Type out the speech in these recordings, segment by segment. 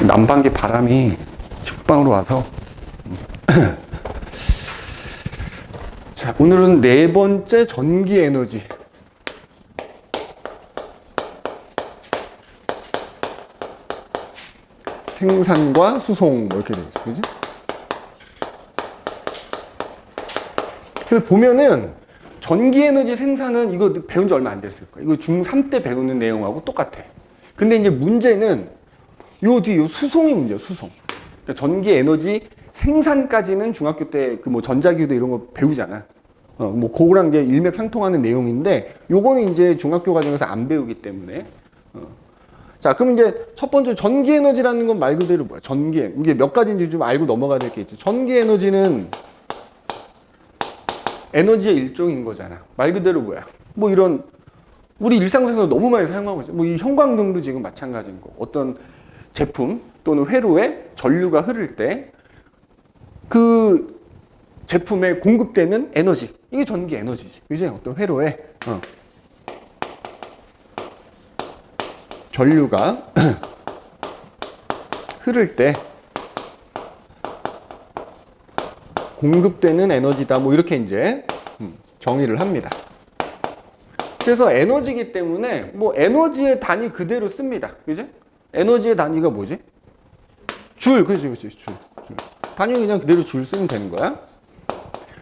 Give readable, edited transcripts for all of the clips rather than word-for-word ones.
난방기 바람이 식빵으로 와서 자, 오늘은 네 번째 전기 에너지 생산과 수송 뭐 이렇게 되겠죠, 그지? 그래서 보면은 전기 에너지 생산은 이거 배운 지 얼마 안 됐을 거예요. 이거 중3 때 배우는 내용하고 똑같아. 근데 이제 문제는 요 뒤 요 수송이 문제야, 수송. 그러니까 전기 에너지 생산까지는 중학교 때 그 뭐 전자기도 이런 거 배우잖아. 뭐 그거랑 이제 일맥상통하는 내용인데 요거는 이제 중학교 과정에서 안 배우기 때문에. 자, 그럼 이제 첫 번째 전기 에너지라는 건 말 그대로 뭐야? 이게 몇 가지인지 좀 알고 넘어가야 될 게 있지. 전기 에너지는 에너지의 일종인 거잖아. 말 그대로 뭐야? 뭐 이런 우리 일상생활에서 너무 많이 사용하고 있죠. 뭐 이 형광등도 지금 마찬가지인 거. 어떤 제품 또는 회로에 전류가 흐를 때 그 제품에 공급되는 에너지, 이게 전기 에너지지. 그지? 어떤 회로에 전류가 흐를 때 공급되는 에너지다. 뭐 이렇게 이제 정의를 합니다. 그래서 에너지이기 때문에 뭐 에너지의 단위 그대로 씁니다. 그지? 에너지의 단위가 뭐지? 줄. 그렇지. 줄. 단위 그냥 그대로 줄 쓰면 되는 거야.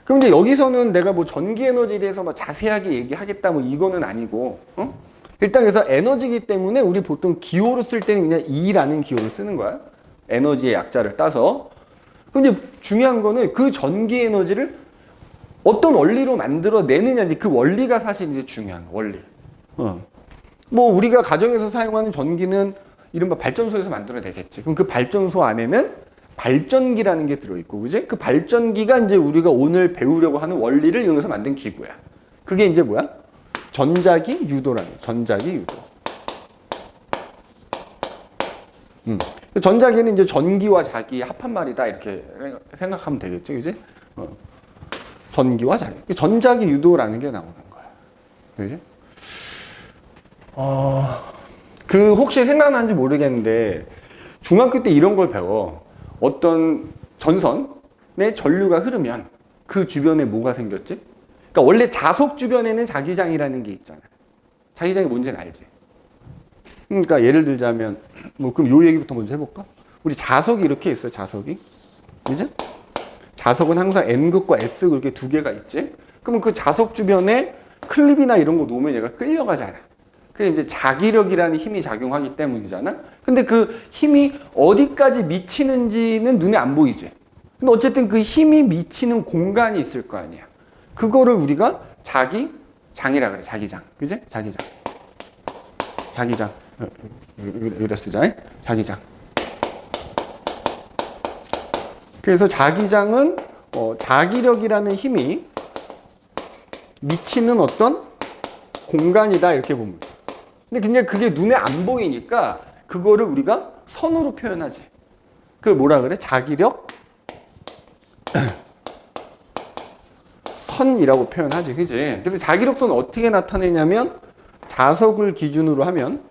그럼 이제 여기서는 내가 뭐 전기 에너지에 대해서 막 자세하게 얘기하겠다 뭐 이거는 아니고, 일단 그래서 에너지이기 때문에 우리 보통 기호로 쓸 때는 그냥 E라는 기호를 쓰는 거야. 에너지의 약자를 따서. 근데 중요한 거는 그 전기 에너지를 어떤 원리로 만들어내느냐, 이제 그 원리가 사실 이제 중요한 원리. 뭐 우리가 가정에서 사용하는 전기는 이른바 발전소에서 만들어내겠지. 그럼 그 발전소 안에는 발전기라는 게 들어있고, 그지? 그 발전기가 이제 우리가 오늘 배우려고 하는 원리를 이용해서 만든 기구야. 그게 이제 뭐야? 전자기 유도라는 거야. 전자기 유도. 전자기는 이제 전기와 자기 합한 말이다 이렇게 생각하면 되겠죠, 그지? 전기와 자기. 전자기 유도라는 게 나오는 거야. 그지? 그 혹시 생각나는지 모르겠는데 중학교 때 이런 걸 배워. 어떤 전선에 전류가 흐르면 그 주변에 뭐가 생겼지? 그러니까 원래 자석 주변에는 자기장이라는 게 있잖아. 자기장이 뭔지는 알지? 그러니까 예를 들자면 뭐 그럼 요 얘기부터 먼저 해볼까? 우리 자석이 이렇게 있어요. 자석이. 그죠? 자석은 항상 N극과 S극 이렇게 두 개가 있지? 그러면 그 자석 주변에 클립이나 이런 거 놓으면 얘가 끌려가잖아. 그게 이제 자기력이라는 힘이 작용하기 때문이잖아. 근데 그 힘이 어디까지 미치는지는 눈에 안 보이지. 근데 어쨌든 그 힘이 미치는 공간이 있을 거 아니야. 그거를 우리가 자기장이라 그래. 자기장. 그지? 자기장. 자기장. 여기다 쓰자. 자기장. 그래서 자기장은 자기력이라는 힘이 미치는 어떤 공간이다 이렇게 보면 돼. 근데 그냥 그게 눈에 안 보이니까 그거를 우리가 선으로 표현하지. 그걸 뭐라 그래? 자기력 선이라고 표현하지. 그지? 그래서 자기력선은 어떻게 나타내냐면 자석을 기준으로 하면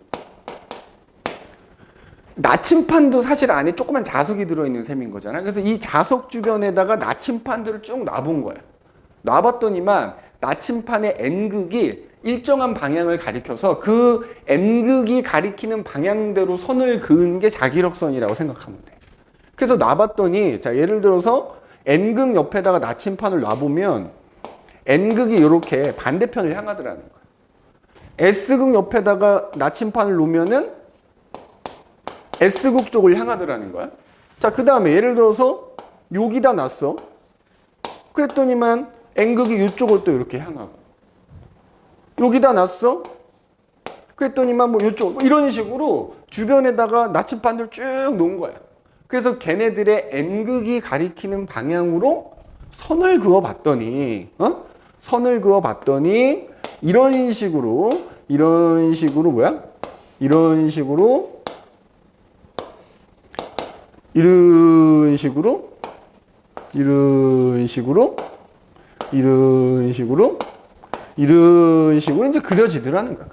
나침판도 사실 안에 조그만 자석이 들어있는 셈인 거잖아. 그래서 이 자석 주변에다가 나침판들을 쭉 놔본 거야. 놔봤더니만 나침판의 N극이 일정한 방향을 가리켜서 그 N극이 가리키는 방향대로 선을 그은 게 자기력선이라고 생각하면 돼. 그래서 놔봤더니 자 예를 들어서 N극 옆에다가 나침판을 놔보면 N극이 이렇게 반대편을 향하더라는 거야. S극 옆에다가 나침판을 놓으면은 S극 쪽을 향하더라는 거야. 자, 그 다음에 예를 들어서 여기다 놨어. 그랬더니만 N극이 이쪽을 또 이렇게 향하고 여기다 놨어. 그랬더니만 뭐 이쪽 뭐 이런 식으로 주변에다가 나침반들 쭉 놓은 거야. 그래서 걔네들의 N극이 가리키는 방향으로 선을 그어봤더니 선을 그어봤더니 이런 식으로 뭐야? 이런 식으로 이제 그려지더라는 거야.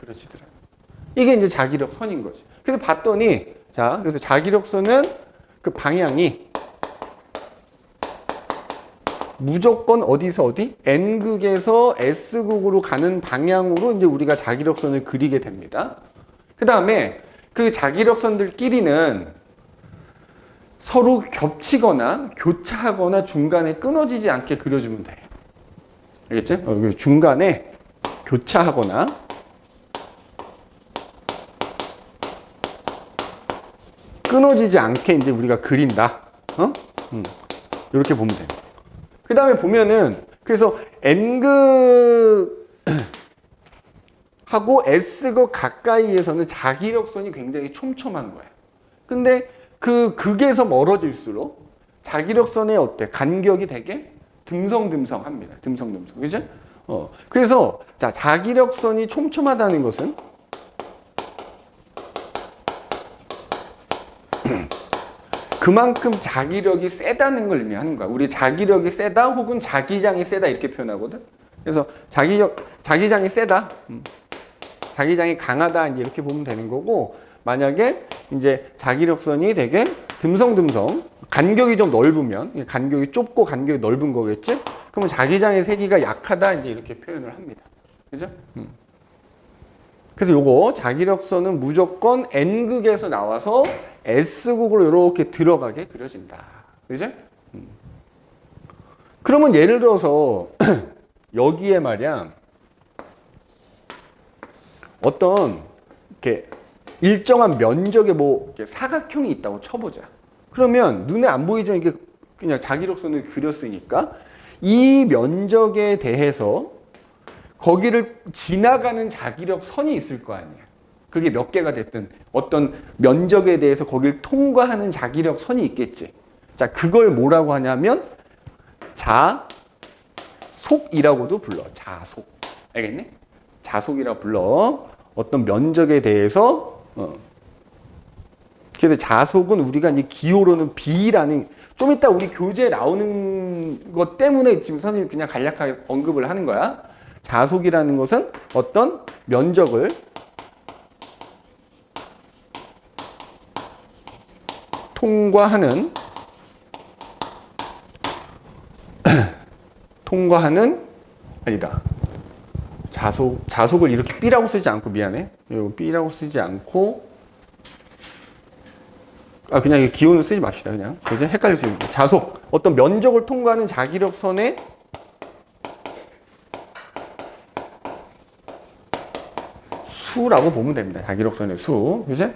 이게 이제 자기력 선인 거지. 그래서 봤더니 자, 그래서 자기력선은 그 방향이 무조건 어디서 어디? N극에서 S극으로 가는 방향으로 이제 우리가 자기력선을 그리게 됩니다. 그 다음에 그 자기력선들끼리는 서로 겹치거나 교차하거나 중간에 끊어지지 않게 그려주면 돼요. 알겠죠? 중간에 교차하거나 끊어지지 않게 이제 우리가 그린다. 이렇게 보면 돼요. 그 다음에 보면은 그래서 N극 하고 S극 가까이에서는 자기력선이 굉장히 촘촘한 거예요. 근데 그 극에서 멀어질수록 자기력선의 어때? 간격이 되게 듬성듬성합니다. 듬성듬성. 그죠? 그래서 자, 자기력선이 촘촘하다는 것은 그만큼 자기력이 세다는 걸 의미하는 거야. 우리 자기력이 세다 혹은 자기장이 세다 이렇게 표현하거든. 그래서 자기장이 세다. 자기장이 강하다 이렇게 보면 되는 거고, 만약에 이제 자기력선이 되게 듬성듬성 간격이 좀 넓으면, 간격이 좁고 간격이 넓은 거겠지? 그러면 자기장의 세기가 약하다 이제 이렇게 표현을 합니다. 그죠? 그래서 요거 자기력선은 무조건 N극에서 나와서 S극으로 이렇게 들어가게 그려진다. 그죠? 그러면 예를 들어서 여기에 말이야 어떤 이렇게 일정한 면적의 뭐 이렇게 사각형이 있다고 쳐보자. 그러면 눈에 안 보이지만 이게 그냥 자기력선을 그렸으니까 이 면적에 대해서 거기를 지나가는 자기력 선이 있을 거 아니야. 그게 몇 개가 됐든 어떤 면적에 대해서 거기를 통과하는 자기력 선이 있겠지. 자, 그걸 뭐라고 하냐면 자속이라고도 불러. 자속. 알겠니? 자속이라고 불러. 어떤 면적에 대해서 그래서 자속은 우리가 이제 기호로는 B라는, 좀 이따 우리 교재에 나오는 것 때문에 지금 선생님이 그냥 간략하게 언급을 하는 거야. 자속이라는 것은 어떤 면적을 통과하는 아니다. 자속을 이렇게 B라고 쓰지 않고, 미안해. 이거 B라고 쓰지 않고, 그냥 기호는 쓰지 맙시다. 그냥. 그죠? 헷갈릴 수 있는. 자속. 어떤 면적을 통과하는 자기력선의 수라고 보면 됩니다. 자기력선의 수. 그죠?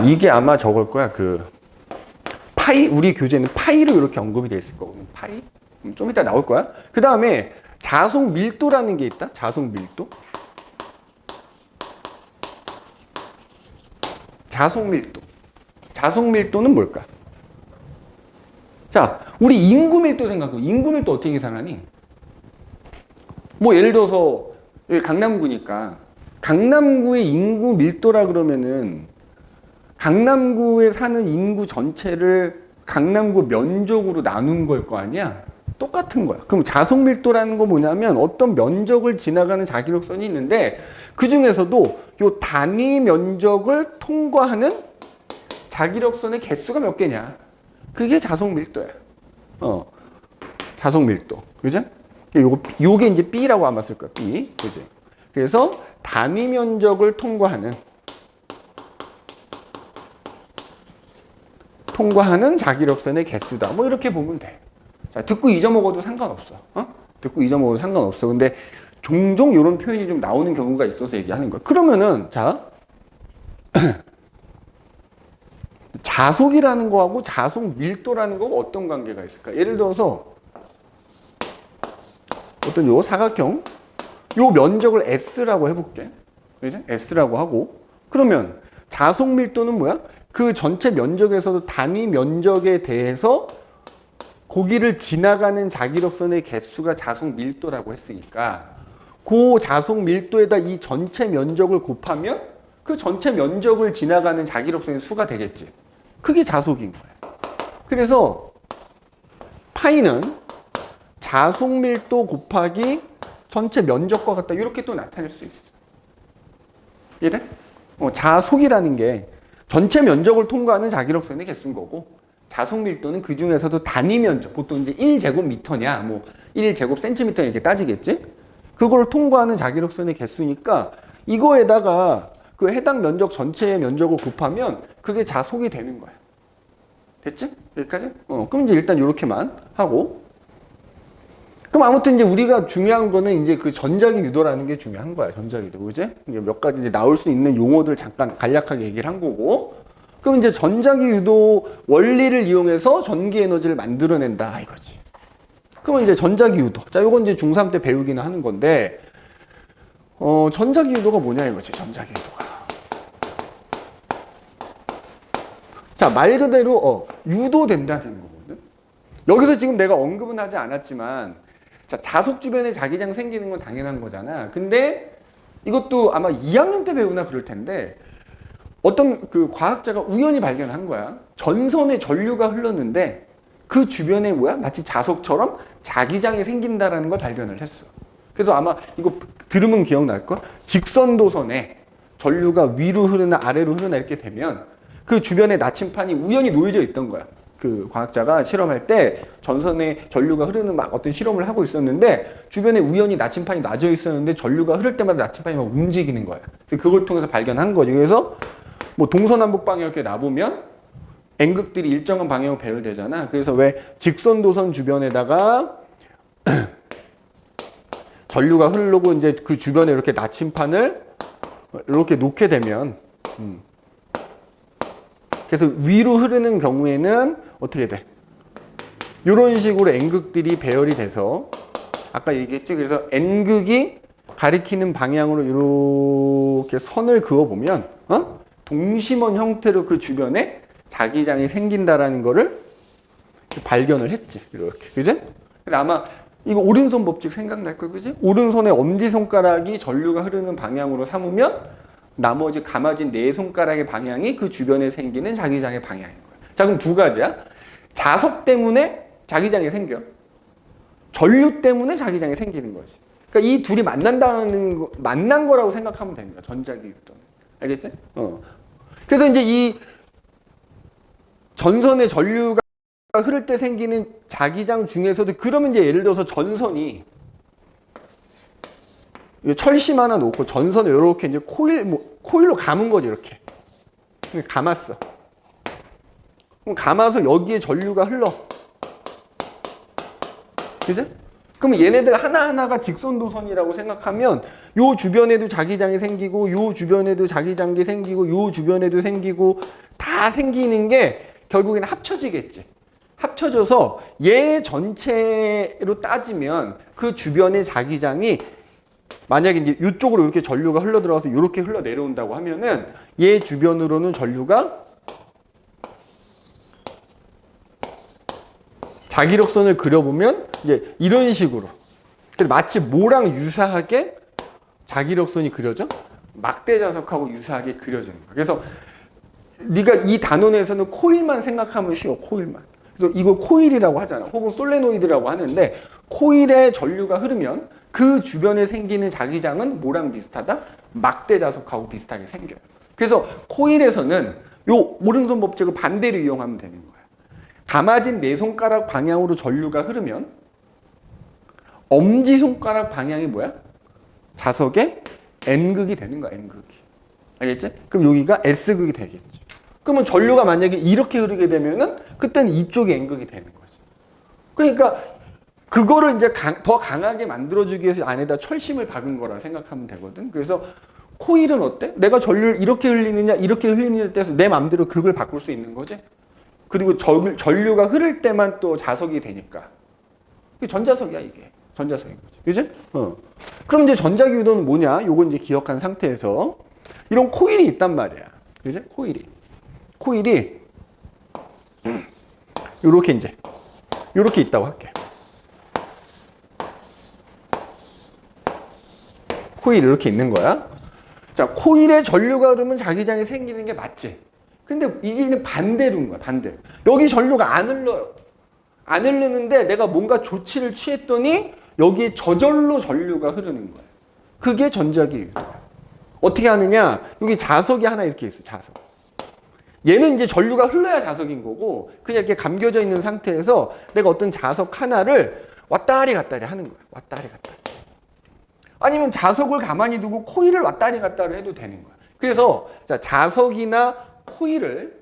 이게 아마 저걸 거야. 파이, 우리 교재는 파이로 이렇게 언급이 되어 있을 거거든요. 파이? 좀 이따 나올 거야. 그 다음에 자속 밀도라는 게 있다. 자속 밀도. 자속 밀도. 자속 밀도는 뭘까? 자, 우리 인구 밀도 생각해. 인구 밀도 어떻게 계산하니? 뭐 예를 들어서 여기 강남구니까 강남구의 인구 밀도라 그러면은 강남구에 사는 인구 전체를 강남구 면적으로 나눈 걸 거 아니야? 똑같은 거야. 그럼 자속 밀도라는 건 뭐냐면 어떤 면적을 지나가는 자기력선이 있는데 그 중에서도 요 단위 면적을 통과하는 자기력선의 개수가 몇 개냐? 그게 자속 밀도야. 자속 밀도. 그죠? 요게 이제 B라고 아마 쓸 거야. B. 그지? 그래서 단위 면적을 통과하는 자기력선의 개수다. 뭐 이렇게 보면 돼. 자, 듣고 잊어먹어도 상관없어. 듣고 잊어먹어도 상관없어. 근데 종종 이런 표현이 좀 나오는 경우가 있어서 얘기하는 거야. 그러면은 자, 자속이라는 거하고 자속 밀도라는 거하고 어떤 관계가 있을까? 예를 들어서 어떤 요 사각형, 요 면적을 S라고 해볼게. 그죠? S라고 하고, 그러면 자속 밀도는 뭐야? 그 전체 면적에서도 단위 면적에 대해서 거기를 지나가는 자기력선의 개수가 자속 밀도라고 했으니까 그 자속 밀도에다 이 전체 면적을 곱하면 그 전체 면적을 지나가는 자기력선의 수가 되겠지. 그게 자속인 거야. 그래서 파이는 자속 밀도 곱하기 전체 면적과 같다. 이렇게 또 나타낼 수 있어. 이해돼? 자속이라는 게 전체 면적을 통과하는 자기력선의 개수인 거고, 자속 밀도는 그 중에서도 단위 면적, 보통 이제 1제곱미터냐, 뭐 1제곱센티미터 이렇게 따지겠지? 그걸 통과하는 자기력선의 개수니까 이거에다가 그 해당 면적 전체의 면적을 곱하면 그게 자속이 되는 거야. 됐지? 여기까지? 그럼 이제 일단 이렇게만 하고. 그럼 아무튼 이제 우리가 중요한 거는 이제 그 전자기 유도라는 게 중요한 거야. 전자기 유도. 그지? 이게 몇 가지 이제 나올 수 있는 용어들 잠깐 간략하게 얘기를 한 거고. 그럼 이제 전자기 유도 원리를 이용해서 전기 에너지를 만들어낸다. 이거지. 그러면 이제 전자기 유도. 자, 요건 이제 중3 때 배우기는 하는 건데, 전자기 유도가 뭐냐 이거지. 전자기 유도가. 자, 말 그대로, 유도된다는 거거든. 여기서 지금 내가 언급은 하지 않았지만, 자, 자석 주변에 자기장 생기는 건 당연한 거잖아. 근데 이것도 아마 2학년 때 배우나 그럴 텐데, 어떤 그 과학자가 우연히 발견한 거야. 전선에 전류가 흘렀는데 그 주변에 뭐야? 마치 자석처럼 자기장이 생긴다라는 걸 발견을 했어. 그래서 아마 이거 들으면 기억날 걸? 직선도선에 전류가 위로 흐르나 아래로 흐르나 이렇게 되면 그 주변에 나침판이 우연히 놓여져 있던 거야. 그 과학자가 실험할 때 전선에 전류가 흐르는 막 어떤 실험을 하고 있었는데 주변에 우연히 나침판이 놔져 있었는데 전류가 흐를 때마다 나침판이 막 움직이는 거야. 그래서 그걸 통해서 발견한 거지. 그래서 뭐 동서남북 방향 이렇게 놔보면 N극들이 일정한 방향으로 배열되잖아. 그래서 왜 직선도선 주변에다가 전류가 흐르고 이제 그 주변에 이렇게 나침판을 이렇게 놓게 되면 그래서 위로 흐르는 경우에는 어떻게 돼? 이런 식으로 N극들이 배열이 돼서 아까 얘기했지. 그래서 N극이 가리키는 방향으로 이렇게 선을 그어보면 동심원 형태로 그 주변에 자기장이 생긴다라는 거를 발견을 했지. 이렇게. 그지? 근데 아마 이거 오른손 법칙 생각날 거 그지? 오른손의 엄지손가락이 전류가 흐르는 방향으로 삼으면 나머지 감아진 네 손가락의 방향이 그 주변에 생기는 자기장의 방향인 거야. 자, 그럼 두 가지야. 자석 때문에 자기장이 생겨. 전류 때문에 자기장이 생기는 거지. 그러니까 이 둘이 만난 거라고 생각하면 됩니다. 전자기 유도는. 알겠지? 그래서 이제 이 전선의 전류가 흐를 때 생기는 자기장 중에서도 그러면 이제 예를 들어서 전선이 철심 하나 놓고 전선을 이렇게 이제 코일로 감은 거지, 이렇게. 감았어. 그럼 감아서 여기에 전류가 흘러. 그죠? 그러면 얘네들 하나하나가 직선도선이라고 생각하면 요 주변에도 자기장이 생기고 요 주변에도 자기장이 생기고 요 주변에도 생기고 다 생기는 게 결국에는 합쳐지겠지. 합쳐져서 얘 전체로 따지면 그 주변의 자기장이 만약에 이제 이쪽으로 이렇게 전류가 흘러 들어가서 이렇게 흘러 내려온다고 하면은 얘 주변으로는 전류가 자기력선을 그려보면 이제 이런 식으로 마치 뭐랑 유사하게 자기력선이 그려져? 막대자석하고 유사하게 그려지는 거야. 그래서 네가 이 단원에서는 코일만 생각하면 쉬워. 코일만. 그래서 이걸 코일이라고 하잖아. 혹은 솔레노이드라고 하는데 코일에 전류가 흐르면 그 주변에 생기는 자기장은 뭐랑 비슷하다? 막대자석하고 비슷하게 생겨요. 그래서 코일에서는 요 오른손 법칙을 반대로 이용하면 되는 거야. 감아진 네 손가락 방향으로 전류가 흐르면 엄지손가락 방향이 뭐야? 자석의 N극이 되는 거야. N극이. 알겠지? 그럼 여기가 S극이 되겠지. 그러면 전류가 만약에 이렇게 흐르게 되면은 그때는 이쪽이 N극이 되는 거지. 그러니까 그거를 이제 더 강하게 만들어주기 위해서 안에다 철심을 박은 거라 생각하면 되거든. 그래서 코일은 어때? 내가 전류를 이렇게 흘리느냐 이렇게 흘리느냐에 따라서 내 마음대로 극을 바꿀 수 있는 거지. 그리고 전류가 흐를 때만 또 자석이 되니까. 그게 전자석이야 이게. 전자석인 거지. 그지? 그럼 이제 전자기 유도는 뭐냐? 요건 이제 기억한 상태에서 이런 코일이 있단 말이야. 그지? 코일이 요렇게 이제 요렇게 있다고 할게. 코일이 이렇게 있는 거야. 자, 코일에 전류가 흐르면 자기장이 생기는 게 맞지. 근데 이제는 반대로인 거야, 반대로. 여기 전류가 안 흘러요. 안 흐르는데 내가 뭔가 조치를 취했더니 여기에 저절로 전류가 흐르는 거예요. 그게 전자기 유도예요. 어떻게 하느냐? 여기 자석이 하나 이렇게 있어요. 자석. 얘는 이제 전류가 흘러야 자석인 거고 그냥 이렇게 감겨져 있는 상태에서 내가 어떤 자석 하나를 왔다리 갔다리 하는 거예요. 왔다리 갔다리. 아니면 자석을 가만히 두고 코일을 왔다리 갔다리 해도 되는 거예요. 그래서 자, 자석이나 코일을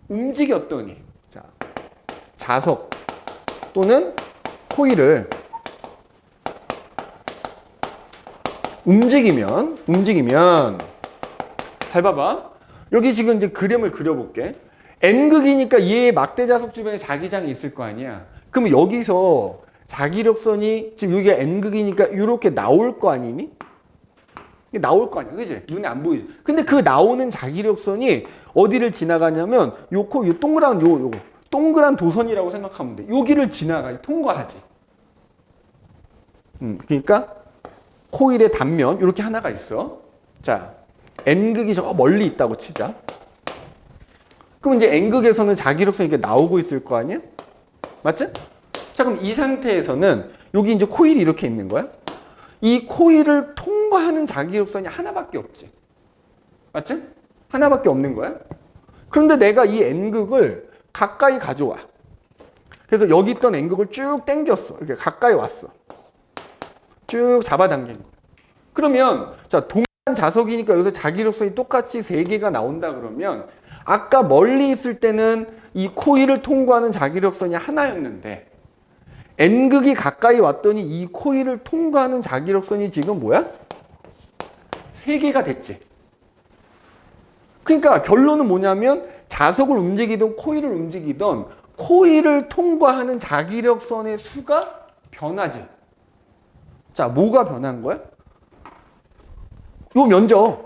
움직였더니 자, 자석 또는 코일을 움직이면 잘 봐봐. 여기 지금 이제 그림을 그려볼게. N극이니까 얘의 막대 자석 주변에 자기장이 있을 거 아니야. 그럼 여기서 자기력선이 지금 여기가 N극이니까 이렇게 나올 거 아니니? 나올 거 아니야. 그지? 눈에 안 보이지? 근데 그 나오는 자기력선이 어디를 지나가냐면 요 동그란 요거 동그란 도선이라고 생각하면 돼. 여기를 통과하지. 그러니까 코일의 단면 이렇게 하나가 있어. 자, N극이 저 멀리 있다고 치자. 그럼 이제 N극에서는 자기력선이 이렇게 나오고 있을 거 아니야? 맞지? 자, 그럼 이 상태에서는 여기 이제 코일이 이렇게 있는 거야. 이 코일을 통과하는 자기력선이 하나밖에 없지. 맞지? 하나밖에 없는 거야. 그런데 내가 이 N극을 가까이 가져와. 그래서 여기 있던 N극을 쭉 당겼어. 이렇게 가까이 왔어. 쭉 잡아당긴 거. 그러면 자, 동일한 자석이니까 여기서 자기력선이 똑같이 3개가 나온다 그러면 아까 멀리 있을 때는 이 코일을 통과하는 자기력선이 하나였는데 N극이 가까이 왔더니 이 코일을 통과하는 자기력선이 지금 뭐야? 3개가 됐지. 그러니까 결론은 뭐냐면 자석을 움직이든 코일을 움직이든 코일을 통과하는 자기력선의 수가 변하지. 자, 뭐가 변한 거야? 요 면적.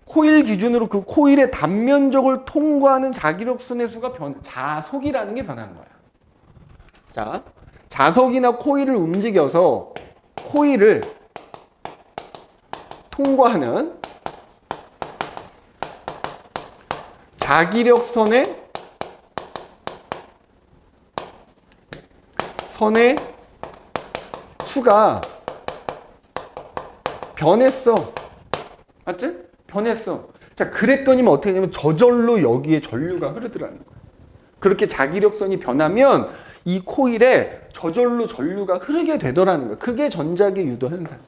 코일 기준으로 그 코일의 단면적을 통과하는 자기력선의 수가 자속이라는 게 변한 거야. 자, 자석이나 코일을 움직여서 코일을 통과하는 자기력선의 수가 변했어. 맞지? 변했어. 자, 그랬더니만 어떻게 되냐면 저절로 여기에 전류가 흐르더라는 거야. 그렇게 자기력선이 변하면 이 코일에 저절로 전류가 흐르게 되더라는 거야. 그게 전자기 유도 현상.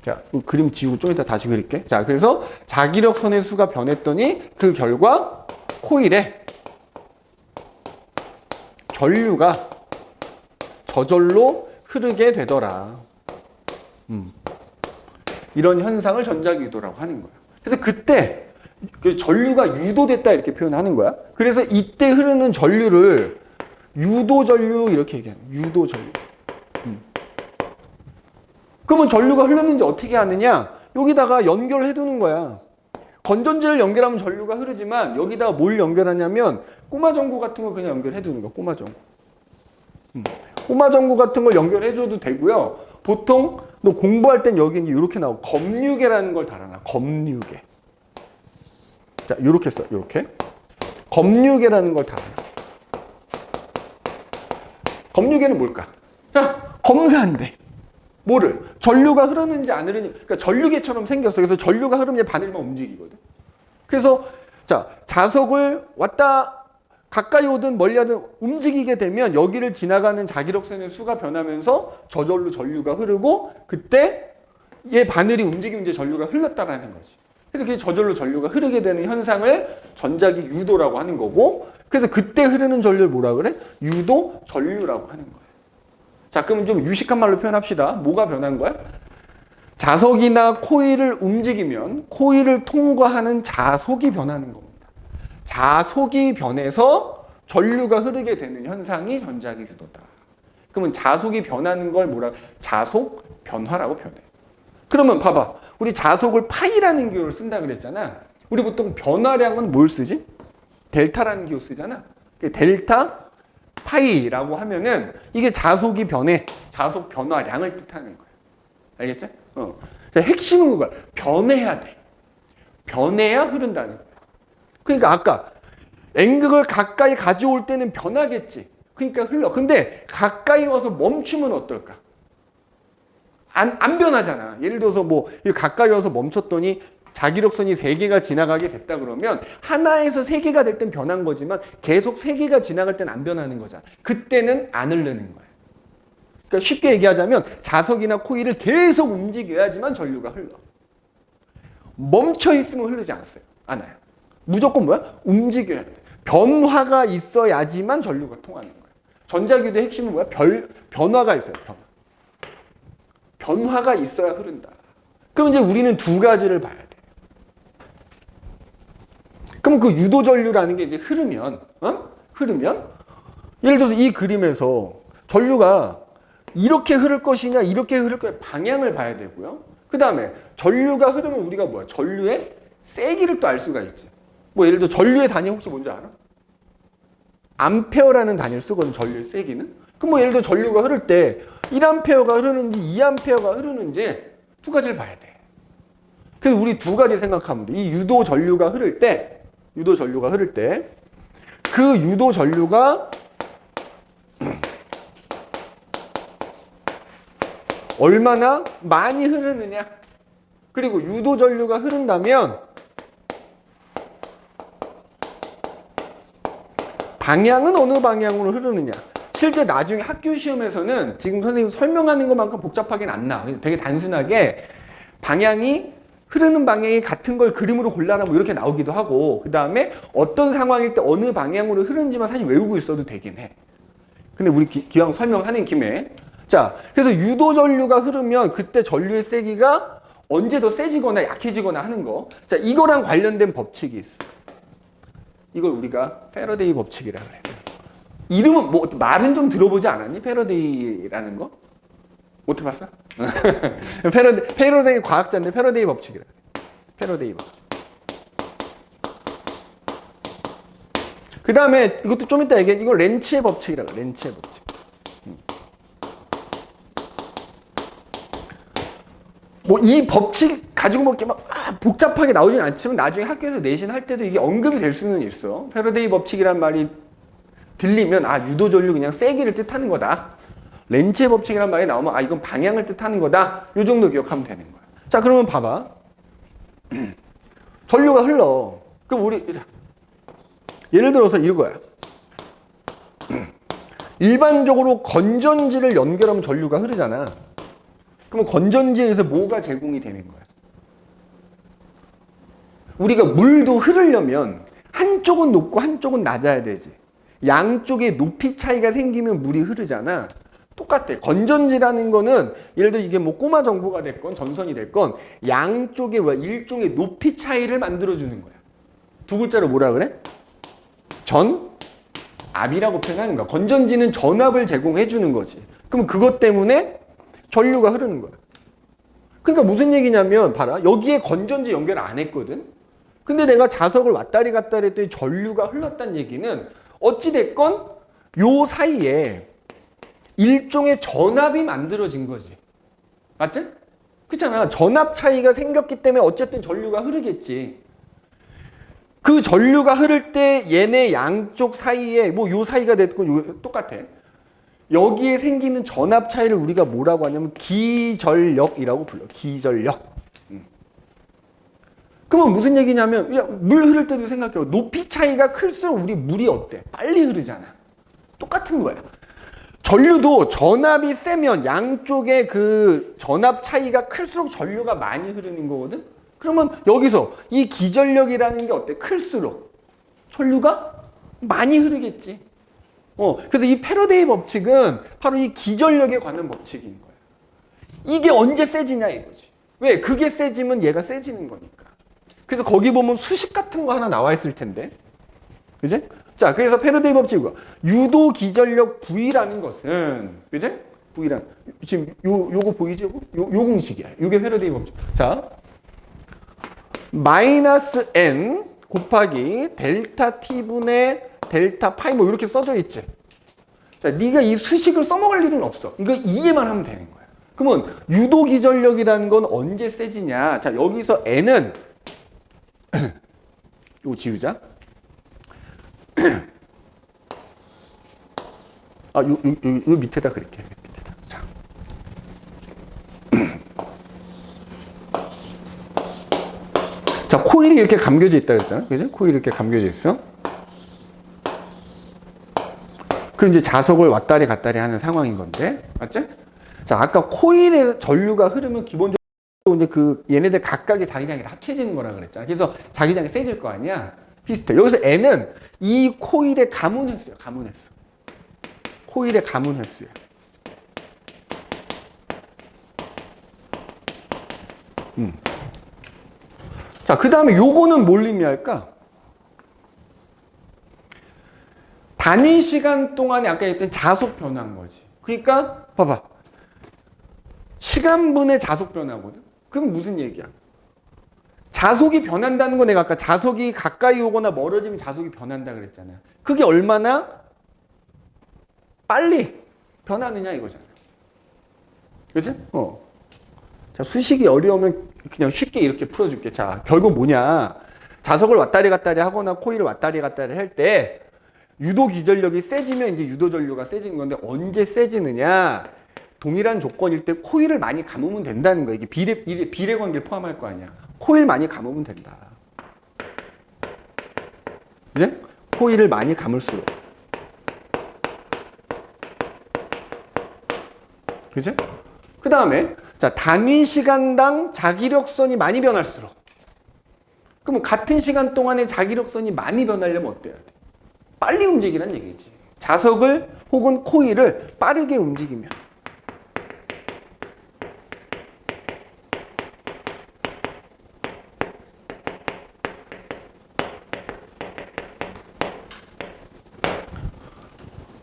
자, 그림 지우고 좀 이따 다시 그릴게. 자, 그래서 자기력선의 수가 변했더니 그 결과 코일에 전류가 저절로 흐르게 되더라. 이런 현상을 전자기 유도라고 하는 거야. 그래서 그때 그 전류가 유도됐다 이렇게 표현하는 거야. 그래서 이때 흐르는 전류를 유도전류 이렇게 얘기하는 거야. 유도전류. 그러면 전류가 흐르는지 어떻게 하느냐? 여기다가 연결해 두는 거야. 건전지를 연결하면 전류가 흐르지만 여기다가 뭘 연결하냐면 꼬마전구 같은 거 그냥 연결해 두는 거야. 꼬마전구. 꼬마전구 같은 걸 연결해 줘도 되고요. 보통 너 공부할 땐 여기 이렇게 나오고 검유계라는 걸 달아놔. 검유계. 자, 이렇게 써. 이렇게. 검유계라는 걸 달아놔. 검유계는 뭘까? 자, 검사한대. 뭐를? 전류가 흐르는지 안 흐르는지. 그러니까 전류계처럼 생겼어. 그래서 전류가 흐르면 바늘만 움직이거든. 그래서 자, 자석을 가까이 오든 멀리 하든 움직이게 되면 여기를 지나가는 자기력선의 수가 변하면서 저절로 전류가 흐르고 그때 얘 바늘이 움직이면 이제 전류가 흘렀다라는 거지. 그래서 그게 저절로 전류가 흐르게 되는 현상을 전자기 유도라고 하는 거고 그래서 그때 흐르는 전류를 뭐라 그래? 유도 전류라고 하는 거예요. 자, 그럼 좀 유식한 말로 표현합시다. 뭐가 변한 거야? 자석이나 코일을 움직이면 코일을 통과하는 자속이 변하는 겁니다. 자속이 변해서 전류가 흐르게 되는 현상이 전자기 유도다. 그러면 자속이 변하는 걸 자속 변화라고 표현해. 그러면 봐봐. 우리 자속을 파이라는 기호를 쓴다 그랬잖아. 우리 보통 변화량은 뭘 쓰지? 델타라는 기호 쓰잖아. 델타 파이라고 하면은 이게 자속이 변해. 자속 변화량을 뜻하는 거야. 알겠지? 자, 핵심은 그거야. 변해야 돼. 변해야 흐른다는 거야. 그러니까 아까 N극을 가까이 가져올 때는 변하겠지. 그러니까 흘러. 근데 가까이 와서 멈추면 어떨까? 안 변하잖아. 예를 들어서 뭐 가까이 와서 멈췄더니 자기력선이 3개가 지나가게 됐다 그러면 하나에서 3개가 될 땐 변한 거지만 계속 3개가 지나갈 땐 안 변하는 거잖아. 그때는 안 흐르는 거야. 그러니까 쉽게 얘기하자면 자석이나 코일을 계속 움직여야지만 전류가 흘러. 멈춰 있으면 흐르지 않아요. 무조건 뭐야? 움직여야 돼. 변화가 있어야지만 전류가 통하는 거야. 전자기도의 핵심은 뭐야? 변화가 있어요. 변화가 있어야 흐른다. 그럼 이제 우리는 두 가지를 봐야 돼. 그럼 그 유도전류라는 게 이제 흐르면 예를 들어서 이 그림에서 전류가 이렇게 흐를 것이냐 이렇게 흐를 거냐 방향을 봐야 되고요. 그 다음에 전류가 흐르면 우리가 뭐야? 전류의 세기를 또 알 수가 있지. 뭐 예를 들어 전류의 단위 혹시 뭔지 알아? 암페어라는 단위를 쓰거든. 전류의 세기는. 그럼 뭐 예를 들어 전류가 흐를 때 1암페어가 흐르는지 2암페어가 흐르는지 두 가지를 봐야 돼. 그래서 우리 두 가지 생각하면 돼. 이 유도 전류가 흐를 때 그 유도 전류가 얼마나 많이 흐르느냐. 그리고 유도 전류가 흐른다면 방향은 어느 방향으로 흐르느냐. 실제 나중에 학교 시험에서는 지금 선생님 설명하는 것만큼 복잡하긴 안 나. 되게 단순하게 흐르는 방향이 같은 걸 그림으로 골라라 뭐 이렇게 나오기도 하고, 그 다음에 어떤 상황일 때 어느 방향으로 흐르는지만 사실 외우고 있어도 되긴 해. 근데 우리 기왕 설명하는 김에, 자, 그래서 유도 전류가 흐르면 그때 전류의 세기가 언제 더 세지거나 약해지거나 하는 거. 자, 이거랑 관련된 법칙이 있어. 이걸 우리가 패러데이 법칙이라고 그래. 이름은 뭐 말은 좀 들어보지 않았니? 패러데이라는 거? 못 해봤어? 패러데이 과학자인데 패러데이 법칙이라. 패러데이 법칙. 그 다음에 이것도 좀 이따 얘기해. 이거 렌치의 법칙이라고. 렌치의 법칙. 뭐 이 법칙 가지고 뭐 이렇게 막 복잡하게 나오진 않지만 나중에 학교에서 내신 할 때도 이게 언급이 될 수는 있어. 패러데이 법칙이란 말이 들리면 유도 전류 그냥 세기를 뜻하는 거다. 렌치의 법칙이란 말이 나오면 이건 방향을 뜻하는 거다. 이 정도 기억하면 되는 거야. 자, 그러면 봐봐. 전류가 흘러. 그럼 우리 예를 들어서 이거야. 일반적으로 건전지를 연결하면 전류가 흐르잖아. 그럼 건전지에서 뭐가 제공이 되는 거야? 우리가 물도 흐르려면 한쪽은 높고 한쪽은 낮아야 되지. 양쪽에 높이 차이가 생기면 물이 흐르잖아. 똑같아. 건전지라는 거는 예를 들어 이게 뭐 꼬마 정부가 됐건 전선이 됐건 양쪽에 일종의 높이 차이를 만들어주는 거야. 두 글자로 뭐라 그래? 전압이라고 표현하는 거야. 건전지는 전압을 제공해 주는 거지. 그럼 그것 때문에 전류가 흐르는 거야. 그러니까 무슨 얘기냐면 봐라. 여기에 건전지 연결 안 했거든. 근데 내가 자석을 왔다리 갔다리 했더니 전류가 흘렀다는 얘기는 어찌 됐건 요 사이에 일종의 전압이 만들어진 거지. 맞지? 그렇잖아. 전압 차이가 생겼기 때문에 어쨌든 전류가 흐르겠지. 그 전류가 흐를 때 얘네 양쪽 사이에 뭐 요 사이가 됐건 똑같아. 여기에 생기는 전압 차이를 우리가 뭐라고 하냐면 기전력이라고 불러. 기전력. 그러면 무슨 얘기냐면 물 흐를 때도 생각해요. 높이 차이가 클수록 우리 물이 어때? 빨리 흐르잖아. 똑같은 거야. 전류도 전압이 세면 양쪽에 그 전압 차이가 클수록 전류가 많이 흐르는 거거든. 그러면 여기서 이 기전력이라는 게 어때? 클수록 전류가 많이 흐르겠지. 그래서 이 패러데이 법칙은 바로 이 기전력에 관한 법칙인 거야. 이게 언제 세지냐 이거지. 왜? 그게 세지면 얘가 세지는 거니까. 그래서 거기 보면 수식 같은 거 하나 나와 있을 텐데. 그지? 자, 그래서 패러데이 법칙이고 유도 기전력 V라는 것은 그지? V란 지금 요거 보이지? 요 공식이야. 요게 패러데이 법칙. 자, 마이너스 N 곱하기 델타 T분의 델타 파이 뭐 이렇게 써져 있지. 자, 네가 이 수식을 써먹을 일은 없어. 이거 이해만 하면 되는 거야. 그러면 유도 기전력이라는 건 언제 세지냐? 자, 여기서 N은 요거 지우자. 요 밑에다 그릴게요. 밑에다. 자. 자, 코일이 이렇게 감겨져 있다 그랬잖아. 그죠? 코일이 이렇게 감겨져 있어. 그럼 이제 자석을 왔다리 갔다리 하는 상황인 건데. 맞죠? 자, 아까 코일에 전류가 흐르면 기본적으로 이제 그 얘네들 각각의 자기장이 합쳐지는 거라 그랬잖아. 그래서 자기장이 세질 거 아니야. 비슷해. 여기서 N은 이 코일의 가문 횟수야. 가문 횟수. 코일의 가문 횟수야. 자, 그 다음에 요거는 뭘 의미할까? 단위 시간 동안에 아까 했던 자속 변화인 거지. 그러니까 봐봐. 시간분의 자속 변화거든. 그럼 무슨 얘기야? 자속이 변한다는 거 내가 아까 자석이 가까이 오거나 멀어지면 자속이 변한다 그랬잖아. 그게 얼마나 빨리 변하느냐 이거잖아. 그치? 자, 수식이 어려우면 그냥 쉽게 이렇게 풀어줄게. 자, 결국 뭐냐. 자석을 왔다리 갔다리 하거나 코일을 왔다리 갔다리 할 때 유도 기전력이 세지면 이제 유도 전류가 세지는 건데 언제 세지느냐. 동일한 조건일 때 코일을 많이 감으면 된다는 거야. 이게 비례 관계를 포함할 거 아니야. 코일 많이 감으면 된다. 그지? 코일을 많이 감을수록. 그지? 그 다음에 자, 단위 시간당 자기력선이 많이 변할수록. 그럼 같은 시간 동안에 자기력선이 많이 변하려면 어때야 돼? 빨리 움직이란 얘기지. 자석을 혹은 코일을 빠르게 움직이면.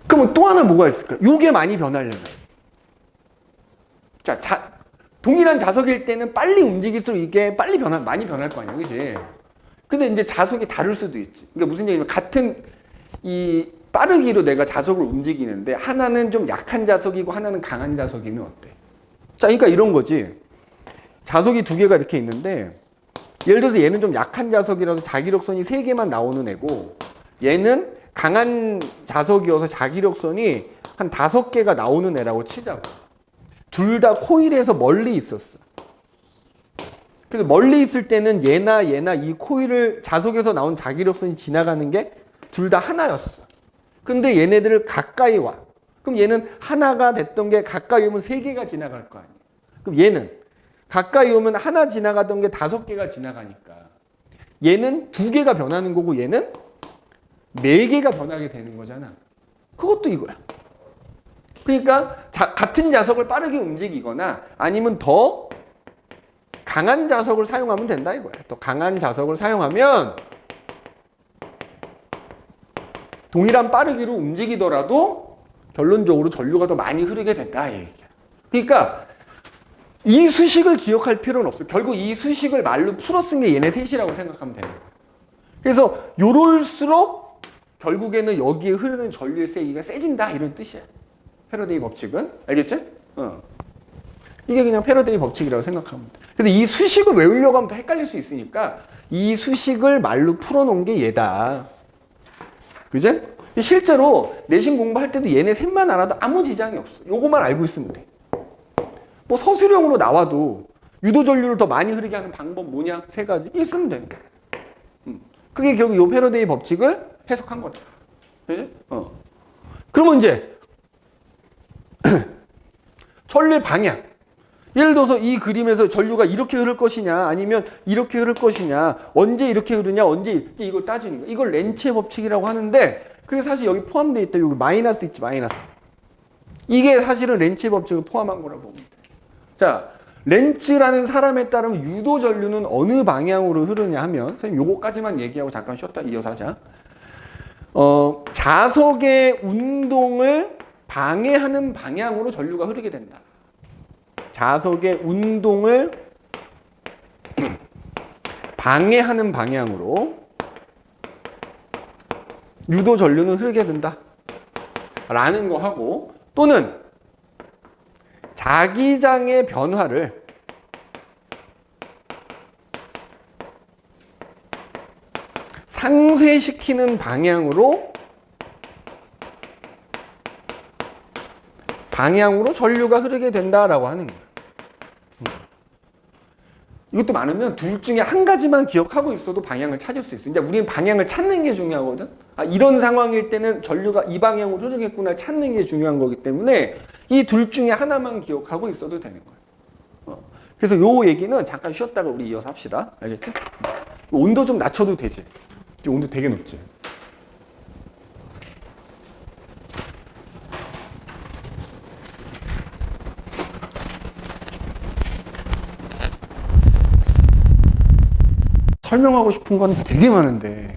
그러면 또 하나 뭐가 있을까? 요게 많이 변하려면. 자, 동일한 자석일 때는 빨리 움직일수록 이게 많이 변할 거 아니야. 그지? 근데 이제 자석이 다를 수도 있지. 그러니까 무슨 얘기냐면 같은 이 빠르기로 내가 자석을 움직이는데 하나는 좀 약한 자석이고 하나는 강한 자석이면 어때? 자, 그러니까 이런 거지. 자석이 두 개가 이렇게 있는데 예를 들어서 얘는 좀 약한 자석이라서 자기력선이 3개만 나오는 애고 얘는 강한 자석이어서 자기력선이 한 5개가 나오는 애라고 치자고. 둘 다 코일에서 멀리 있었어. 그래서 멀리 있을 때는 얘나 이 코일을 자석에서 나온 자기력선이 지나가는 게 둘 다 하나였어. 근데 얘네들을 가까이 와. 그럼 얘는 하나가 됐던 게 가까이 오면 3개가 지나갈 거 아니야. 그럼 얘는 가까이 오면 하나 지나가던 게 5개가 지나가니까 얘는 2개가 변하는 거고 얘는 4개가 변하게 되는 거잖아. 그것도 이거야. 그러니까 같은 자석을 빠르게 움직이거나 아니면 더 강한 자석을 사용하면 된다 이거야. 더 강한 자석을 사용하면 동일한 빠르기로 움직이더라도 결론적으로 전류가 더 많이 흐르게 된다 이 얘기야. 그러니까 이 수식을 기억할 필요는 없어. 결국 이 수식을 말로 풀어 쓴 게 얘네 셋이라고 생각하면 되는 거야. 그래서 요럴수록 결국에는 여기에 흐르는 전류의 세기가 세진다 이런 뜻이야. 패러데이 법칙은. 알겠지? 이게 그냥 패러데이 법칙이라고 생각하면 돼. 근데 이 수식을 외우려고 하면 더 헷갈릴 수 있으니까 이 수식을 말로 풀어놓은 게 얘다. 그지? 실제로 내신 공부할 때도 얘네 셋만 알아도 아무 지장이 없어. 요거만 알고 있으면 돼. 뭐 서술형으로 나와도 유도 전류를 더 많이 흐르게 하는 방법 뭐냐? 3가지 있으면 되는 거야. 그게 결국 요 패러데이 법칙을 해석한 거다. 그지? 그러면 이제 전류의 방향. 예를 들어서 이 그림에서 전류가 이렇게 흐를 것이냐 아니면 이렇게 흐를 것이냐 언제 이렇게 흐르냐 언제 이걸 따지는 거야. 이걸 렌츠의 법칙이라고 하는데 그게 사실 여기 포함되어 있다. 여기 마이너스 있지 마이너스. 이게 사실은 렌츠의 법칙을 포함한 거라고 봅니다. 자, 렌츠라는 사람에 따르면 유도 전류는 어느 방향으로 흐르냐 하면 선생님 요거까지만 얘기하고 잠깐 쉬었다 이어서 하자. 자석의 운동을 방해하는 방향으로 전류가 흐르게 된다. 자석의 운동을 방해하는 방향으로 유도 전류는 흐르게 된다. 라는 거 하고 또는 자기장의 변화를 상쇄시키는 방향으로 방향으로 전류가 흐르게 된다라고 하는 거예요. 이것도 많으면 둘 중에 한 가지만 기억하고 있어도 방향을 찾을 수 있어요. 근데 우리는 방향을 찾는 게 중요하거든. 이런 상황일 때는 전류가 이 방향으로 흐르겠구나 찾는 게 중요한 거기 때문에 이 둘 중에 하나만 기억하고 있어도 되는 거예요. 그래서 요 얘기는 잠깐 쉬었다가 우리 이어서 합시다. 알겠지? 온도 좀 낮춰도 되지. 지금 온도 되게 높지. 설명하고 싶은 건 되게 많은데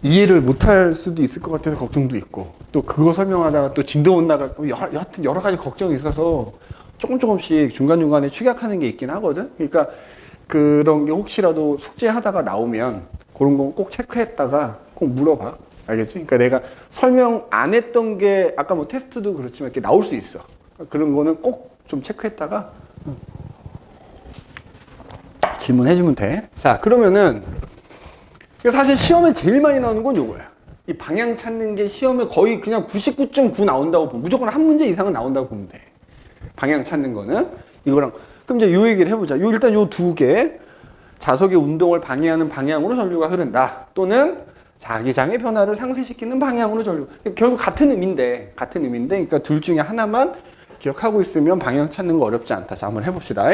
이해를 못할 수도 있을 것 같아서 걱정도 있고, 또 그거 설명하다가 또 진도 못 나가고 여하튼 여러 가지 걱정이 있어서 조금씩 중간중간에 축약하는 게 있긴 하거든. 그러니까 그런 게 혹시라도 숙제하다가 나오면 그런 거 꼭 체크했다가 꼭 물어봐. 알겠지? 그러니까 내가 설명 안 했던 게 아까 뭐 테스트도 그렇지만 이렇게 나올 수 있어. 그런 거는 꼭 좀 체크했다가 질문해주면 돼. 자, 그러면은 사실 시험에 제일 많이 나오는 건 요거야. 이 방향 찾는 게 시험에 거의 그냥 99.9 나온다고 보면, 무조건 한 문제 이상은 나온다고 보면 돼. 방향 찾는 거는 이거랑. 그럼 이제 요 얘기를 해보자. 일단 요 두 개. 자석의 운동을 방해하는 방향으로 전류가 흐른다. 또는 자기장의 변화를 상쇄시키는 방향으로 전류. 결국 같은 의미인데. 그러니까 둘 중에 하나만 기억하고 있으면 방향 찾는 거 어렵지 않다. 자, 한번 해봅시다.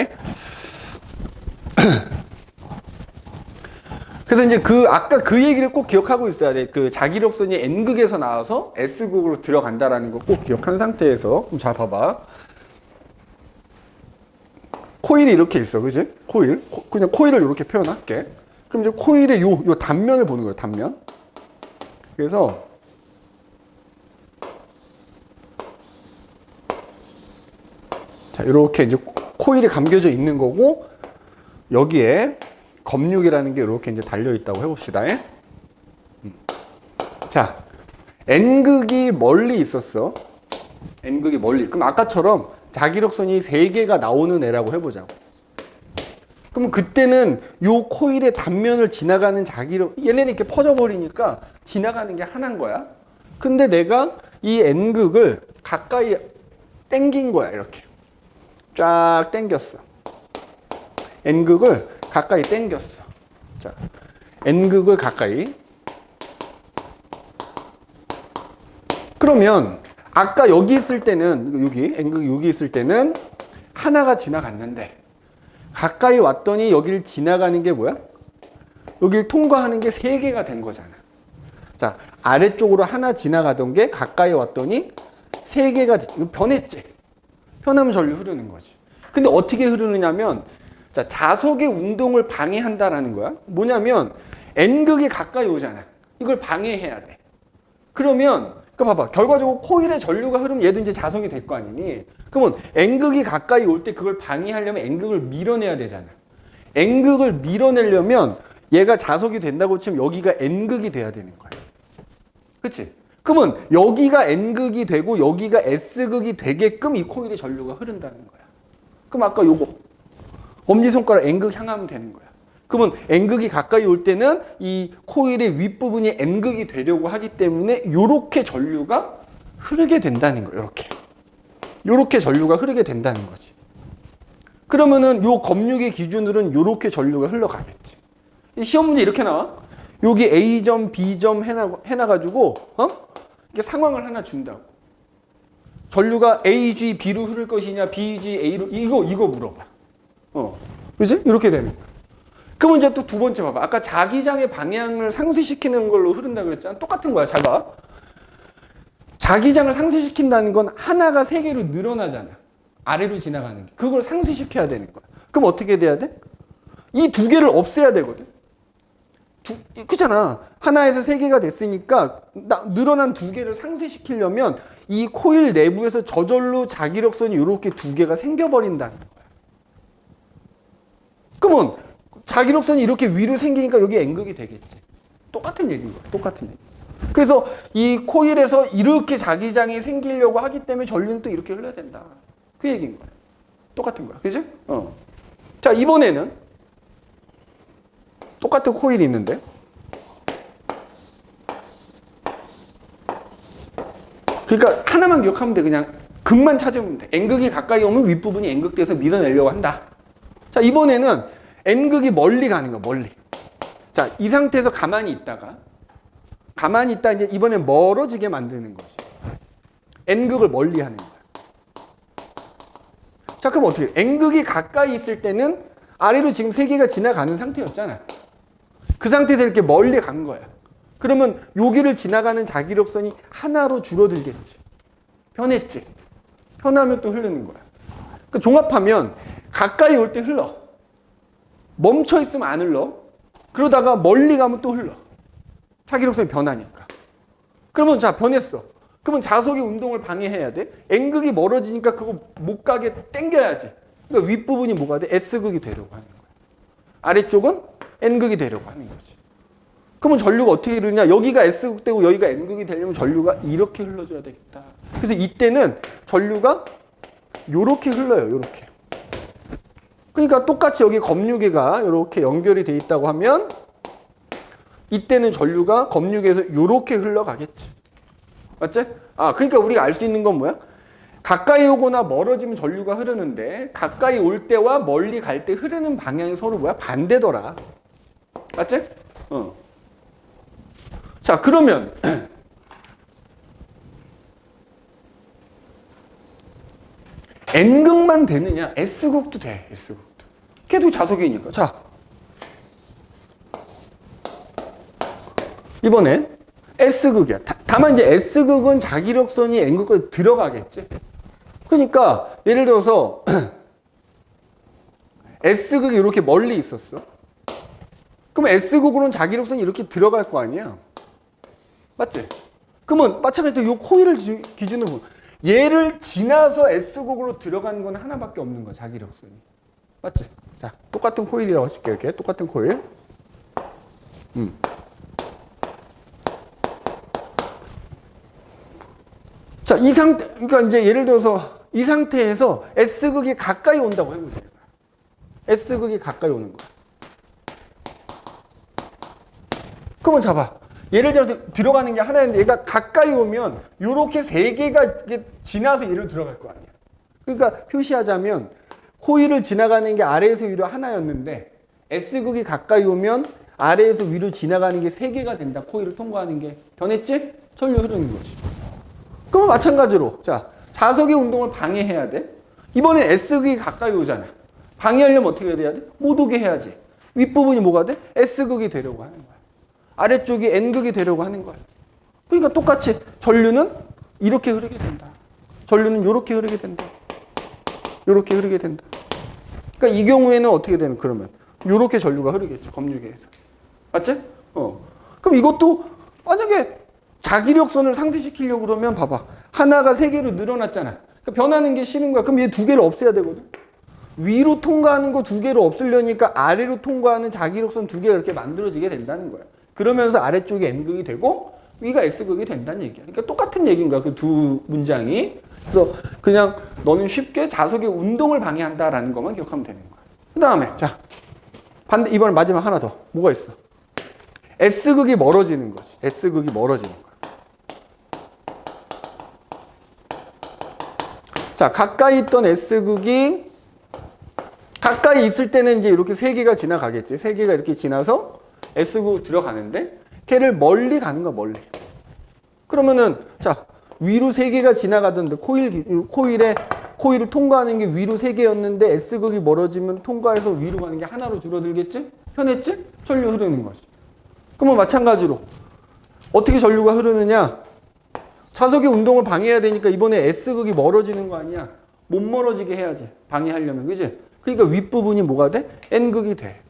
그래서 이제 아까 그 얘기를 꼭 기억하고 있어야 돼. 그 자기력선이 N극에서 나와서 S극으로 들어간다라는 거 꼭 기억한 상태에서. 자, 봐봐. 코일이 이렇게 있어. 그지? 코일. 그냥 코일을 이렇게 표현할게. 그럼 이제 코일의 요 단면을 보는 거예요. 단면. 그래서 자, 이렇게 이제 코일이 감겨져 있는 거고, 여기에 검육이라는 게 이렇게 이제 달려 있다고 해봅시다. 자, N극이 멀리 있었어. N극이 멀리. 그럼 아까처럼 자기력선이 3개가 나오는 애라고 해보자고. 그럼 그때는 요 코일의 단면을 지나가는 얘네는 이렇게 퍼져버리니까 지나가는 게 하나인 거야. 근데 내가 이 N극을 가까이 당긴 거야. 이렇게 쫙 당겼어. N극을 가까이 당겼어. 자, N극을 가까이. 그러면 아까 여기 있을 때는, 여기 N극이 여기 있을 때는 하나가 지나갔는데, 가까이 왔더니 여기를 지나가는 게 뭐야? 여기를 통과하는 게 3개가 된 거잖아. 자, 아래쪽으로 하나 지나가던 게 가까이 왔더니 3개가 됐지. 변했지. 변하면 전류 흐르는 거지. 근데 어떻게 흐르느냐면, 자, 자석의 운동을 방해한다라는 거야. 뭐냐면 N극이 가까이 오잖아. 이걸 방해해야 돼. 그러면 봐봐. 결과적으로 코일에 전류가 흐르면 얘도 이제 자석이 될 거 아니니? 그러면 N극이 가까이 올 때 그걸 방해하려면 N극을 밀어내야 되잖아. N극을 밀어내려면 얘가 자석이 된다고 치면 여기가 N극이 돼야 되는 거야. 그치? 그러면 여기가 N극이 되고 여기가 S극이 되게끔 이 코일에 전류가 흐른다는 거야. 그럼 아까 요거 엄지손가락 N극 향하면 되는 거야. 그러면 N극이 가까이 올 때는 이 코일의 윗부분이 N극이 되려고 하기 때문에 요렇게 전류가 흐르게 된다는 거예요. 요렇게 전류가 흐르게 된다는 거지. 그러면은 요 검육의 기준으로는 요렇게 전류가 흘러가겠지. 시험 문제 이렇게 나와. 여기 A점, B점 해놔가지고 이렇게 상황을 하나 준다고. 전류가 AG, B로 흐를 것이냐, BG, A로, 이거 물어봐. 그지? 이렇게 되는 거야. 그럼 이제 또 두 번째 봐봐. 아까 자기장의 방향을 상쇄시키는 걸로 흐른다 그랬잖아. 똑같은 거야. 잘 봐. 자기장을 상쇄시킨다는 건 하나가 3개로 늘어나잖아. 아래로 지나가는 게. 그걸 상쇄시켜야 되는 거야. 그럼 어떻게 돼야 돼? 이 2개를 없애야 되거든. 그잖아. 하나에서 3개가 됐으니까 늘어난 2개를 상쇄시키려면 이 코일 내부에서 저절로 자기력선이 이렇게 2개가 생겨버린다는 거야. 그러면 자기력선이 이렇게 위로 생기니까 여기 N극이 되겠지. 똑같은 얘기인 거야. 똑같은 얘기. 그래서 이 코일에서 이렇게 자기장이 생기려고 하기 때문에 전류는 또 이렇게 흘러야 된다. 그 얘기인 거야. 똑같은 거야. 그죠? 자, 이번에는 똑같은 코일이 있는데 그러니까 하나만 기억하면 돼. 그냥 극만 찾으면 돼. N극이 가까이 오면 윗부분이 N극돼서 밀어내려고 한다. 자, 이번에는 N극이 멀리 가는 거야, 멀리. 자, 이 상태에서 가만히 있다 이제 이번엔 멀어지게 만드는 거지. N극을 멀리 하는 거야. 자, 그럼 어떻게 해? N극이 가까이 있을 때는 아래로 지금 세 개가 지나가는 상태였잖아. 그 상태에서 이렇게 멀리 간 거야. 그러면 여기를 지나가는 자기력선이 하나로 줄어들겠지. 편했지. 편하면 또 흐르는 거야. 그러니까 종합하면 가까이 올 때 흘러. 멈춰 있으면 안 흘러. 그러다가 멀리 가면 또 흘러. 자기력선이 변하니까. 그러면 자, 변했어. 그러면 자석의 운동을 방해해야 돼. N극이 멀어지니까 그거 못 가게 당겨야지. 그러니까 윗부분이 뭐가 돼? S극이 되려고 하는 거야. 아래쪽은 N극이 되려고 하는 거지. 그러면 전류가 어떻게 흐르냐? 여기가 S극 되고 여기가 N극이 되려면 전류가 이렇게 흘러줘야 되겠다. 그래서 이때는 전류가 요렇게 흘러요. 요렇게. 그러니까 똑같이 여기 검유계가 이렇게 연결이 돼 있다고 하면 이때는 전류가 검유계에서 요렇게 흘러가겠지. 맞지? 아, 그러니까 우리가 알 수 있는 건 뭐야? 가까이 오거나 멀어지면 전류가 흐르는데 가까이 올 때와 멀리 갈 때 흐르는 방향이 서로 뭐야? 반대더라. 맞지? 자, 그러면 N극만 되느냐? S극도 돼. S극도. 걔도 자석이니까. 자, 이번엔 S극이야. 다만 이제 S극은 자기력선이 N극까지 들어가겠지. 그러니까 예를 들어서 S극이 이렇게 멀리 있었어. 그럼 S극으로는 자기력선이 이렇게 들어갈 거 아니야. 맞지? 그러면 마찬가지로 이 코일을 기준으로 보면 얘를 지나서 S극으로 들어가는 건 하나밖에 없는 거야. 자기력선이. 맞지? 자, 똑같은 코일이라고 할게. 이렇게 똑같은 코일. 자, 이 상태, 그러니까 이제 예를 들어서 이 상태에서 S극이 가까이 온다고 해보세요. S극이 가까이 오는 거야. 그러면 잡아. 예를 들어서 들어가는 게 하나인데 얘가 가까이 오면 이렇게 세 개가 이렇게 지나서 얘를 들어갈 거 아니야. 그러니까 표시하자면 코일을 지나가는 게 아래에서 위로 하나였는데 S극이 가까이 오면 아래에서 위로 지나가는 게 세 개가 된다. 코일을 통과하는 게. 변했지? 전류 흐르는 거지. 그러면 마찬가지로 자, 자석의 운동을 방해해야 돼. 이번엔 S극이 가까이 오잖아. 방해하려면 어떻게 해야 돼? 못 오게 해야지. 윗부분이 뭐가 돼? S극이 되려고 하는 거야. 아래쪽이 N극이 되려고 하는 거야. 그러니까 똑같이 전류는 이렇게 흐르게 된다. 전류는 이렇게 흐르게 된다. 이렇게 흐르게 된다. 그러니까 이 경우에는 어떻게 되는? 그러면 이렇게 전류가 흐르겠죠. 검유계에서. 맞지? 그럼 이것도 만약에 자기력선을 상쇄시키려고 그러면 봐봐. 하나가 세 개로 늘어났잖아. 그러니까 변하는 게 싫은 거야. 그럼 얘 두 개를 없애야 되거든. 위로 통과하는 거 두 개를 없애려니까 아래로 통과하는 자기력선 두 개가 이렇게 만들어지게 된다는 거야. 그러면서 아래쪽이 N극이 되고 위가 S극이 된다는 얘기야. 그러니까 똑같은 얘기인 거야. 그 두 문장이. 그래서 그냥 너는 쉽게 자석의 운동을 방해한다라는 것만 기억하면 되는 거야. 그 다음에 자, 반대 이번에 마지막 하나 더. 뭐가 있어? S극이 멀어지는 거지. S극이 멀어지는 거야. 자, 가까이 있던 S극이 가까이 있을 때는 이제 이렇게 세 개가 지나가겠지. 세 개가 이렇게 지나서 S극 들어가는데 걔를 멀리 가는 거야, 멀리. 그러면은 자, 위로 세 개가 지나가던데 코일을 통과하는 게 위로 세 개였는데 S극이 멀어지면 통과해서 위로 가는 게 하나로 줄어들겠지? 편했지? 전류 흐르는 거지. 그러면 마찬가지로 어떻게 전류가 흐르느냐? 자석의 운동을 방해해야 되니까 이번에 S극이 멀어지는 거 아니야? 못 멀어지게 해야지. 방해하려면. 그지? 그러니까 윗부분이 뭐가 돼? N극이 돼.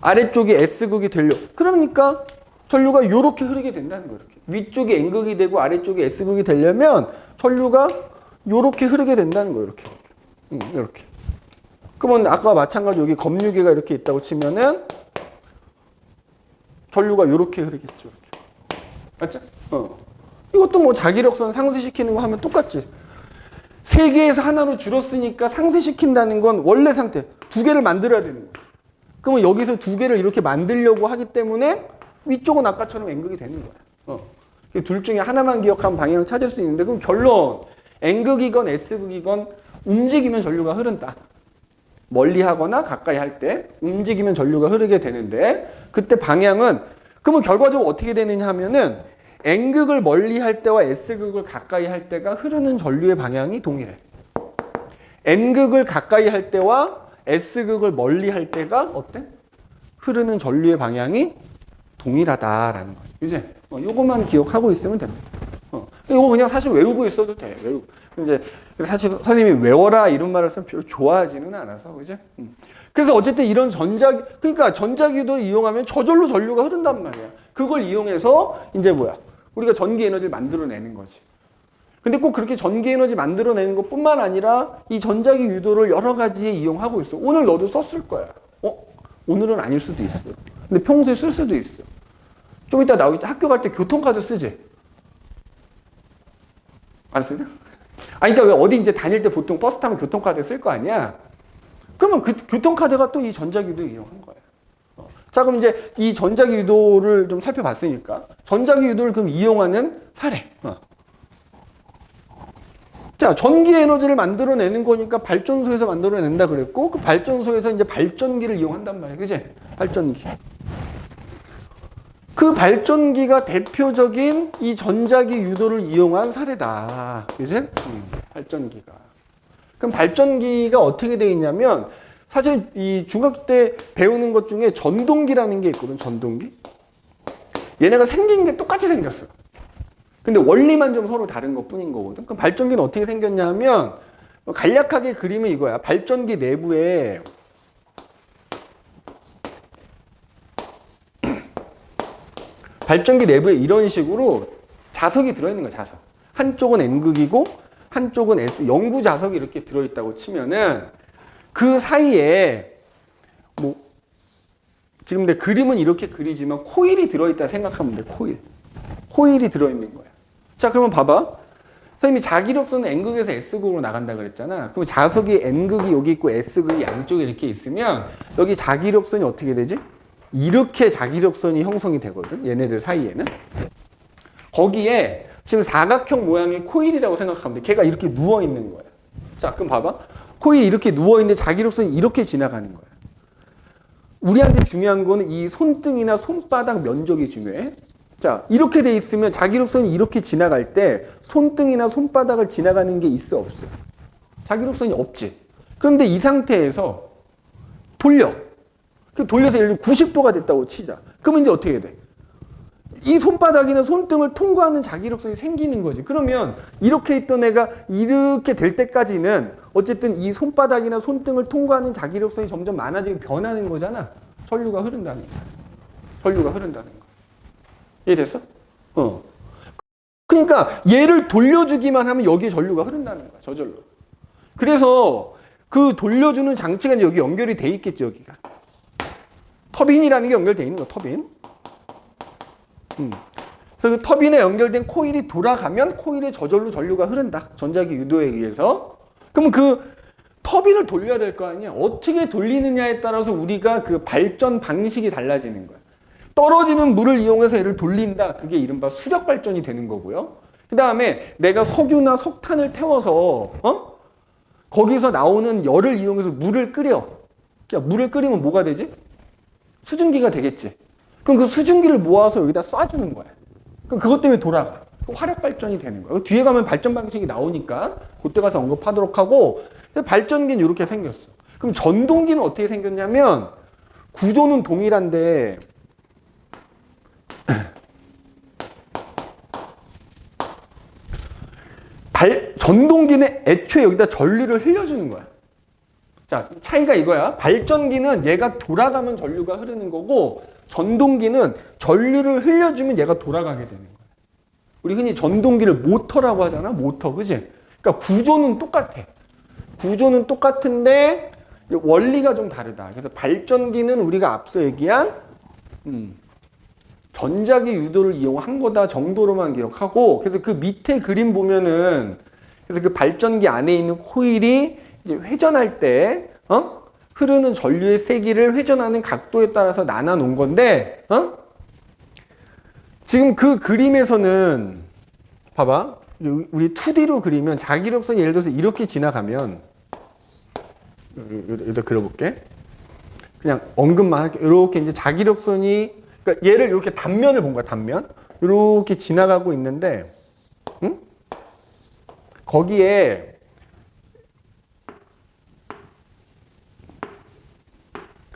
아래쪽이 S극이 되려. 그러니까 전류가 이렇게 흐르게 된다는 거예요. 이렇게. 위쪽이 N극이 되고 아래쪽이 S극이 되려면 전류가 이렇게 흐르게 된다는 거예요. 이렇게. 이렇게. 그러면 아까 마찬가지로 여기 검유계가 이렇게 있다고 치면은 전류가 이렇게 흐르겠죠. 이렇게. 맞죠? 이것도 뭐 자기력선 상쇄시키는 거 하면 똑같지. 세 개에서 하나로 줄었으니까 상쇄시킨다는 건 원래 상태. 두 개를 만들어야 되는 거야. 그러면 여기서 두 개를 이렇게 만들려고 하기 때문에 위쪽은 아까처럼 N극이 되는 거야. 둘 중에 하나만 기억하면 방향을 찾을 수 있는데 그럼 결론 N극이건 S극이건 움직이면 전류가 흐른다. 멀리 하거나 가까이 할 때 움직이면 전류가 흐르게 되는데 그때 방향은 그러면 결과적으로 어떻게 되느냐 하면은 N극을 멀리 할 때와 S극을 가까이 할 때가 흐르는 전류의 방향이 동일해. N극을 가까이 할 때와 S극을 멀리 할 때가 어때? 흐르는 전류의 방향이 동일하다라는 거죠. 이제 요것만 기억하고 있으면 됩니다. 이거 그냥 사실 외우고 있어도 돼. 외우고. 이제 사실 선생님이 외워라 이런 말을 써서 별로 좋아하지는 않아서 그죠? 그래서 어쨌든 이런 그러니까 전자기도를 이용하면 저절로 전류가 흐른단 말이야. 그걸 이용해서 이제 뭐야? 우리가 전기 에너지를 만들어내는 거지. 근데 꼭 그렇게 전기 에너지 만들어내는 것뿐만 아니라 이 전자기 유도를 여러 가지에 이용하고 있어. 오늘 너도 썼을 거야. 오늘은 아닐 수도 있어. 근데 평소에 쓸 수도 있어. 좀 이따 나오겠지. 학교 갈 때 교통카드 쓰지? 안 쓰냐? 아니, 그러니까 왜 어디 이제 다닐 때 보통 버스 타면 교통카드 쓸 거 아니야? 그러면 그 교통카드가 또 이 전자기도를 이용한 거야. 자, 그럼 이제 이 전자기 유도를 좀 살펴봤으니까 전자기 유도를 그럼 이용하는 사례. 자, 전기 에너지를 만들어내는 거니까 발전소에서 만들어낸다 그랬고 그 발전소에서 이제 발전기를 이용한단 말이야. 그지? 발전기. 그 발전기가 대표적인 이 전자기 유도를 이용한 사례다. 그지? 발전기가. 그럼 발전기가 어떻게 되어 있냐면 사실 이 중학교 때 배우는 것 중에 전동기라는 게 있거든. 전동기. 얘네가 생긴 게 똑같이 생겼어. 근데 원리만 좀 서로 다른 것 뿐인 거거든. 그럼 발전기는 어떻게 생겼냐 하면 간략하게 그리면 이거야. 발전기 내부에 발전기 내부에 이런 식으로 자석이 들어있는 거야. 자석. 한쪽은 N극이고 한쪽은 S. 영구 자석이 이렇게 들어있다고 치면은 그 사이에 뭐 지금 내 그림은 이렇게 그리지만 코일이 들어있다 생각하면 돼. 코일이 들어있는 거야. 자, 그러면 봐봐. 선생님이 자기력선은 N극에서 S극으로 나간다 그랬잖아. 그럼 자석이 N극이 여기 있고 S극이 양쪽에 이렇게 있으면 여기 자기력선이 어떻게 되지? 이렇게 자기력선이 형성이 되거든. 얘네들 사이에는. 거기에 지금 사각형 모양의 코일이라고 생각하면 돼. 걔가 이렇게 누워 있는 거야. 자, 그럼 봐봐. 코일이 이렇게 누워 있는데 자기력선이 이렇게 지나가는 거야. 우리한테 중요한 거는 이 손등이나 손바닥 면적이 중요해. 자, 이렇게 돼 있으면 자기력선이 이렇게 지나갈 때 손등이나 손바닥을 지나가는 게 있어 없어? 자기력선이 없지. 그런데 이 상태에서 돌려서 예를 들면 90도가 됐다고 치자. 그러면 이제 어떻게 돼? 이 손바닥이나 손등을 통과하는 자기력선이 생기는 거지. 그러면 이렇게 있던 애가 이렇게 될 때까지는 어쨌든 이 손바닥이나 손등을 통과하는 자기력선이 점점 많아지고 변하는 거잖아. 전류가 흐른다는 거야. 이해됐어? 그러니까 얘를 돌려주기만 하면 여기에 전류가 흐른다는 거야. 저절로. 그래서 그 돌려주는 장치가 여기 연결이 돼 있겠지, 여기가. 터빈이라는 게 연결되어 있는 거야, 터빈. 그래서 그 터빈에 연결된 코일이 돌아가면 코일에 저절로 전류가 흐른다. 전자기 유도에 의해서. 그러면 그 터빈을 돌려야 될 거 아니야. 어떻게 돌리느냐에 따라서 우리가 그 발전 방식이 달라지는 거야. 떨어지는 물을 이용해서 얘를 돌린다. 그게 이른바 수력 발전이 되는 거고요. 그 다음에 내가 석유나 석탄을 태워서 거기서 나오는 열을 이용해서 물을 끓여. 그러니까 물을 끓이면 뭐가 되지? 수증기가 되겠지. 그럼 그 수증기를 모아서 여기다 쏴주는 거야. 그럼 그것 때문에 돌아가. 화력 발전이 되는 거야. 뒤에 가면 발전 방식이 나오니까 그때 가서 언급하도록 하고 발전기는 이렇게 생겼어. 그럼 전동기는 어떻게 생겼냐면 구조는 동일한데 전동기는 애초에 여기다 전류를 흘려주는 거야. 자, 차이가 이거야. 발전기는 얘가 돌아가면 전류가 흐르는 거고 전동기는 전류를 흘려주면 얘가 돌아가게 되는 거야. 우리 흔히 전동기를 모터라고 하잖아. 모터, 그지? 그러니까 구조는 똑같아. 구조는 똑같은데 원리가 좀 다르다. 그래서 발전기는 우리가 앞서 얘기한 전자기 유도를 이용한 거다 정도로만 기억하고, 그래서 그 밑에 그림 보면은 그래서 그 발전기 안에 있는 코일이 이제 회전할 때 흐르는 전류의 세기를 회전하는 각도에 따라서 나눠 놓은 건데 지금 그 그림에서는 봐봐. 우리 2D로 그리면 자기력선이 예를 들어서 이렇게 지나가면 여기다 그려볼게. 그냥 언급만 할게. 이렇게 이제 자기력선이 그러니까 얘를 이렇게 단면을 본 거야. 단면. 이렇게 지나가고 있는데, 응? 거기에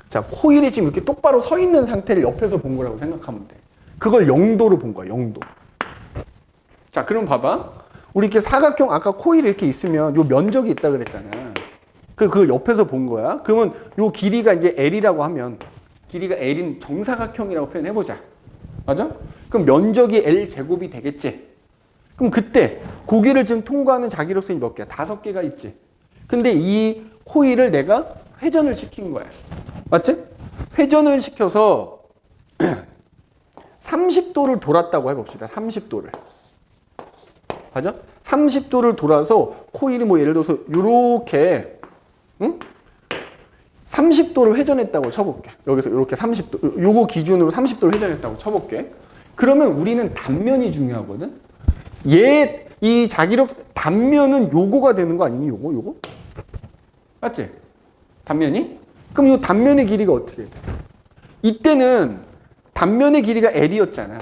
자 코일이 지금 이렇게 똑바로 서 있는 상태를 옆에서 본 거라고 생각하면 돼. 그걸 0도로 본 거야. 0도. 자, 그럼 봐봐. 우리 이렇게 사각형 아까 코일이 이렇게 있으면 요 면적이 있다 그랬잖아. 그걸 옆에서 본 거야. 그러면 요 길이가 이제 L이라고 하면 길이가 L인 정사각형이라고 표현해보자. 맞아? 그럼 면적이 L 제곱이 되겠지. 그럼 그때 고기를 지금 통과하는 자기력선이 몇 개야? 5개가 있지. 근데 이 코일을 내가 회전을 시킨 거야. 맞지? 회전을 시켜서 30도를 돌았다고 해봅시다. 30도를. 맞아? 30도를 돌아서 코일이 뭐 예를 들어서 요렇게 응? 30도를 회전했다고 쳐볼게. 여기서 이렇게 30도, 요거 기준으로 30도를 회전했다고 쳐볼게. 그러면 우리는 단면이 중요하거든. 이 자기력 단면은 요거가 되는 거 아니니? 요거? 맞지? 단면이? 그럼 요 단면의 길이가 어떻게 돼? 이때는 단면의 길이가 L이었잖아.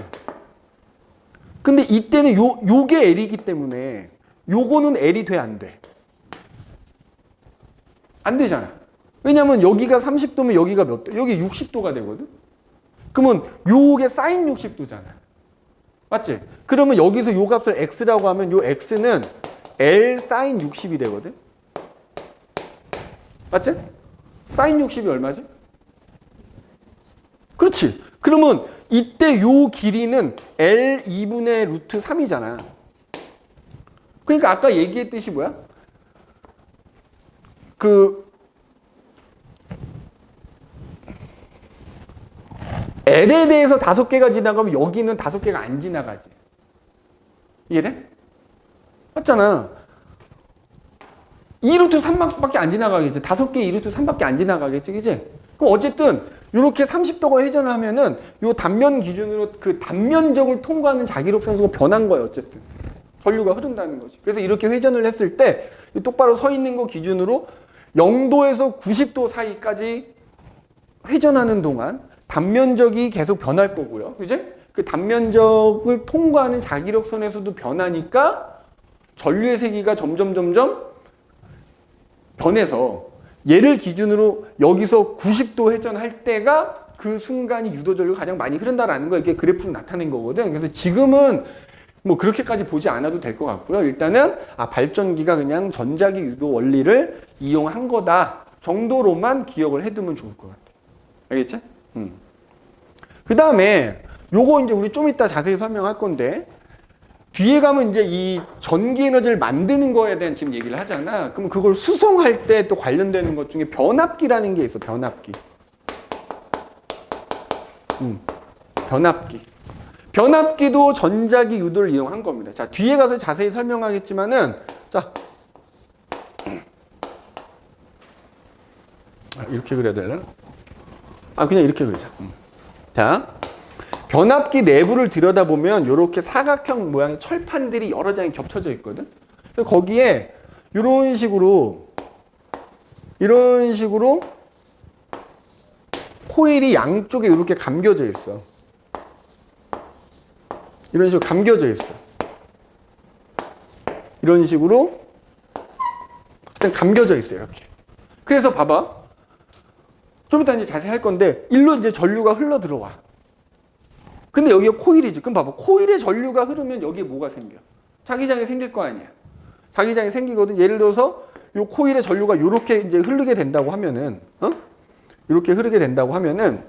근데 이때는 요게 L이기 때문에 요거는 L이 돼, 안 돼? 안 되잖아. 왜냐면 여기가 30도면 여기가 몇 도? 여기 60도가 되거든? 그러면 요게 사인 60도잖아. 맞지? 그러면 여기서 요 값을 x라고 하면 요 x는 L 사인 60이 되거든? 맞지? 사인 60이 얼마지? 그렇지. 그러면 이때 요 길이는 L 2분의 루트 3이잖아. 그러니까 아까 얘기했듯이 뭐야? L에 대해서 5개가 지나가면 여기는 5개가 안 지나가지. 이해돼? 맞잖아. 2루트 3밖에 안 지나가겠지. 5개 2루트 3밖에 안 지나가겠지. 그치? 그럼 어쨌든 이렇게 30도가 회전을 하면은 요 단면 기준으로 그 단면적을 통과하는 자기력 상수가 변한 거예요. 어쨌든. 전류가 흐른다는 거지. 그래서 이렇게 회전을 했을 때 똑바로 서 있는 거 기준으로 0도에서 90도 사이까지 회전하는 동안 단면적이 계속 변할 거고요. 그지? 그 단면적을 통과하는 자기력선에서도 변하니까 전류의 세기가 점점 변해서 얘를 기준으로 여기서 90도 회전할 때가 그 순간이 유도전류가 가장 많이 흐른다라는 거 이게 그래프로 나타낸 거거든. 그래서 지금은 뭐 그렇게까지 보지 않아도 될 것 같고요. 일단은 발전기가 그냥 전자기 유도 원리를 이용한 거다 정도로만 기억을 해두면 좋을 것 같아. 알겠지? 그 다음에 요거 이제 우리 좀 이따 자세히 설명할 건데 뒤에 가면 이제 이 전기 에너지를 만드는 거에 대한 지금 얘기를 하잖아. 그럼 그걸 수송할 때 또 관련되는 것 중에 변압기라는 게 있어. 변압기. 변압기. 변압기도 전자기 유도를 이용한 겁니다. 자, 뒤에 가서 자세히 설명하겠지만은 자 이렇게 그려야 되나? 그냥 이렇게 그리자. 자, 변압기 내부를 들여다보면 이렇게 사각형 모양의 철판들이 여러 장이 겹쳐져 있거든. 그래서 거기에 이런 식으로 코일이 양쪽에 이렇게 감겨져 있어. 이런 식으로 감겨져 있어. 이런 식으로 일단 감겨져 있어요. 이렇게. 그래서 봐봐. 좀 이따 이제 자세히 할 건데 일로 이제 전류가 흘러 들어와. 근데 여기가 코일이지. 그럼 봐봐. 코일에 전류가 흐르면 여기에 뭐가 생겨? 자기장이 생길 거 아니야. 자기장이 생기거든. 예를 들어서 요 코일에 전류가 요렇게 이제 흐르게 된다고 하면은, 이렇게 흐르게 된다고 하면은,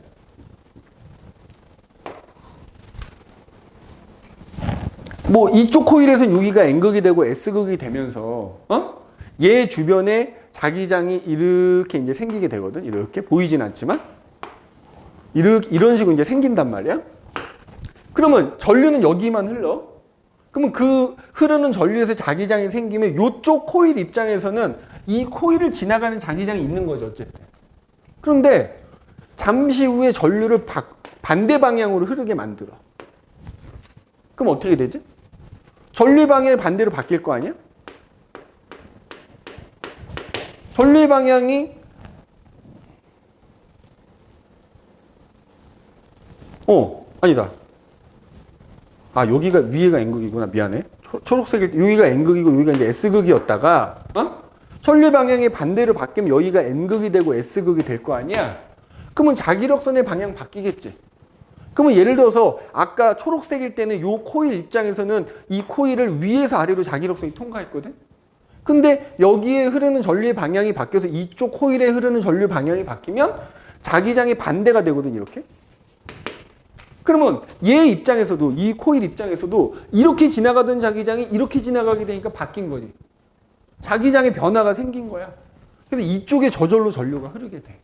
뭐 이쪽 코일에서 여기가 N극이 되고 S극이 되면서, 얘 주변에 자기장이 이렇게 이제 생기게 되거든. 이렇게 보이진 않지만, 이런 식으로 이제 생긴단 말이야. 그러면 전류는 여기만 흘러. 그러면 그 흐르는 전류에서 자기장이 생기면 이쪽 코일 입장에서는 이 코일을 지나가는 자기장이 있는 거죠. 어쨌든. 그런데 잠시 후에 전류를 반대 방향으로 흐르게 만들어. 그럼 어떻게 되지? 전류 방향이 반대로 바뀔 거 아니야? 전류 방향이 아니다. 아, 여기가 위에가 N극이구나. 미안해. 초록색이 여기가 N극이고 여기가 이제 S극이었다가 전류 방향이 반대로 바뀌면 여기가 N극이 되고 S극이 될 거 아니야? 그러면 자기력선의 방향 바뀌겠지. 그러면 예를 들어서 아까 초록색일 때는 요 코일 입장에서는 이 코일을 위에서 아래로 자기력선이 통과했거든? 근데 여기에 흐르는 전류의 방향이 바뀌어서 이쪽 코일에 흐르는 전류 방향이 바뀌면 자기장이 반대가 되거든, 이렇게. 그러면 얘 입장에서도, 이 코일 입장에서도 이렇게 지나가던 자기장이 이렇게 지나가게 되니까 바뀐 거지. 자기장의 변화가 생긴 거야. 그래서 이쪽에 저절로 전류가 흐르게 돼.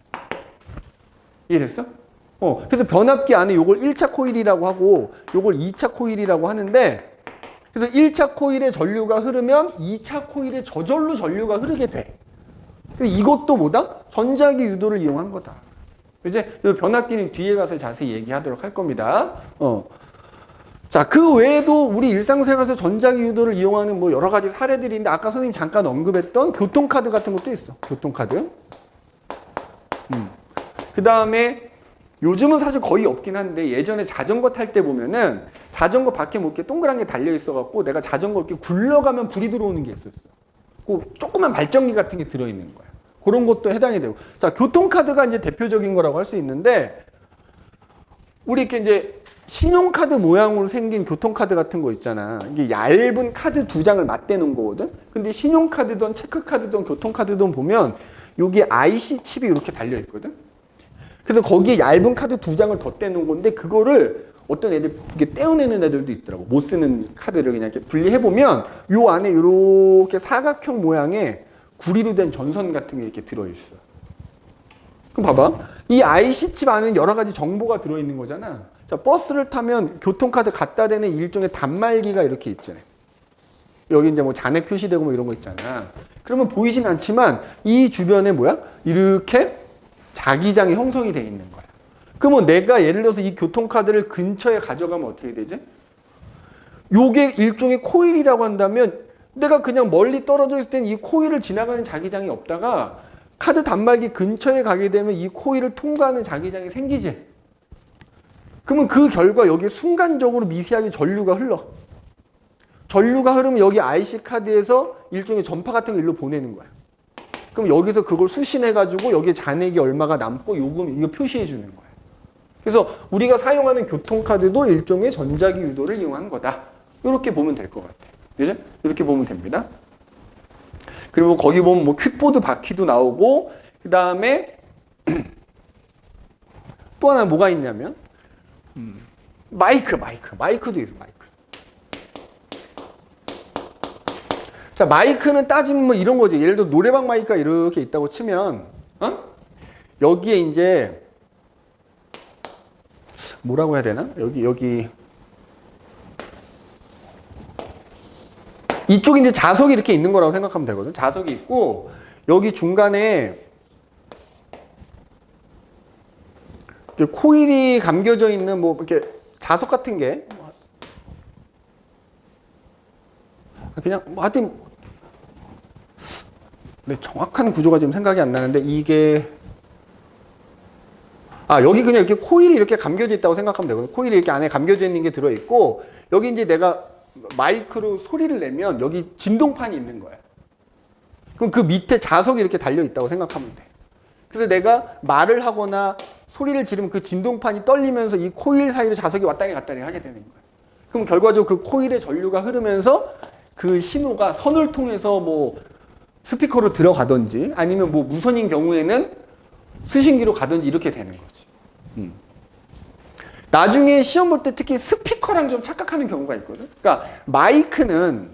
이해됐어? 그래서 변압기 안에 요걸 1차 코일이라고 하고 요걸 2차 코일이라고 하는데, 그래서 1차 코일에 전류가 흐르면 2차 코일에 저절로 전류가 흐르게 돼. 그래서 이것도 뭐다? 전자기 유도를 이용한 거다. 이제 이 변압기는 뒤에 가서 자세히 얘기하도록 할 겁니다. 자, 그 외에도 우리 일상생활에서 전자기 유도를 이용하는 뭐 여러 가지 사례들이 있는데, 아까 선생님 잠깐 언급했던 교통카드 같은 것도 있어. 교통카드. 그 다음에 요즘은 사실 거의 없긴 한데, 예전에 자전거 탈 때 보면은 자전거 밖에 뭐 이렇게 동그란 게 달려 있어갖고 내가 자전거 이렇게 굴러가면 불이 들어오는 게 있었어. 그 조그만 발전기 같은 게 들어있는 거야. 그런 것도 해당이 되고. 자, 교통카드가 이제 대표적인 거라고 할 수 있는데, 우리 이렇게 이제 신용카드 모양으로 생긴 교통카드 같은 거 있잖아. 이게 얇은 카드 2장을 맞대는 거거든. 근데 신용카드든 체크카드든 교통카드든 보면 여기 IC 칩이 이렇게 달려 있거든. 그래서 거기에 얇은 카드 2장을 덧대는 건데, 그거를 어떤 애들 이게 떼어내는 애들도 있더라고. 못 쓰는 카드를 그냥 이렇게 분리해보면 요 안에 이렇게 사각형 모양의 구리로 된 전선 같은 게 이렇게 들어있어. 그럼 봐봐. 이 IC 칩 안에는 여러 가지 정보가 들어있는 거잖아. 자, 버스를 타면 교통카드 갖다 대는 일종의 단말기가 이렇게 있잖아요. 여기 이제 뭐 잔액 표시되고 뭐 이런 거 있잖아. 그러면 보이진 않지만 이 주변에 뭐야? 이렇게 자기장이 형성이 돼 있는 거야. 그러면 내가 예를 들어서 이 교통카드를 근처에 가져가면 어떻게 되지? 요게 일종의 코일이라고 한다면, 내가 그냥 멀리 떨어져 있을 땐 이 코일을 지나가는 자기장이 없다가 카드 단말기 근처에 가게 되면 이 코일을 통과하는 자기장이 생기지. 그러면 그 결과 여기에 순간적으로 미세하게 전류가 흘러. 전류가 흐르면 여기 IC 카드에서 일종의 전파 같은 걸 일로 보내는 거야. 그럼 여기서 그걸 수신해가지고 여기에 잔액이 얼마가 남고 요금 이거 표시해 주는 거야. 그래서 우리가 사용하는 교통카드도 일종의 전자기 유도를 이용한 거다. 이렇게 보면 될 것 같아. 그죠? 이렇게 보면 됩니다. 그리고 거기 보면 뭐 퀵보드 바퀴도 나오고, 그 다음에 또 하나 뭐가 있냐면 마이크도 있어. 마이크. 자, 마이크는 따지면 뭐 이런 거지. 예를 들어 노래방 마이크가 이렇게 있다고 치면, 여기에 이제 뭐라고 해야 되나? 여기 이쪽에 이제 자석이 이렇게 있는 거라고 생각하면 되거든. 자석이 있고 여기 중간에 코일이 감겨져 있는 뭐 이렇게 자석 같은 게 그냥 뭐 하여튼 정확한 구조가 지금 생각이 안 나는데, 이게 여기 그냥 이렇게 코일이 이렇게 감겨져 있다고 생각하면 되거든. 코일이 이렇게 안에 감겨져 있는 게 들어 있고, 여기 이제 내가 마이크로 소리를 내면 여기 진동판이 있는 거야. 그럼 그 밑에 자석이 이렇게 달려 있다고 생각하면 돼. 그래서 내가 말을 하거나 소리를 지르면 그 진동판이 떨리면서 이 코일 사이로 자석이 왔다리 갔다리 하게 되는 거야. 그럼 결과적으로 그 코일에 전류가 흐르면서 그 신호가 선을 통해서 뭐 스피커로 들어가든지 아니면 뭐 무선인 경우에는 수신기로 가든지 이렇게 되는 거지. 나중에 시험 볼 때 특히 스피커랑 좀 착각하는 경우가 있거든. 그러니까 마이크는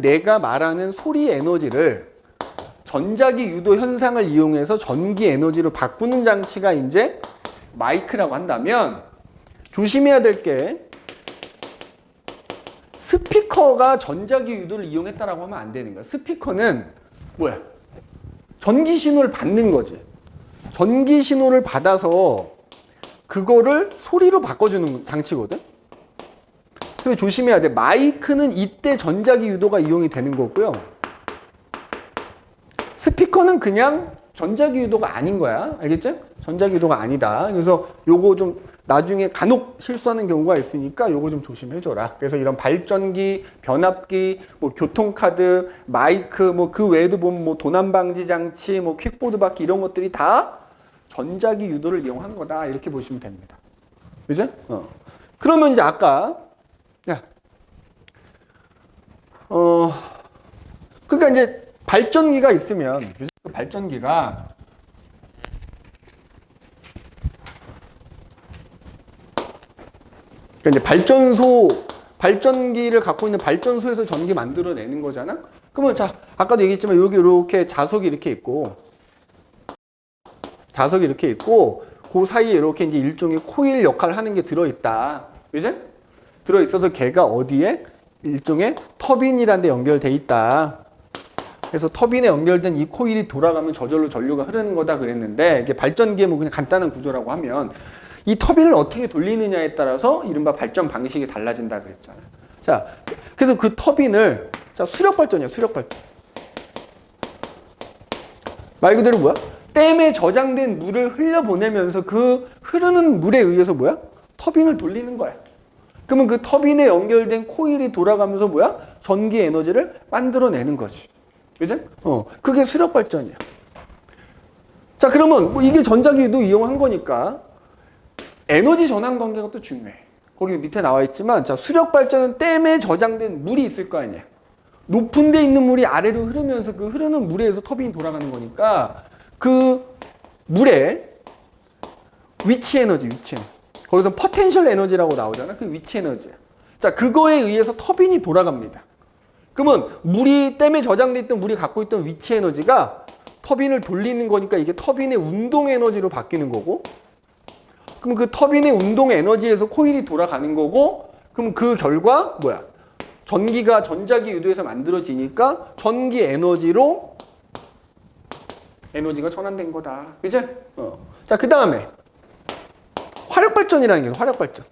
내가 말하는 소리 에너지를 전자기 유도 현상을 이용해서 전기 에너지로 바꾸는 장치가 이제 마이크라고 한다면, 조심해야 될 게 스피커가 전자기 유도를 이용했다라고 하면 안 되는 거야. 스피커는 뭐야? 전기 신호를 받는 거지. 전기 신호를 받아서 그거를 소리로 바꿔주는 장치거든. 그래서 조심해야 돼. 마이크는 이때 전자기 유도가 이용이 되는 거고요. 스피커는 그냥 전자기 유도가 아닌 거야. 알겠죠? 전자기 유도가 아니다. 그래서 요거 좀 나중에 간혹 실수하는 경우가 있으니까 요거 좀 조심해줘라. 그래서 이런 발전기, 변압기, 뭐 교통카드, 마이크, 뭐 그 외에도 보면 뭐 도난 방지 장치, 뭐 퀵보드 바퀴 이런 것들이 다 전자기 유도를 이용한 거다. 이렇게 보시면 됩니다. 그죠? 그러면 이제 아까 야, 그러니까 이제 발전기가 있으면 그죠? 발전기가 그러니까 이제 발전기를 갖고 있는 발전소에서 전기 만들어내는 거잖아. 그러면 자 아까도 얘기했지만 여기 이렇게 자석이 이렇게 있고 그 사이에 이렇게 이제 일종의 코일 역할을 하는 게 들어있다. 그지? 들어있어서 걔가 어디에? 일종의 터빈이라는 데 연결돼 있다. 그래서 터빈에 연결된 이 코일이 돌아가면 저절로 전류가 흐르는 거다 그랬는데 이게 발전기의 뭐 그냥 간단한 구조라고 하면 이 터빈을 어떻게 돌리느냐에 따라서 이른바 발전 방식이 달라진다 그랬잖아요. 자, 그래서 그 터빈을 자 수력발전이야, 수력발전. 말 그대로 뭐야? 댐에 저장된 물을 흘려보내면서 그 흐르는 물에 의해서 뭐야? 터빈을 돌리는 거야. 그러면 그 터빈에 연결된 코일이 돌아가면서 뭐야? 전기 에너지를 만들어내는 거지. 그죠? 그게 수력 발전이야. 자, 그러면 뭐 이게 전자기도 이용한 거니까 에너지 전환 관계가 또 중요해. 거기 밑에 나와 있지만, 자, 수력 발전은 댐에 저장된 물이 있을 거 아니야. 높은 데 있는 물이 아래로 흐르면서 그 흐르는 물에 의해서 터빈이 돌아가는 거니까 그 물의 위치 에너지. 거기서 포텐셜 에너지라고 나오잖아. 그 위치 에너지야. 자, 그거에 의해서 터빈이 돌아갑니다. 그러면 물이 댐에 저장돼 있던 물이 갖고 있던 위치 에너지가 터빈을 돌리는 거니까 이게 터빈의 운동 에너지로 바뀌는 거고, 그럼 그 터빈의 운동 에너지에서 코일이 돌아가는 거고, 그럼 그 결과 뭐야? 전기가 전자기 유도에서 만들어지니까 전기 에너지로 에너지가 전환된 거다. 그죠? 자, 그 다음에 화력발전이라는 게 화력발전.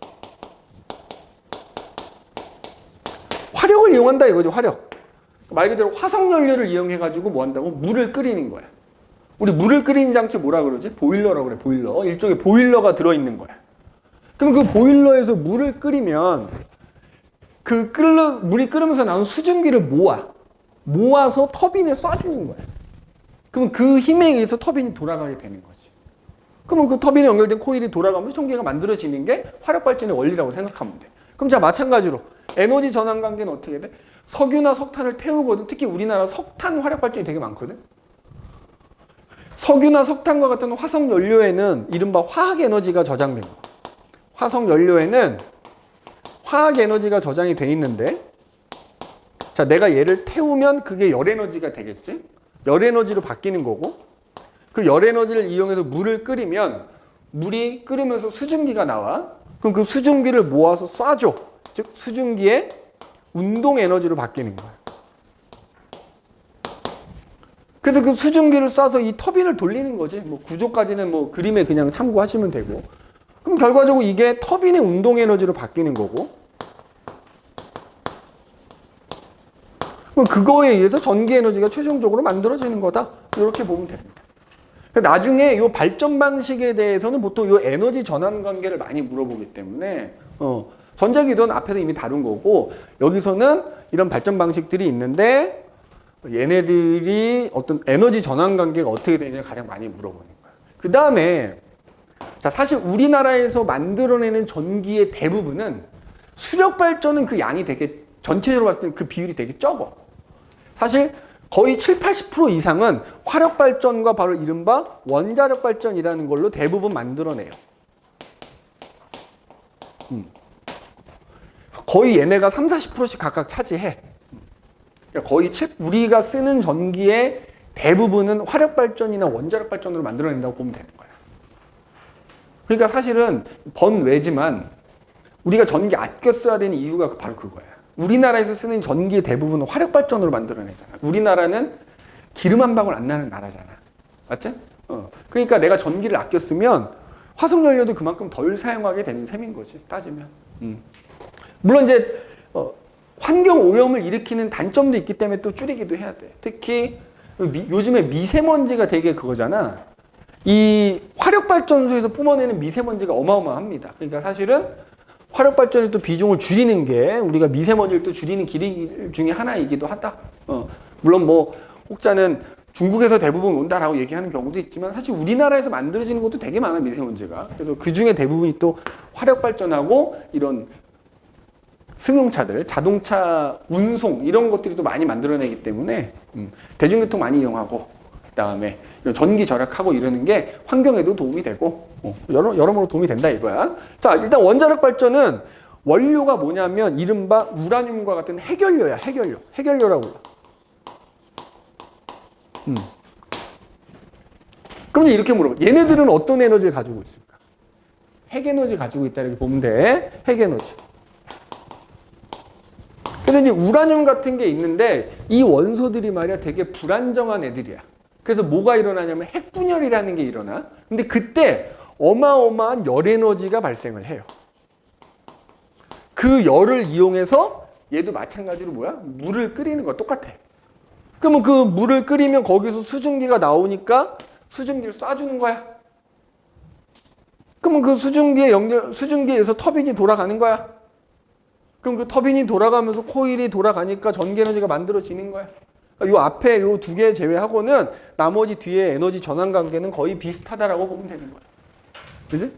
화력을 이용한다 이거죠, 화력. 말 그대로 화석연료를 이용해가지고 뭐 한다고? 물을 끓이는 거야. 우리 물을 끓이는 장치 뭐라 그러지? 보일러라고 그래, 보일러. 일종의 보일러가 들어있는 거야. 그럼 그 보일러에서 물을 끓이면 물이 끓으면서 나오는 수증기를 모아서 터빈에 쏴주는 거야. 그러면 그 힘에 의해서 터빈이 돌아가게 되는 거지. 그러면 그 터빈에 연결된 코일이 돌아가면서 전기가 만들어지는 게 화력발전의 원리라고 생각하면 돼. 그럼 자, 마찬가지로 에너지 전환 관계는 어떻게 돼? 석유나 석탄을 태우거든. 특히 우리나라 석탄 화력발전이 되게 많거든. 석유나 석탄과 같은 화석 연료에는 이른바 화학 에너지가 저장된 거야. 화석 연료에는 화학 에너지가 저장이 돼 있는데, 자, 내가 얘를 태우면 그게 열 에너지가 되겠지? 열 에너지로 바뀌는 거고, 그 열 에너지를 이용해서 물을 끓이면 물이 끓으면서 수증기가 나와. 그럼 그 수증기를 모아서 쏴줘. 즉 수증기의 운동 에너지로 바뀌는 거야. 그래서 그 수증기를 쏴서 이 터빈을 돌리는 거지. 뭐 구조까지는 뭐 그림에 그냥 참고하시면 되고. 그럼 결과적으로 이게 터빈의 운동 에너지로 바뀌는 거고. 그럼 그거에 의해서 전기 에너지가 최종적으로 만들어지는 거다. 이렇게 보면 됩니다. 나중에 이 발전 방식에 대해서는 보통 이 에너지 전환 관계를 많이 물어보기 때문에 전자기도는 앞에서 이미 다룬 거고, 여기서는 이런 발전 방식들이 있는데 얘네들이 어떤 에너지 전환 관계가 어떻게 되느냐 가장 많이 물어보는 거예요. 그 다음에 자, 사실 우리나라에서 만들어내는 전기의 대부분은 수력 발전은 그 양이 되게 전체적으로 봤을 때 그 비율이 되게 적어. 사실 거의 70~80% 이상은 화력 발전과 바로 이른바 원자력 발전이라는 걸로 대부분 만들어내요. 거의 얘네가 30~40%씩 각각 차지해. 그러니까 거의 우리가 쓰는 전기의 대부분은 화력 발전이나 원자력 발전으로 만들어낸다고 보면 되는 거야. 그러니까 사실은 번외지만 우리가 전기 아껴 써야 되는 이유가 바로 그거야. 우리나라에서 쓰는 전기의 대부분은 화력 발전으로 만들어내잖아. 우리나라는 기름 한 방울 안 나는 나라잖아. 맞지? 그러니까 내가 전기를 아껴 쓰면 화석연료도 그만큼 덜 사용하게 되는 셈인 거지, 따지면. 물론 이제 환경 오염을 일으키는 단점도 있기 때문에 또 줄이기도 해야 돼. 특히 요즘에 미세먼지가 되게 그거잖아. 이 화력발전소에서 뿜어내는 미세먼지가 어마어마합니다. 그러니까 사실은 화력발전의 또 비중을 줄이는 게 우리가 미세먼지를 또 줄이는 길 중에 하나이기도 하다. 물론 뭐 혹자는 중국에서 대부분 온다라고 얘기하는 경우도 있지만 사실 우리나라에서 만들어지는 것도 되게 많아, 미세먼지가. 그래서 그 중에 대부분이 또 화력발전하고 이런 승용차들, 자동차 운송 이런 것들이 또 많이 만들어내기 때문에 대중교통 많이 이용하고 그다음에 이런 전기 절약하고 이러는 게 환경에도 도움이 되고 여러모로 도움이 된다 이거야. 자, 일단 원자력 발전은 원료가 뭐냐면 이른바 우라늄과 같은 핵연료야. 핵연료라고 불러. 그럼 이렇게 물어봐. 얘네들은 어떤 에너지를 가지고 있을까? 핵에너지 가지고 있다 이렇게 보면 돼. 핵에너지. 그래서 이제 우라늄 같은 게 있는데 이 원소들이 말이야 되게 불안정한 애들이야. 그래서 뭐가 일어나냐면 핵분열이라는 게 일어나. 근데 그때 어마어마한 열에너지가 발생을 해요. 그 열을 이용해서 얘도 마찬가지로 뭐야? 물을 끓이는 거 똑같아. 그러면 그 물을 끓이면 거기서 수증기가 나오니까 수증기를 쏴주는 거야. 그러면 그 수증기에서 터빈이 돌아가는 거야. 그럼 그 터빈이 돌아가면서 코일이 돌아가니까 전기에너지가 만들어지는 거야. 이 앞에 이 두 개 제외하고는 나머지 뒤에 에너지 전환 관계는 거의 비슷하다라고 보면 되는 거야. 그지?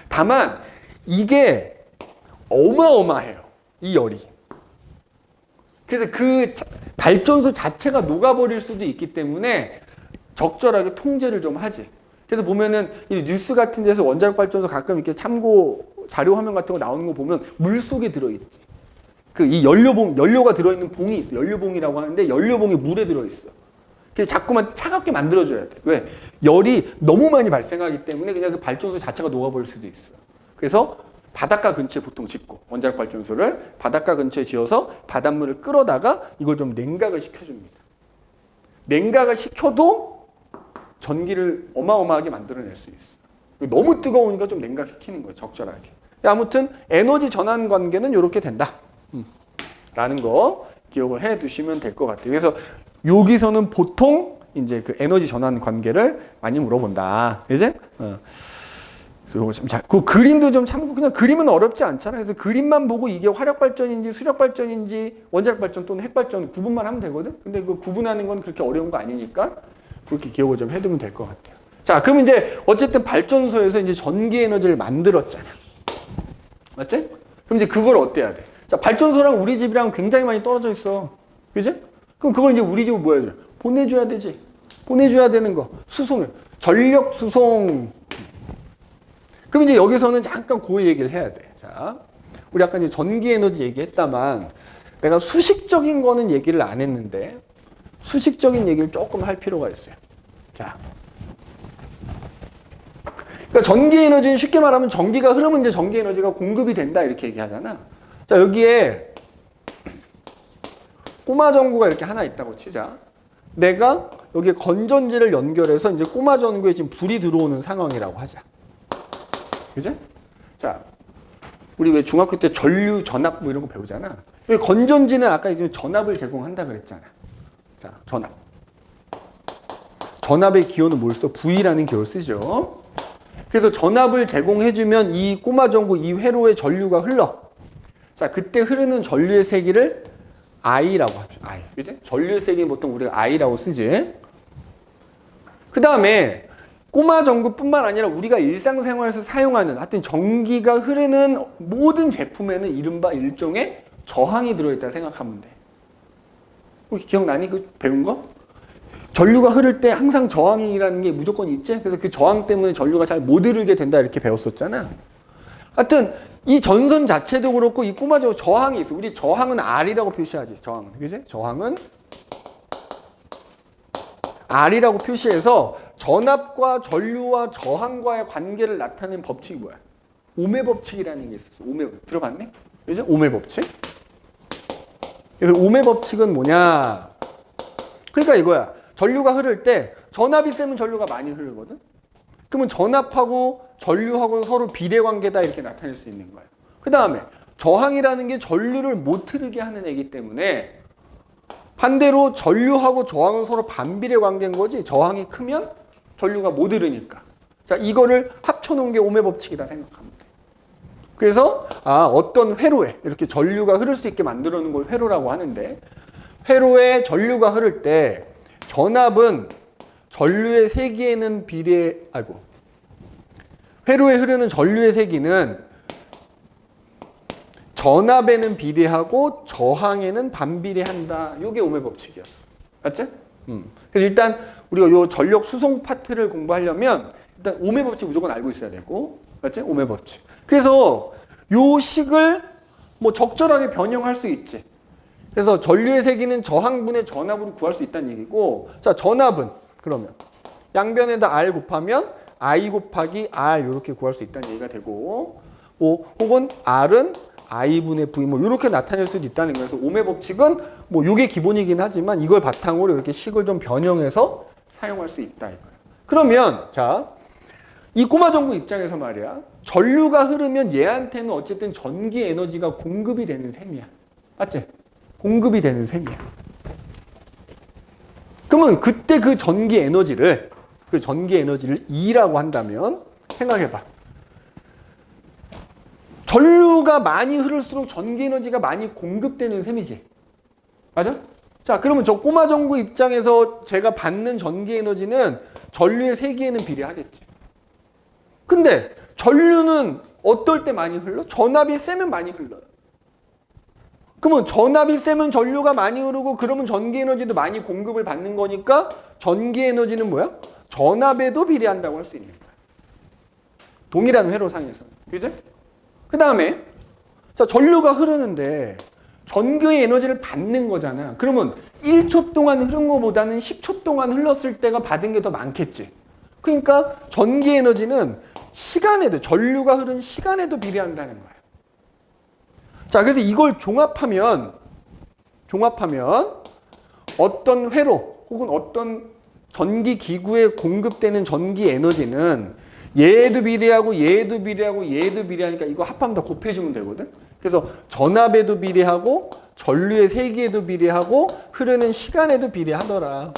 다만 이게 어마어마해요. 이 열이. 그래서 그 발전소 자체가 녹아버릴 수도 있기 때문에 적절하게 통제를 좀 하지. 그래서 보면은 이 뉴스 같은 데서 원자력 발전소 가끔 이렇게 참고 자료 화면 같은 거 나오는 거 보면 물 속에 들어있지. 그 이 연료가 들어있는 봉이 있어. 연료봉이라고 하는데 연료봉이 물에 들어있어. 그래서 자꾸만 차갑게 만들어줘야 돼. 왜? 열이 너무 많이 발생하기 때문에 그냥 그 발전소 자체가 녹아버릴 수도 있어. 그래서 바닷가 근처에 보통 짓고 원자력 발전소를 바닷가 근처에 지어서 바닷물을 끌어다가 이걸 좀 냉각을 시켜줍니다. 냉각을 시켜도 전기를 어마어마하게 만들어낼 수 있어. 너무 뜨거우니까 좀 냉각시키는 거예요. 적절하게. 아무튼 에너지 전환 관계는 이렇게 된다. 라는 거 기억을 해 두시면 될 것 같아요. 그래서 여기서는 보통 이제 그 에너지 전환 관계를 많이 물어본다. 이제? 그 그림도 좀 참고, 그냥 그림은 어렵지 않잖아. 그래서 그림만 보고 이게 화력발전인지 수력발전인지 원자력발전 또는 핵발전 구분만 하면 되거든. 근데 그 구분하는 건 그렇게 어려운 거 아니니까 그렇게 기억을 좀 해두면 될 것 같아요. 자, 그럼 이제 어쨌든 발전소에서 이제 전기 에너지를 만들었잖아. 맞지? 그럼 이제 그걸 어때 해야 돼? 자, 발전소랑 우리 집이랑 굉장히 많이 떨어져 있어. 그지? 그럼 그걸 이제 우리 집으로 뭐 해야 돼? 보내줘야 되지. 보내줘야 되는 거. 수송을. 전력 수송. 그럼 이제 여기서는 잠깐 그 얘기를 해야 돼. 자, 우리 아까 이제 전기 에너지 얘기했다만 내가 수식적인 거는 얘기를 안 했는데 수식적인 얘기를 조금 할 필요가 있어요. 자. 그러니까 전기 에너지는 쉽게 말하면 전기가 흐르면 이제 전기 에너지가 공급이 된다 이렇게 얘기하잖아. 자, 여기에 꼬마 전구가 이렇게 하나 있다고 치자. 내가 여기에 건전지를 연결해서 이제 꼬마 전구에 지금 불이 들어오는 상황이라고 하자. 그죠? 자, 우리 왜 중학교 때 전류, 전압 뭐 이런 거 배우잖아. 여기 건전지는 아까 이제 전압을 제공한다 그랬잖아. 자, 전압. 전압의 기호는 뭘 써? V라는 기호를 쓰죠. 그래서 전압을 제공해주면 이 꼬마 전구, 이 회로의 전류가 흘러. 자, 그때 흐르는 전류의 세기를 I라고 하죠. I. 그지? 전류의 세기는 보통 우리가 I라고 쓰지. 그 다음에 꼬마 전구뿐만 아니라 우리가 일상생활에서 사용하는 하여튼 전기가 흐르는 모든 제품에는 이른바 일종의 저항이 들어있다 생각하면 돼. 혹시 기억나니? 그 배운 거? 전류가 흐를 때 항상 저항이라는 게 무조건 있지? 그래서 그 저항 때문에 전류가 잘 못 흐르게 된다 이렇게 배웠었잖아. 하여튼 이 전선 자체도 그렇고 이 꼬마 전구 저항이 있어. 우리 저항은 R이라고 표시하지. 저항은. 그지? 저항은 R이라고 표시해서 전압과 전류와 저항과의 관계를 나타내는 법칙이 뭐야? 오메 법칙이라는 게 있었어. 오메 들어봤네? 그죠? 오메 법칙. 그래서 오메 법칙은 뭐냐? 그러니까 이거야. 전류가 흐를 때 전압이 세면 전류가 많이 흐르거든. 그러면 전압하고 전류하고는 서로 비례 관계다 이렇게 나타낼 수 있는 거야. 그 다음에 저항이라는 게 전류를 못 흐르게 하는 애기 때문에 반대로 전류하고 저항은 서로 반비례 관계인 거지 저항이 크면 전류가 못 흐르니까. 자, 이거를 합쳐놓은 게 오음의 법칙이다 생각합니다. 그래서 어떤 회로에 이렇게 전류가 흐를 수 있게 만들어 놓은 걸 회로라고 하는데 회로에 전류가 흐를 때 전압은 전류의 세기에는 회로에 흐르는 전류의 세기는 전압에는 비례하고 저항에는 반비례한다. 이게 오음의 법칙이었어. 맞지? 일단 우리가 요 전력 수송 파트를 공부하려면 일단 오음의 법칙 무조건 알고 있어야 되고, 맞지? 오음의 법칙. 그래서 요 식을 뭐 적절하게 변형할 수 있지. 그래서 전류의 세기는 저항분의 전압으로 구할 수 있다는 얘기고, 자, 전압은 그러면 양변에다 R 곱하면 I 곱하기 R 이렇게 구할 수 있다는 얘기가 되고, 혹은 R은 I분의 V 뭐 이렇게 나타낼 수도 있다는 거예요. 그래서 오음의 법칙은 뭐 이게 기본이긴 하지만 이걸 바탕으로 이렇게 식을 좀 변형해서 사용할 수 있다 이거예요. 그러면 자, 이 꼬마 전구 입장에서 말이야. 전류가 흐르면 얘한테는 어쨌든 전기 에너지가 공급이 되는 셈이야. 맞지? 공급이 되는 셈이야. 그러면 그때 그 전기 에너지를 E라고 한다면 생각해봐. 전류가 많이 흐를수록 전기 에너지가 많이 공급되는 셈이지. 맞아? 자, 그러면 저 꼬마 전구 입장에서 제가 받는 전기 에너지는 전류의 세기에는 비례하겠지. 근데 전류는 어떨 때 많이 흘러? 전압이 세면 많이 흘러요. 그러면 전압이 세면 전류가 많이 흐르고 그러면 전기 에너지도 많이 공급을 받는 거니까 전기 에너지는 뭐야? 전압에도 비례한다고 할 수 있는 거야. 동일한 회로상에서. 그죠? 그 다음에 자, 전류가 흐르는데 전기의 에너지를 받는 거잖아. 그러면 1초 동안 흐른 것보다는 10초 동안 흘렀을 때가 받은 게 더 많겠지. 그러니까 전기 에너지는 시간에도, 전류가 흐른 시간에도 비례한다는 거야. 자, 그래서 이걸 종합하면 어떤 회로 혹은 어떤 전기 기구에 공급되는 전기 에너지는 얘도 비례하고 얘도 비례하고 얘도 비례하니까 이거 합하면 다 곱해주면 되거든. 그래서 전압에도 비례하고 전류의 세기에도 비례하고 흐르는 시간에도 비례하더라.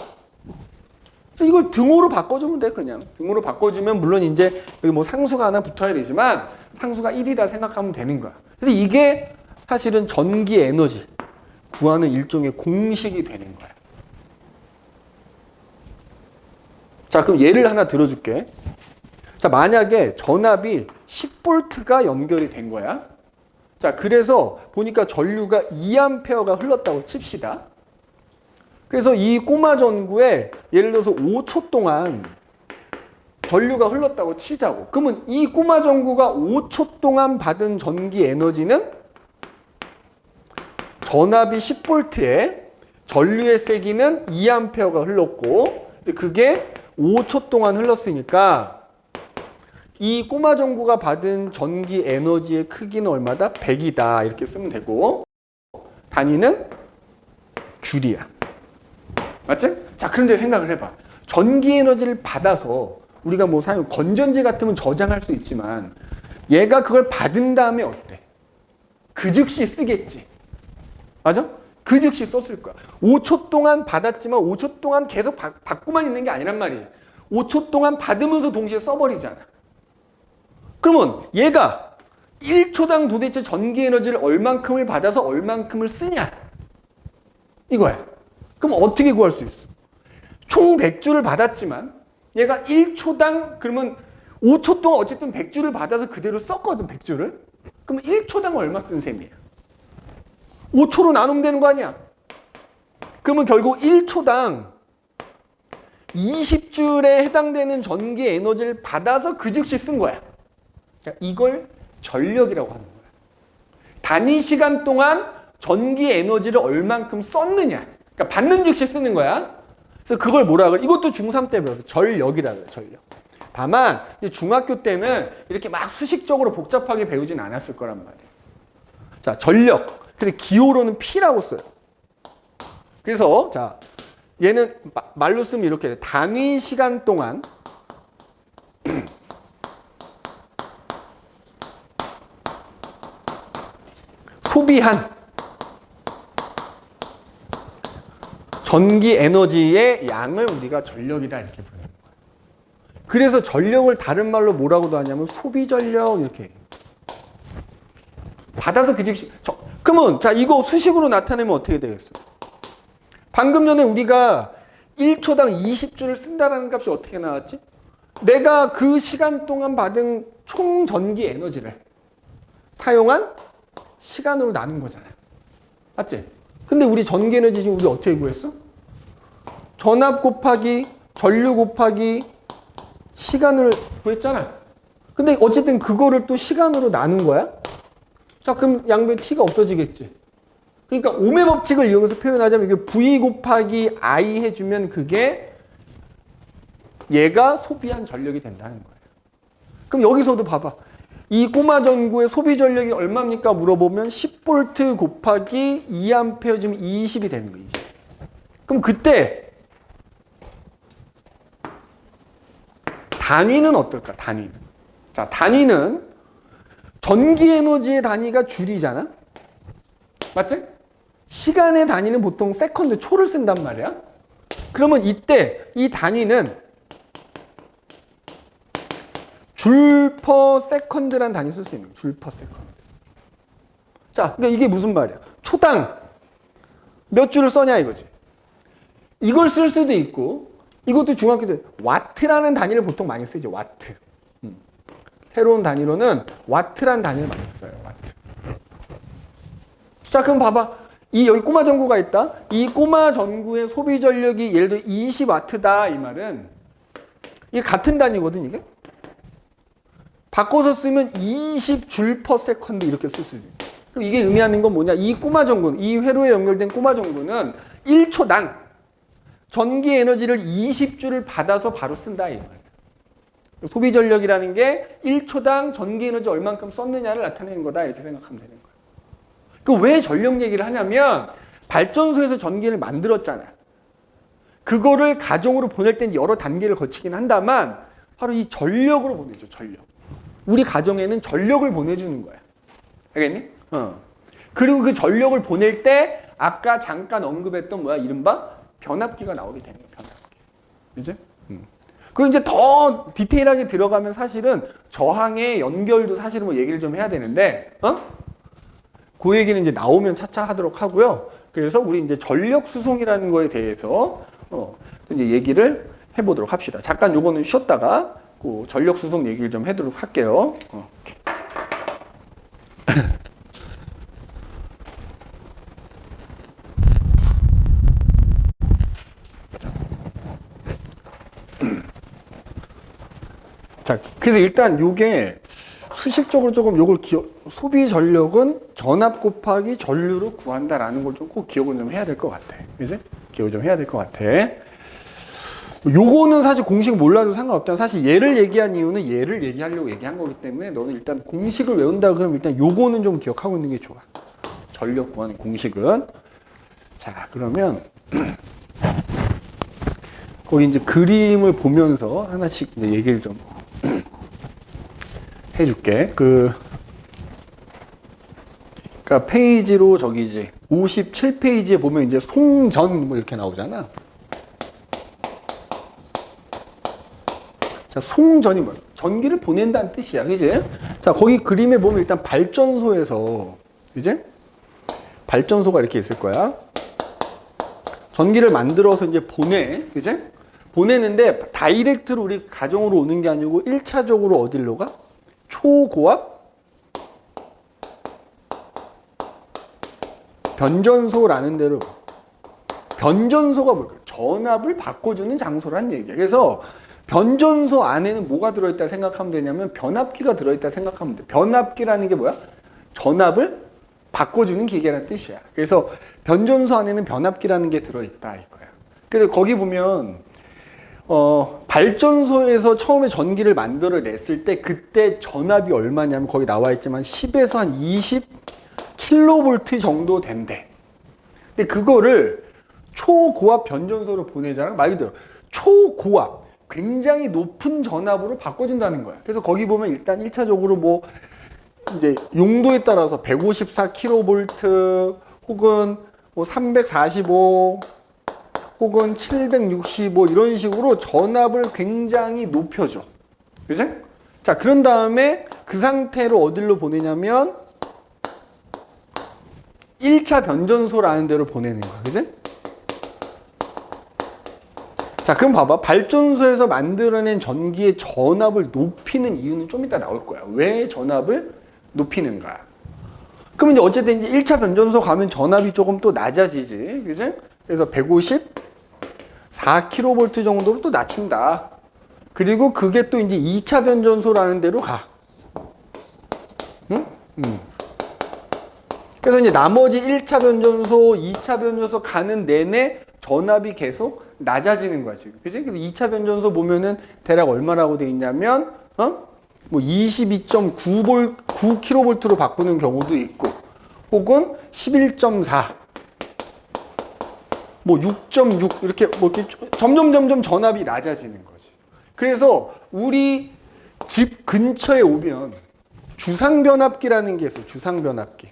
그래서 이걸 등호로 바꿔주면 돼. 그냥 등호로 바꿔주면 물론 이제 여기 뭐 상수가 하나 붙어야 되지만 상수가 1이라 생각하면 되는 거야. 그래서 이게 사실은 전기 에너지 구하는 일종의 공식이 되는 거야. 자, 그럼 예를 하나 들어줄게. 자, 만약에 전압이 10V가 연결이 된 거야. 자, 그래서 보니까 전류가 2A가 흘렀다고 칩시다. 그래서 이 꼬마 전구에 예를 들어서 5초 동안 전류가 흘렀다고 치자고. 그러면 이 꼬마 전구가 5초 동안 받은 전기 에너지는 전압이 10V에 전류의 세기는 2A가 흘렀고 그게 5초 동안 흘렀으니까 이 꼬마 전구가 받은 전기 에너지의 크기는 얼마다? 100이다. 이렇게 쓰면 되고 단위는 줄이야. 맞지? 자, 그런데 생각을 해봐. 전기 에너지를 받아서 우리가 뭐 사용 건전지 같으면 저장할 수 있지만 얘가 그걸 받은 다음에 어때? 그 즉시 쓰겠지. 맞아? 그 즉시 썼을 거야. 5초 동안 받았지만 5초 동안 계속 받고만 있는 게 아니란 말이야. 5초 동안 받으면서 동시에 써버리잖아. 그러면 얘가 1초당 도대체 전기 에너지를 얼만큼을 받아서 얼만큼을 쓰냐? 이거야. 그럼 어떻게 구할 수 있어? 총 100주를 받았지만 얘가 1초당 그러면 5초 동안 어쨌든 100주를 받아서 그대로 썼거든, 100주를. 그러면 1초당 얼마 쓴 셈이야? 5초로 나누면 되는 거 아니야? 그러면 결국 1초당 20줄에 해당되는 전기 에너지를 받아서 그 즉시 쓴 거야. 자, 이걸 전력이라고 하는 거야. 단위 시간 동안 전기 에너지를 얼만큼 썼느냐. 그러니까 받는 즉시 쓰는 거야. 그래서 그걸 뭐라 그래? 이것도 중3 때 배웠어. 전력이라 그래, 전력. 다만 이제 중학교 때는 이렇게 막 수식적으로 복잡하게 배우진 않았을 거란 말이야. 자, 전력. 근데 기호로는 P라고 써요. 그래서 자, 얘는 말로 쓰면 이렇게 돼. 단위 시간 동안 소비한 전기 에너지의 양을 우리가 전력이다 이렇게 부르는 거예요. 그래서 전력을 다른 말로 뭐라고도 하냐면 소비 전력 이렇게 얘기해요. 받아서 그 즉시 그러면 자 이거 수식으로 나타내면 어떻게 되겠어? 방금 전에 우리가 1초당 20주를 쓴다라는 값이 어떻게 나왔지? 내가 그 시간 동안 받은 총 전기 에너지를 사용한 시간으로 나눈 거잖아요. 맞지? 근데 우리 전기 에너지 지금 우리 어떻게 구했어? 전압 곱하기 전류 곱하기 시간을 구했잖아. 근데 어쨌든 그거를 또 시간으로 나눈 거야? 자, 그럼 양변 t가 없어지겠지. 그러니까 오음의 법칙을 이용해서 표현하자면 이게 v 곱하기 i 해주면 그게 얘가 소비한 전력이 된다는 거예요. 그럼 여기서도 봐봐. 이 꼬마 전구의 소비 전력이 얼마입니까? 물어보면 10V 곱하기 2A 지금 20이 되는 거예요. 그럼 그때 단위는 어떨까? 단위는. 자, 단위는 전기 에너지의 단위가 줄이잖아? 맞지? 시간의 단위는 보통 세컨드, 초를 쓴단 말이야. 그러면 이때 이 단위는 줄 퍼 세컨드라는 단위 쓸 수 있는 거야. 줄 퍼 세컨드. 자, 그러니까 이게 무슨 말이야? 초당 몇 줄을 써냐 이거지. 이걸 쓸 수도 있고 이것도 중학교 때 와트라는 단위를 보통 많이 쓰죠. 와트. 새로운 단위로는 와트라는 단위를 많이 써요. 와트. 자, 그럼 봐봐. 여기 꼬마 전구가 있다. 이 꼬마 전구의 소비 전력이 예를 들어 20와트다 이 말은 이게 같은 단위거든 이게. 바꿔서 쓰면 20줄 퍼 세컨드 이렇게 쓸 수 있어요. 그럼 이게 의미하는 건 뭐냐? 이 꼬마 전구, 이 회로에 연결된 꼬마 전구는 1초당 전기 에너지를 20줄을 받아서 바로 쓴다 이 말이에요. 소비 전력이라는 게 1초당 전기 에너지 얼만큼 썼느냐를 나타내는 거다 이렇게 생각하면 되는 거예요. 그 왜 전력 얘기를 하냐면 발전소에서 전기를 만들었잖아. 그거를 가정으로 보낼 땐 여러 단계를 거치긴 한다만 바로 이 전력으로 보내죠. 전력. 우리 가정에는 전력을 보내주는 거야. 알겠니? 그리고 그 전력을 보낼 때 아까 잠깐 언급했던 뭐야? 이른바 변압기가 나오게 되는 거야. 변압기. 그지? 그리고 이제 더 디테일하게 들어가면 사실은 저항의 연결도 사실은 뭐 얘기를 좀 해야 되는데, 그 얘기는 이제 나오면 차차 하도록 하고요. 그래서 우리 이제 전력 수송이라는 거에 대해서 이제 얘기를 해보도록 합시다. 잠깐 요거는 쉬었다가 그 전력 수송 얘기를 좀 해도록 할게요. 자, 그래서 일단 요게 수식적으로 조금 요걸 소비 전력은 전압 곱하기 전류로 구한다라는 걸 좀 꼭 기억을 좀 해야 될 것 같아. 그지? 기억을 좀 해야 될 것 같아. 요거는 사실 공식 몰라도 상관없다. 사실 얘를 얘기한 이유는 얘를 얘기하려고 얘기한 거기 때문에 너는 일단 공식을 외운다 그러면 일단 요거는 좀 기억하고 있는 게 좋아. 전력 구하는 공식은. 자, 그러면 거기 이제 그림을 보면서 하나씩 이제 얘기를 좀 해줄게. 그러니까 페이지로 저기지 57페이지에 보면 이제 송전 뭐 이렇게 나오잖아. 자, 송전이 뭐야? 전기를 보낸다는 뜻이야, 그지? 자, 거기 그림에 보면 일단 발전소에서, 그지? 발전소가 이렇게 있을 거야. 전기를 만들어서 이제 보내, 그지? 보내는데 다이렉트로 우리 가정으로 오는 게 아니고 1차적으로 어디로 가? 초고압 변전소라는 데로. 변전소가 뭘까? 전압을 바꿔주는 장소란 얘기야. 그래서 변전소 안에는 뭐가 들어있다 생각하면 되냐면 변압기가 들어있다 생각하면 돼. 변압기라는 게 뭐야? 전압을 바꿔주는 기계라는 뜻이야. 그래서 변전소 안에는 변압기라는 게 들어있다 이거야. 그래서 거기 보면 발전소에서 처음에 전기를 만들어냈을 때 그때 전압이 얼마냐면 거기 나와 있지만 10에서 한 20 킬로볼트 정도 된대. 근데 그거를 초고압 변전소로 보내잖아. 말 그대로 초고압, 굉장히 높은 전압으로 바꿔준다는 거야. 그래서 거기 보면 일단 1차적으로 뭐 이제 용도에 따라서 154kV 혹은 뭐 345 혹은 765 이런 식으로 전압을 굉장히 높여줘. 그지? 자, 그런 다음에 그 상태로 어디로 보내냐면 1차 변전소라는 데로 보내는 거야. 그지? 자, 그럼 봐봐. 발전소에서 만들어낸 전기의 전압을 높이는 이유는 좀 이따 나올 거야. 왜 전압을 높이는가? 그럼 이제 어쨌든 이제 1차 변전소 가면 전압이 조금 또 낮아지지. 그지? 그래서 154kV 정도로 또 낮춘다. 그리고 그게 또 이제 2차 변전소라는 데로 가. 응? 그래서 이제 나머지 1차 변전소, 2차 변전소 가는 내내 전압이 계속 낮아지는 거야, 지금. 그지? 그래서 2차 변전소 보면은 대략 얼마라고 돼 있냐면, 뭐 22.9kV로 바꾸는 경우도 있고, 혹은 11.4, 뭐 6.6, 이렇게 뭐 이렇게 점점 전압이 낮아지는 거지. 그래서 우리 집 근처에 오면 주상변압기라는 게 있어요, 주상변압기.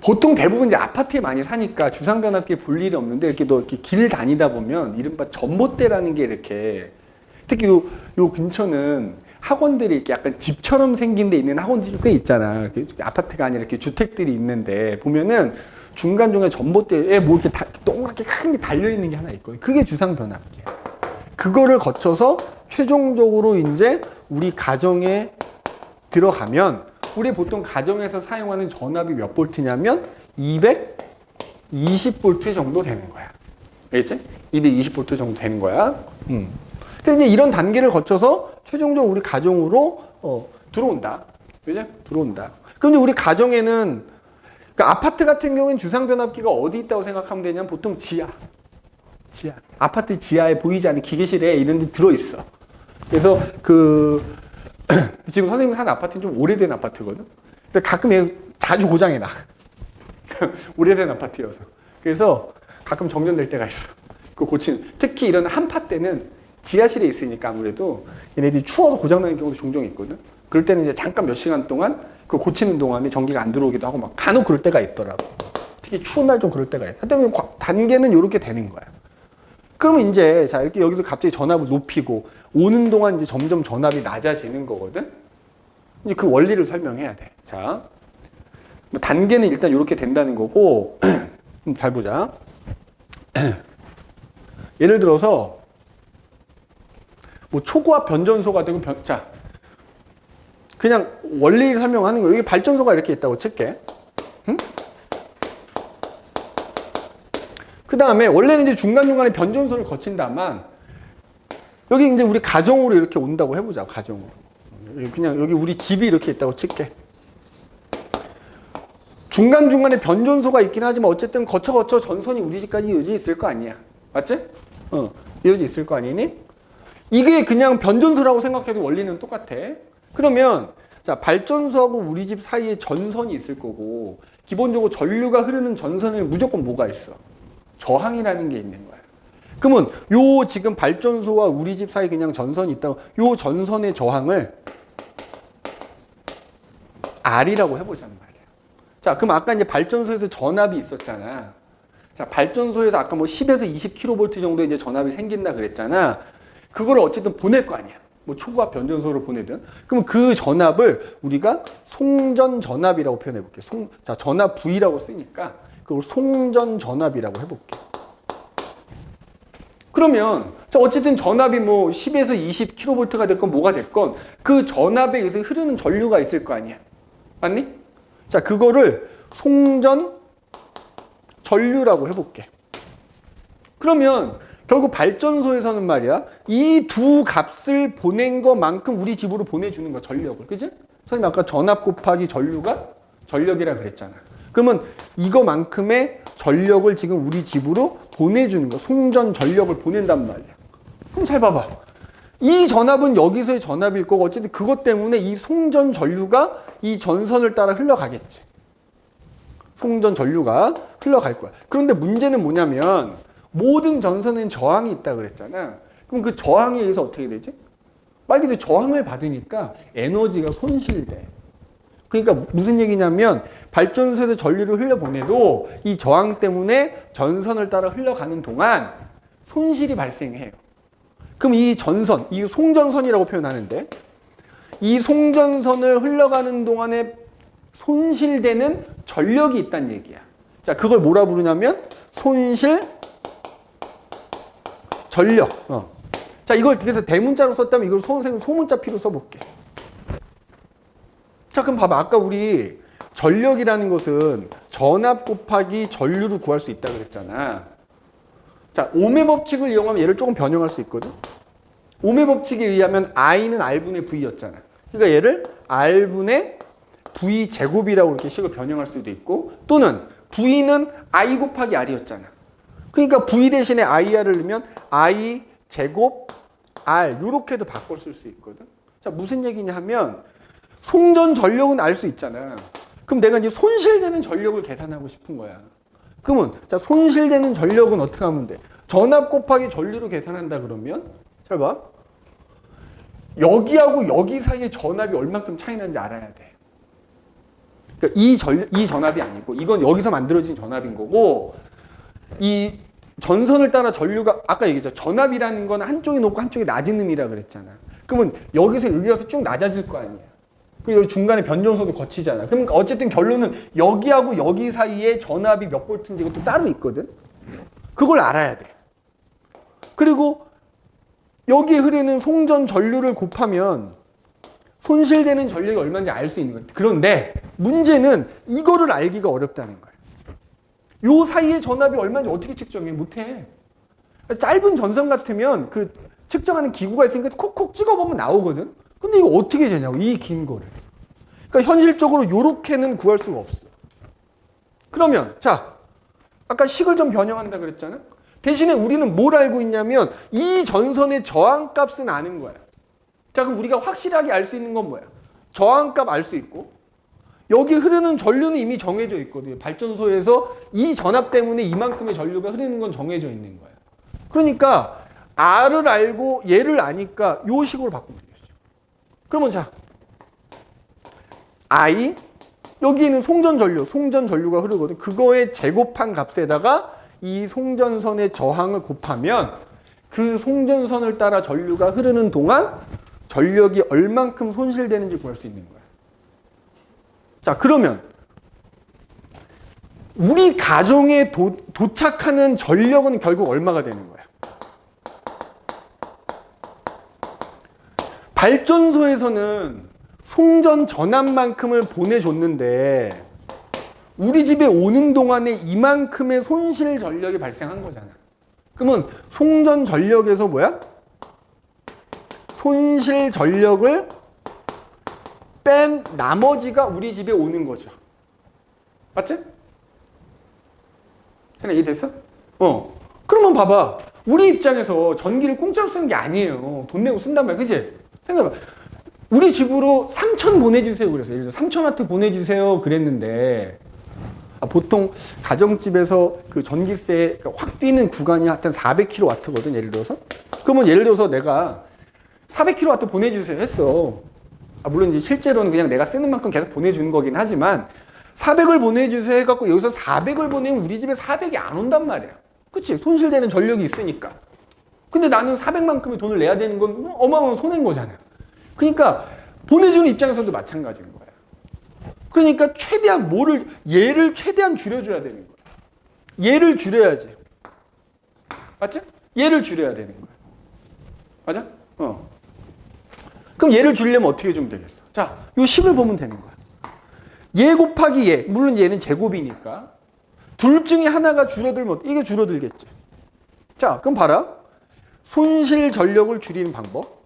보통 대부분 이제 아파트에 많이 사니까 주상변압기에 볼 일이 없는데 이렇게 또 이렇게 길 다니다 보면 이른바 전봇대라는 게 이렇게 특히 요 근처는 학원들이 이렇게 약간 집처럼 생긴 데 있는 학원들이 꽤 있잖아. 아파트가 아니라 이렇게 주택들이 있는데 보면은 중간중간에 전봇대에 뭐 이렇게 동그랗게 큰 게 달려있는 게 하나 있거든. 그게 주상변압기야. 그거를 거쳐서 최종적으로 이제 우리 가정에 들어가면 우리 보통 가정에서 사용하는 전압이 몇 볼트냐면 220V 정도 되는 거야. 알겠지? 220V 정도 되는 거야. 근데 이제 이런 단계를 거쳐서 최종적으로 우리 가정으로 들어온다. 그죠? 들어온다. 그럼 이제 우리 가정에는 그러니까 아파트 같은 경우에는 주상변압기가 어디 있다고 생각하면 되냐면 보통 지하. 아파트 지하에 보이지 않는 기계실에 이런 데 들어있어. 그래서 지금 선생님 사는 아파트는 좀 오래된 아파트거든. 그래서 가끔 자주 고장이 나. 오래된 아파트여서. 그래서 가끔 정전될 때가 있어. 그 고치는. 특히 이런 한파 때는 지하실에 있으니까 아무래도 얘네들이 추워서 고장나는 경우도 종종 있거든. 그럴 때는 이제 잠깐 몇 시간 동안 그 고치는 동안에 전기가 안 들어오기도 하고 막 간혹 그럴 때가 있더라고. 특히 추운 날 좀 그럴 때가 있어. 하여튼 단계는 이렇게 되는 거야. 그러면 이제 자 이렇게 여기서 갑자기 전압을 높이고 오는 동안 이제 점점 전압이 낮아지는 거거든. 이제 그 원리를 설명해야 돼. 자, 단계는 일단 이렇게 된다는 거고 잘 보자. 예를 들어서 뭐 초고압 변전소가 되고 자 그냥 원리를 설명하는 거예요. 여기 발전소가 이렇게 있다고 칠게. 응? 그 다음에 원래는 이제 중간중간에 변전소를 거친다만 여기 이제 우리 가정으로 이렇게 온다고 해보자. 가정으로. 그냥 여기 우리 집이 이렇게 있다고 칠게. 중간중간에 변전소가 있긴 하지만 어쨌든 거쳐 전선이 우리 집까지 이어져 있을 거 아니야. 맞지? 이어져 있을 거 아니니? 이게 그냥 변전소라고 생각해도 원리는 똑같아. 그러면 자 발전소하고 우리 집 사이에 전선이 있을 거고 기본적으로 전류가 흐르는 전선에는 무조건 뭐가 있어? 저항이라는 게 있는 거야. 그러면 요 지금 발전소와 우리 집 사이 그냥 전선이 있다고 요 전선의 저항을 R이라고 해보자는 말이야. 자, 그럼 아까 이제 발전소에서 전압이 있었잖아. 자, 발전소에서 아까 뭐 10에서 20kV 정도 이제 전압이 생긴다 그랬잖아. 그거를 어쨌든 보낼 거 아니야. 뭐 초고압 변전소를 보내든. 그럼 그 전압을 우리가 송전 전압이라고 표현해 볼게. 자, 전압 V라고 쓰니까 그걸 송전 전압이라고 해볼게. 그러면 자 어쨌든 전압이 뭐 10에서 20kV가 됐건 뭐가 됐건 그 전압에 의해서 흐르는 전류가 있을 거 아니야. 맞니? 자, 그거를 송전 전류라고 해볼게. 그러면 결국 발전소에서는 말이야 이 두 값을 보낸 것만큼 우리 집으로 보내주는 거야. 전력을. 그지? 선생님 아까 전압 곱하기 전류가 전력이라 그랬잖아. 그러면 이거만큼의 전력을 지금 우리 집으로 보내주는 거야. 송전 전력을 보낸단 말이야. 그럼 잘 봐봐. 이 전압은 여기서의 전압일 거고 어쨌든 그것 때문에 이 송전 전류가 이 전선을 따라 흘러가겠지. 송전 전류가 흘러갈 거야. 그런데 문제는 뭐냐면 모든 전선에는 저항이 있다 그랬잖아. 그럼 그 저항에 의해서 어떻게 되지? 말 그대로 저항을 받으니까 에너지가 손실돼. 그러니까 무슨 얘기냐면 발전소에서 전류를 흘려보내도 이 저항 때문에 전선을 따라 흘러가는 동안 손실이 발생해요. 그럼 이 전선, 이 송전선이라고 표현하는데 이 송전선을 흘러가는 동안에 손실되는 전력이 있다는 얘기야. 자, 그걸 뭐라 부르냐면 손실 전력. 자, 이걸 그래서 대문자로 썼다면 이걸 선생님 소문자 P로 써볼게. 자, 그럼 봐봐. 아까 우리 전력이라는 것은 전압 곱하기 전류를 구할 수 있다고 그랬잖아. 자, ohm의 법칙을 이용하면 얘를 조금 변형할 수 있거든. ohm의 법칙에 의하면 I는 R분의 V였잖아. 그러니까 얘를 R분의 V 제곱이라고 이렇게 식을 변형할 수도 있고, 또는 V는 I 곱하기 R이었잖아. 그러니까 V 대신에 IR을 넣으면 I 제곱 R 이렇게도 바꿔 쓸 수 있거든. 자, 무슨 얘기냐 하면 송전 전력은 알 수 있잖아. 그럼 내가 이제 손실되는 전력을 계산하고 싶은 거야. 그러면 자, 손실되는 전력은 어떻게 하면 돼? 전압 곱하기 전류로 계산한다 그러면 잘 봐. 여기하고 여기 사이의 전압이 얼만큼 차이 나는지 알아야 돼. 그러니까 이 전압이 아니고 이건 여기서 만들어진 전압인 거고, 이 전선을 따라 전류가 아까 얘기했죠. 전압이라는 건 한쪽이 높고 한쪽이 낮은 음이라 그랬잖아. 그러면 여기서 여기 가서 쭉 낮아질 거 아니야. 그리고 여기 중간에 변전소도 거치잖아. 그러니까 어쨌든 결론은 여기하고 여기 사이에 전압이 몇 볼트인지 이것도 따로 있거든. 그걸 알아야 돼. 그리고 여기에 흐르는 송전 전류를 곱하면 손실되는 전력이 얼마인지 알 수 있는 거야. 그런데 문제는 이거를 알기가 어렵다는 거야. 요 사이의 전압이 얼마인지 어떻게 측정해? 못해. 짧은 전선 같으면 그 측정하는 기구가 있으니까 콕콕 찍어보면 나오거든. 근데 이거 어떻게 되냐고, 이 긴 거를. 그러니까 현실적으로 요렇게는 구할 수가 없어. 그러면 자, 아까 식을 좀 변형한다 그랬잖아. 대신에 우리는 뭘 알고 있냐면 이 전선의 저항값은 아는 거야. 자, 그럼 우리가 확실하게 알 수 있는 건 뭐야? 저항값 알 수 있고, 여기 흐르는 전류는 이미 정해져 있거든요. 발전소에서 이 전압 때문에 이만큼의 전류가 흐르는 건 정해져 있는 거야. 그러니까 R을 알고 얘를 아니까 요 식으로 바꾸면 되겠죠. 그러면 자, I, 여기는 송전 전류가 흐르거든. 그거의 제곱한 값에다가 이 송전선의 저항을 곱하면 그 송전선을 따라 전류가 흐르는 동안 전력이 얼만큼 손실되는지 구할 수 있는 거야. 자, 그러면 우리 가정에 도착하는 전력은 결국 얼마가 되는 거야? 발전소에서는 송전 전압만큼을 보내줬는데 우리 집에 오는 동안에 이만큼의 손실 전력이 발생한 거잖아. 그러면 송전 전력에서 뭐야? 손실 전력을 뺀 나머지가 우리 집에 오는 거죠. 맞지? 그냥 이해됐어? 그러면 봐봐. 우리 입장에서 전기를 공짜로 쓰는 게 아니에요. 돈 내고 쓴단 말이야. 그치? 생각해봐. 우리 집으로 3,000 보내주세요. 그래서 예를 들어 3,000W 보내주세요. 그랬는데 보통 가정집에서 그 전기세 확 뛰는 구간이 하여튼 400kW거든. 예를 들어서. 그러면 예를 들어서 내가 400kW 보내주세요 했어. 물론 이제 실제로는 그냥 내가 쓰는 만큼 계속 보내주는 거긴 하지만 400을 보내주세요 해갖고 여기서 400을 보내면 우리 집에 400이 안 온단 말이야. 그치? 손실되는 전력이 있으니까. 근데 나는 400만큼의 돈을 내야 되는 건 어마어마한 손해인 거잖아. 그러니까 보내주는 입장에서도 마찬가지인 거야. 그러니까 최대한 얘를 최대한 줄여줘야 되는 거야. 얘를 줄여야지. 맞지? 얘를 줄여야 되는 거야. 맞아? 그럼 얘를 줄이려면 어떻게 해주면 되겠어? 자, 요 식을 보면 되는 거야. 얘 곱하기 얘. 물론 얘는 제곱이니까. 둘 중에 하나가 줄어들면 이게 줄어들겠지. 자, 그럼 봐라. 손실 전력을 줄이는 방법.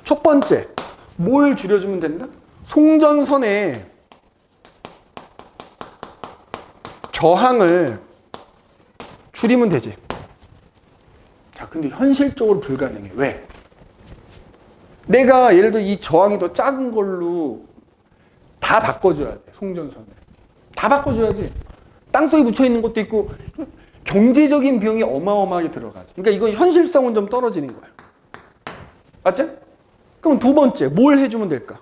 첫 번째, 뭘 줄여주면 된다? 송전선의 저항을 줄이면 되지. 자, 근데 현실적으로 불가능해. 왜? 내가 예를 들어 이 저항이 더 작은 걸로 다 바꿔줘야 돼, 송전선을. 다 바꿔줘야지. 땅속에 묻혀있는 것도 있고 경제적인 비용이 어마어마하게 들어가지. 그러니까 이건 현실성은 좀 떨어지는 거야. 맞지? 그럼 두 번째 뭘 해주면 될까?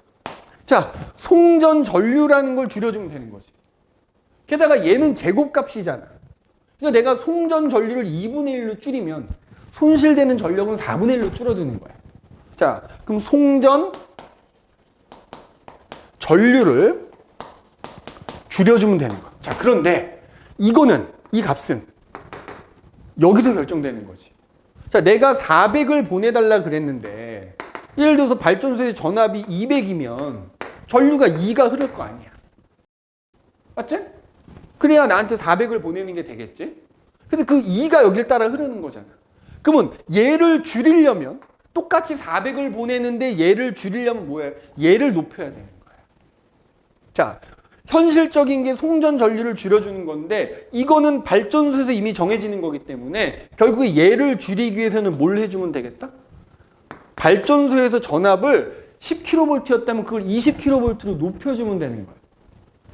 자, 송전 전류라는 걸 줄여주면 되는 거지. 게다가 얘는 제곱값이잖아. 그러니까 내가 송전 전류를 2분의 1로 줄이면 손실되는 전력은 4분의 1로 줄어드는 거야. 자, 그럼 송전 전류를 줄여주면 되는 거야. 자, 그런데 이거는, 이 값은 여기서 결정되는 거지. 자, 내가 400을 보내달라 그랬는데 예를 들어서 발전소의 전압이 200이면 전류가 2가 흐를 거 아니야. 맞지? 그래야 나한테 400을 보내는 게 되겠지? 그래서 그 2가 여길 따라 흐르는 거잖아. 그러면 얘를 줄이려면 똑같이 400을 보내는데 얘를 줄이려면 뭐야? 얘를 높여야 되는 거야. 자, 현실적인 게 송전 전류를 줄여주는 건데 이거는 발전소에서 이미 정해지는 거기 때문에 결국에 얘를 줄이기 위해서는 뭘 해주면 되겠다? 발전소에서 전압을 10kV였다면 그걸 20kV로 높여주면 되는 거야.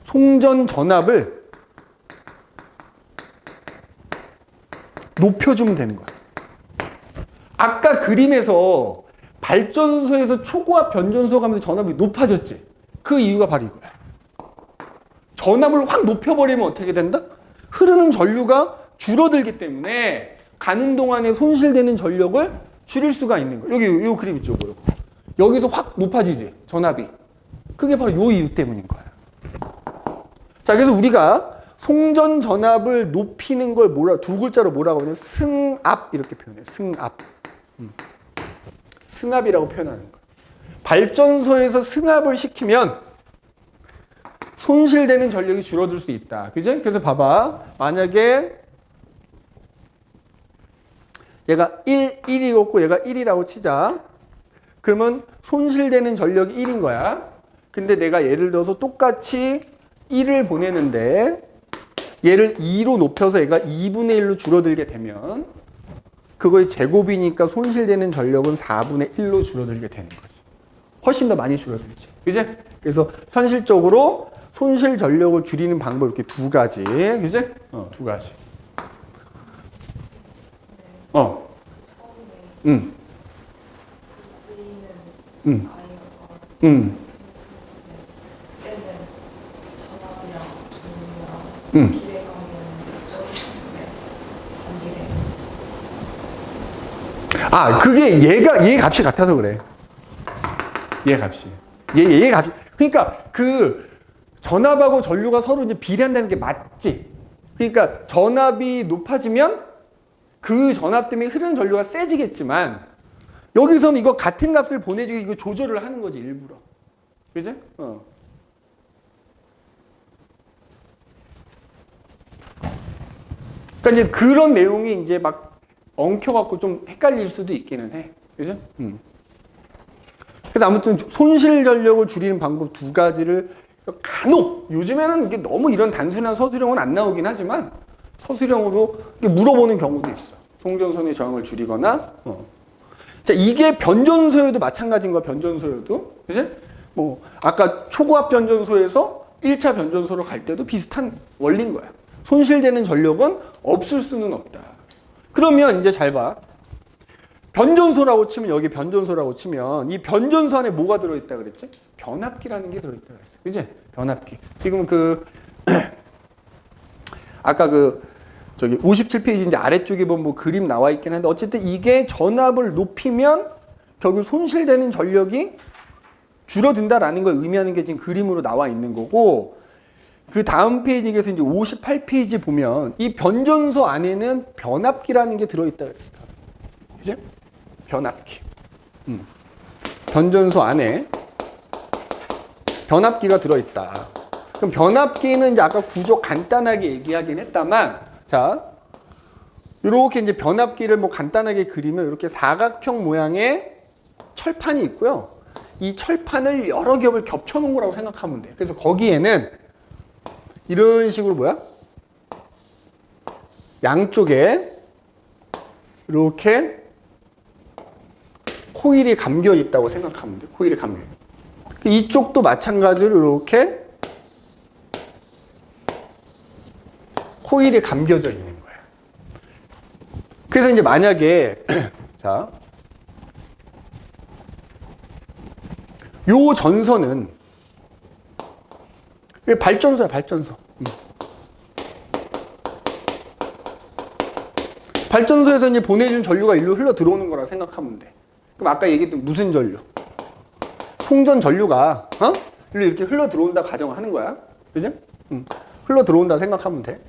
송전 전압을 높여주면 되는 거야. 아까 그림에서 발전소에서 초고압 변전소 가면서 전압이 높아졌지. 그 이유가 바로 이거야. 전압을 확 높여버리면 어떻게 된다? 흐르는 전류가 줄어들기 때문에 가는 동안에 손실되는 전력을 줄일 수가 있는 거야. 여기 이 그림 있죠, 뭐요? 여기서 확 높아지지, 전압이. 그게 바로 이 이유 때문인 거야. 자, 그래서 우리가 송전 전압을 높이는 걸 두 글자로 뭐라고 하냐면 승압 이렇게 표현해. 승압. 승압이라고 표현하는 거야. 발전소에서 승압을 시키면 손실되는 전력이 줄어들 수 있다. 그죠? 그래서 봐봐. 만약에 얘가 1이었고 얘가 1이라고 치자. 그러면 손실되는 전력이 1인 거야. 근데 내가 예를 들어서 똑같이 1을 보내는데 얘를 2로 높여서 얘가 2분의 1로 줄어들게 되면 그거의 제곱이니까 손실되는 전력은 4분의 1로 줄어들게 되는 거지. 훨씬 더 많이 줄어들지. 그지? 그래서 현실적으로 손실 전력을 줄이는 방법 이렇게 두 가지. 그지? 두 가지. 아, 그게 얘 값이 같아서 그래. 얘 값이. 얘 값이. 그러니까 그 전압하고 전류가 서로 이제 비례한다는 게 맞지. 그러니까 전압이 높아지면 그 전압 때문에 흐르는 전류가 세지겠지만 여기서는 이거 같은 값을 보내주기 이거 조절을 하는 거지, 일부러. 그지? 그러니까 이제 그런 내용이 이제 막 엉켜갖고 좀 헷갈릴 수도 있기는 해. 그죠? 그래서 아무튼 손실 전력을 줄이는 방법 두 가지를 간혹 요즘에는 이게 너무 이런 단순한 서술형은 안 나오긴 하지만 서술형으로 물어보는 경우도 있어. 송전선의 저항을 줄이거나. 자, 이게 변전소에도 마찬가지인 거야. 변전소에도. 그지? 뭐 아까 초고압 변전소에서 1차 변전소로 갈 때도 비슷한 원리인 거야. 손실되는 전력은 없을 수는 없다. 그러면 이제 잘 봐. 변전소라고 치면 여기 변전소라고 치면 이 변전소 안에 뭐가 들어있다 그랬지? 변압기라는 게 들어있다 그랬어. 그지? 변압기. 지금 아까 저기 57페이지 이제 아래쪽에 보면 뭐 그림 나와 있긴 한데 어쨌든 이게 전압을 높이면 결국 손실되는 전력이 줄어든다라는 걸 의미하는 게 지금 그림으로 나와 있는 거고 그 다음 페이지에서 이제 58페이지 보면 이 변전소 안에는 변압기라는 게 들어있다 그랬다. 그지? 변압기. 변전소 안에 변압기가 들어있다. 그럼 변압기는 이제 아까 구조 간단하게 얘기하긴 했다만, 자, 이렇게 이제 변압기를 뭐 간단하게 그리면 이렇게 사각형 모양의 철판이 있고요. 이 철판을 여러 겹을 겹쳐 놓은 거라고 생각하면 돼. 그래서 거기에는 이런 식으로 뭐야? 양쪽에 이렇게 코일이 감겨 있다고 생각하면 돼. 코일이 감겨. 이쪽도 마찬가지로 이렇게 코일이 감겨져 있는 거야. 그래서 이제 만약에 자, 요 전선은 발전소야, 발전소. 발전소에서 이제 보내준 전류가 일로 흘러 들어오는 거라 생각하면 돼. 그럼 아까 얘기했던 무슨 전류? 송전 전류가 일로 이렇게 흘러 들어온다 가정을 하는 거야. 그죠? 흘러 들어온다 생각하면 돼.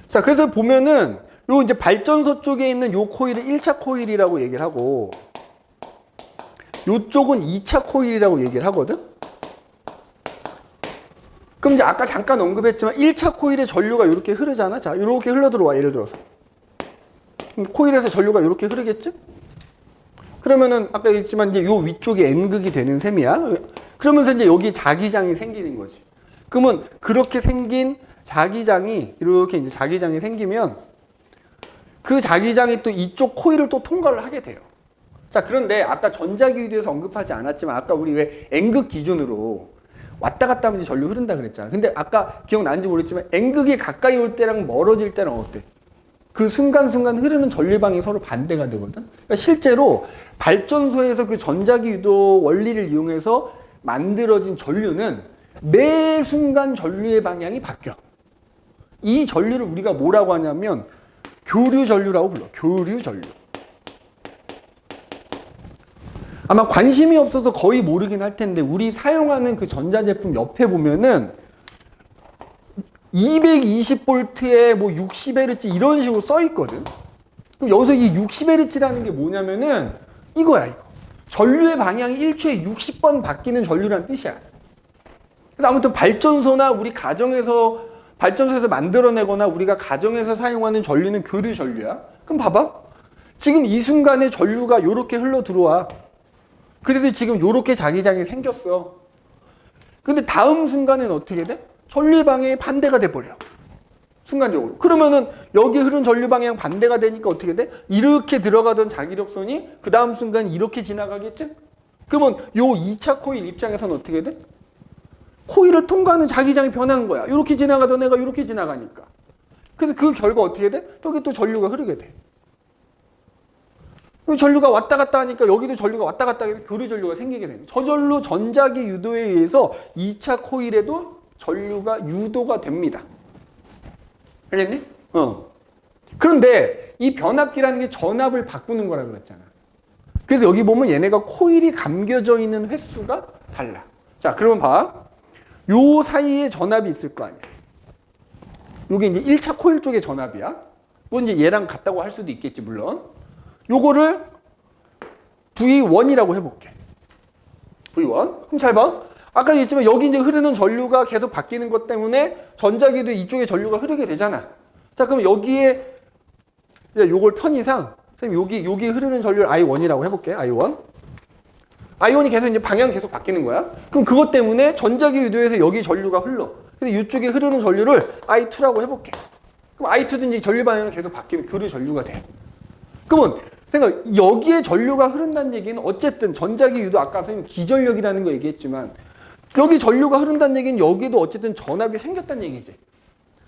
자, 그래서 보면은 요 이제 발전소 쪽에 있는 요 코일을 1차 코일이라고 얘기를 하고 요쪽은 2차 코일이라고 얘기를 하거든. 그럼 이제 아까 잠깐 언급했지만 1차 코일의 전류가 이렇게 흐르잖아. 자, 이렇게 흘러 들어와. 예를 들어서 코일에서 전류가 이렇게 흐르겠지? 그러면은 아까 얘기했지만 이제 요 위쪽이 N극이 되는 셈이야. 그러면서 이제 여기 자기장이 생기는 거지. 그러면 그렇게 생긴 자기장이 이렇게 이제 자기장이 생기면 그 자기장이 또 이쪽 코일을 또 통과를 하게 돼요. 자, 그런데 아까 전자기유도에서 언급하지 않았지만 아까 우리 왜 N극 기준으로 왔다 갔다 하면 전류 흐른다 그랬잖아. 근데 아까 기억나는지 모르겠지만 N극이 가까이 올 때랑 멀어질 때는 어때? 그 순간순간 흐르는 전류방이 서로 반대가 되거든. 그러니까 실제로 발전소에서 그 전자기유도 원리를 이용해서 만들어진 전류는 매 순간 전류의 방향이 바뀌어. 이 전류를 우리가 뭐라고 하냐면 교류 전류라고 불러. 교류 전류. 아마 관심이 없어서 거의 모르긴 할 텐데 우리 사용하는 그 전자제품 옆에 보면은 220V에 뭐 60Hz 이런 식으로 써 있거든. 그럼 여기서 이 60Hz라는 게 뭐냐면은 이거야, 이거. 전류의 방향이 1초에 60번 바뀌는 전류라는 뜻이야. 아무튼 발전소나 우리 가정에서 발전소에서 만들어내거나 우리가 가정에서 사용하는 전류는 교류 전류야. 그럼 봐봐. 지금 이 순간에 전류가 이렇게 흘러 들어와. 그래서 지금 이렇게 자기장이 생겼어. 근데 다음 순간에는 어떻게 돼? 전류 방향이 반대가 돼버려. 순간적으로. 그러면은 여기 흐른 전류 방향 반대가 되니까 어떻게 돼? 이렇게 들어가던 자기력선이 그 다음 순간 이렇게 지나가겠지? 그러면 요 2차 코일 입장에서는 어떻게 돼? 코일을 통과하는 자기장이 변한 거야. 이렇게 지나가던 애가 이렇게 지나가니까. 그래서 그 결과 어떻게 돼? 여기 또 전류가 흐르게 돼. 전류가 왔다 갔다 하니까 여기도 전류가 왔다 갔다 하니까 교류 전류가 생기게 되는. 저절로 전자기 유도에 의해서 2차 코일에도 전류가 유도가 됩니다. 알겠니? 그런데 이 변압기라는 게 전압을 바꾸는 거라 그랬잖아. 그래서 여기 보면 얘네가 코일이 감겨져 있는 횟수가 달라. 자, 그러면 봐. 요 사이에 전압이 있을 거 아니야. 요게 이제 1차 코일 쪽의 전압이야. 뭐 이제 얘랑 같다고 할 수도 있겠지, 물론. 요거를 V1이라고 해볼게. V1. 그럼 잘 봐. 아까 얘기했지만 여기 이제 흐르는 전류가 계속 바뀌는 것 때문에 전자기도 이쪽에 전류가 흐르게 되잖아. 자, 그럼 여기에 요걸 편의상 선생님 여기 흐르는 전류를 I1이라고 해볼게. I1. I1이 계속 이제 방향 계속 바뀌는 거야. 그럼 그것 때문에 전자기 유도에서 여기 전류가 흘러. 그래서 이쪽에 흐르는 전류를 I2라고 해볼게. 그럼 I2도 이제 전류 방향이 계속 바뀌면 교류 전류가 돼. 그러면 생각 여기에 전류가 흐른다는 얘기는 어쨌든 전자기 유도 아까 선생님 기전력이라는 거 얘기했지만 여기 전류가 흐른다는 얘기는 여기도 어쨌든 전압이 생겼다는 얘기지.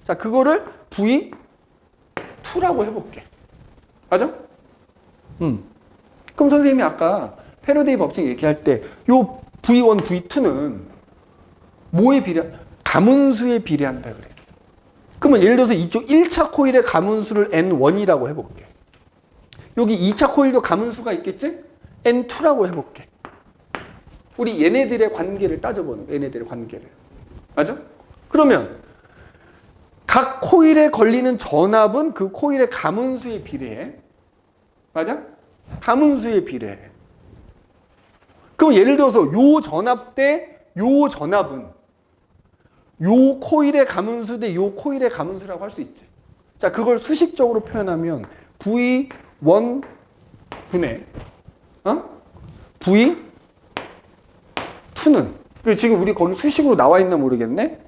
자, 그거를 V2라고 해볼게. 맞아? 그럼 선생님이 아까 패러데이 법칙 얘기할 때 요 V1, V2는 뭐에 비례? 가문수에 비례한다 그랬어. 그러면 예를 들어서 이쪽 1차 코일의 가문수를 N1이라고 해볼게. 여기 2차 코일도 가문수가 있겠지? N2라고 해볼게. 우리 얘네들의 관계를 따져보는 거야. 얘네들의 관계를. 맞아? 그러면 각 코일에 걸리는 전압은 그 코일의 가문수에 비례해. 맞아? 가문수에 비례해. 그럼 예를 들어서 요 전압 대 요 전압은 요 코일의 가문수 대 요 코일의 가문수라고 할 수 있지. 자, 그걸 수식적으로 표현하면 V1 분의 V2는 지금 우리 거기 수식으로 나와 있나 모르겠네.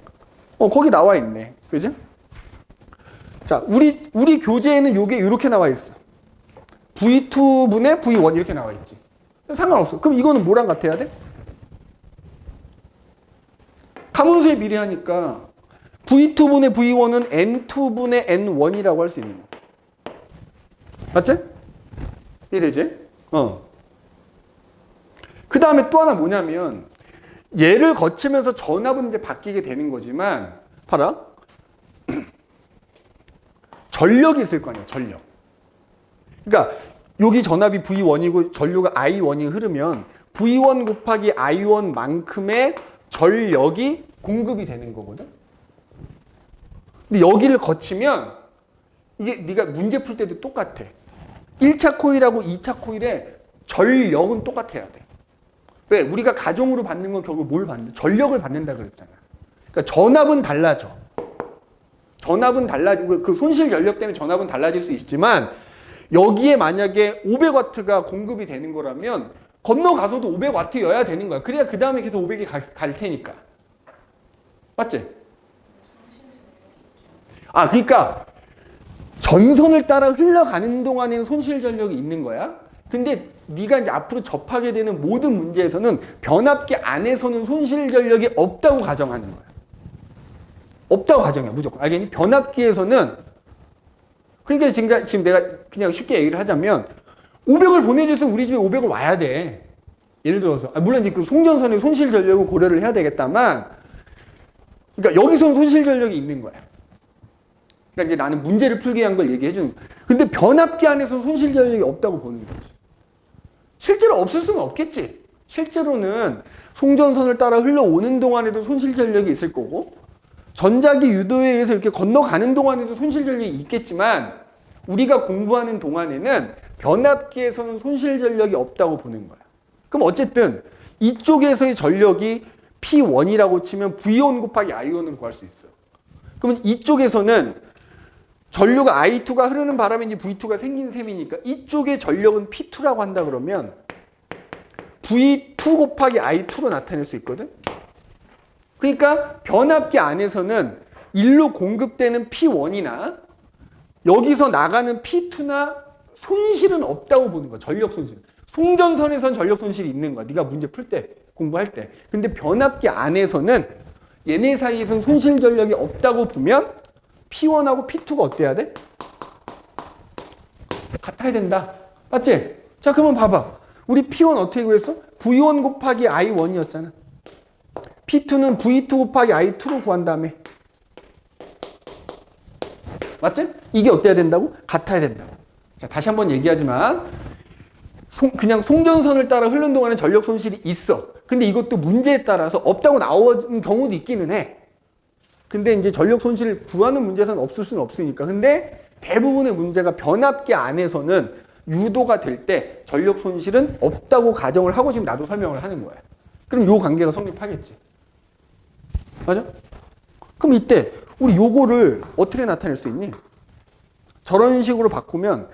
거기 나와 있네. 그지? 자, 우리 교재에는 요게 이렇게 나와 있어. V2 분의 V1 이렇게 나와 있지. 상관없어. 그럼 이거는 뭐랑 같아야 돼? 가문수에 비례하니까 V2분의 V1은 N2분의 N1이라고 할 수 있는 거. 맞지? 이해되지? 그 다음에 또 하나 뭐냐면 얘를 거치면서 전압은 이제 바뀌게 되는 거지만 봐라. 전력이 있을 거 아니야, 전력. 그러니까 여기 전압이 V1이고 전류가 I1이 흐르면 V1 곱하기 I1만큼의 전력이 공급이 되는 거거든. 근데 여기를 거치면 이게 네가 문제 풀 때도 똑같아. 1차 코일하고 2차 코일의 전력은 똑같아야 돼. 왜? 우리가 가정으로 받는 건 결국 뭘 받는? 전력을 받는다 그랬잖아. 그러니까 전압은 달라져. 전압은 달라지고 그 손실 전력 때문에 전압은 달라질 수 있지만 여기에 만약에 500W가 공급이 되는 거라면 건너가서도 500W여야 되는 거야. 그래야 그 다음에 계속 500이 갈 테니까. 맞지? 그러니까 전선을 따라 흘러가는 동안에는 손실 전력이 있는 거야. 근데 네가 이제 앞으로 접하게 되는 모든 문제에서는 변압기 안에서는 손실 전력이 없다고 가정하는 거야. 없다고 가정해, 무조건. 알겠니? 변압기에서는, 그러니까 지금 내가 그냥 쉽게 얘기를 하자면 500을 보내줘서 우리 집에 500을 와야 돼. 예를 들어서. 물론 이제 그 송전선의 손실 전력을 고려를 해야 되겠다만, 그러니까 여기서는 손실 전력이 있는 거야. 그러니까 이제 나는 문제를 풀기 위한 걸 얘기해 주는 거야. 근데 변압기 안에서는 손실 전력이 없다고 보는 거지. 실제로 없을 수는 없겠지. 실제로는 송전선을 따라 흘러오는 동안에도 손실 전력이 있을 거고, 전자기 유도에 의해서 이렇게 건너가는 동안에도 손실 전력이 있겠지만, 우리가 공부하는 동안에는 변압기에서는 손실 전력이 없다고 보는 거야. 그럼 어쨌든 이쪽에서의 전력이 P1이라고 치면 V1 곱하기 I1으로 구할 수 있어. 그러면 이쪽에서는 전류가 I2가 흐르는 바람에 이제 V2가 생긴 셈이니까 이쪽의 전력은 P2라고 한다 그러면 V2 곱하기 I2로 나타낼 수 있거든. 그러니까 변압기 안에서는 일로 공급되는 P1이나 여기서 나가는 P2나 손실은 없다고 보는 거야. 전력 손실. 송전선에선 전력 손실이 있는 거야. 네가 문제 풀 때, 공부할 때. 근데 변압기 안에서는 얘네 사이에서는 손실 전력이 없다고 보면 P1하고 P2가 어때야 돼? 같아야 된다. 맞지? 자, 그러면 봐봐. 우리 P1 어떻게 구했어? V1 곱하기 I1이었잖아. P2는 V2 곱하기 I2로 구한 다음에. 맞지? 이게 어때야 된다고? 같아야 된다고. 자, 다시 한번 얘기하지만 그냥 송전선을 따라 흐르는 동안에 전력 손실이 있어. 근데 이것도 문제에 따라서 없다고 나오는 경우도 있기는 해. 근데 이제 전력 손실을 구하는 문제에서는 없을 수는 없으니까. 근데 대부분의 문제가 변압기 안에서는 유도가 될 때 전력 손실은 없다고 가정을 하고 지금 나도 설명을 하는 거야. 그럼 요 관계가 성립하겠지. 맞아? 그럼 이때 우리 요거를 어떻게 나타낼 수 있니? 저런 식으로 바꾸면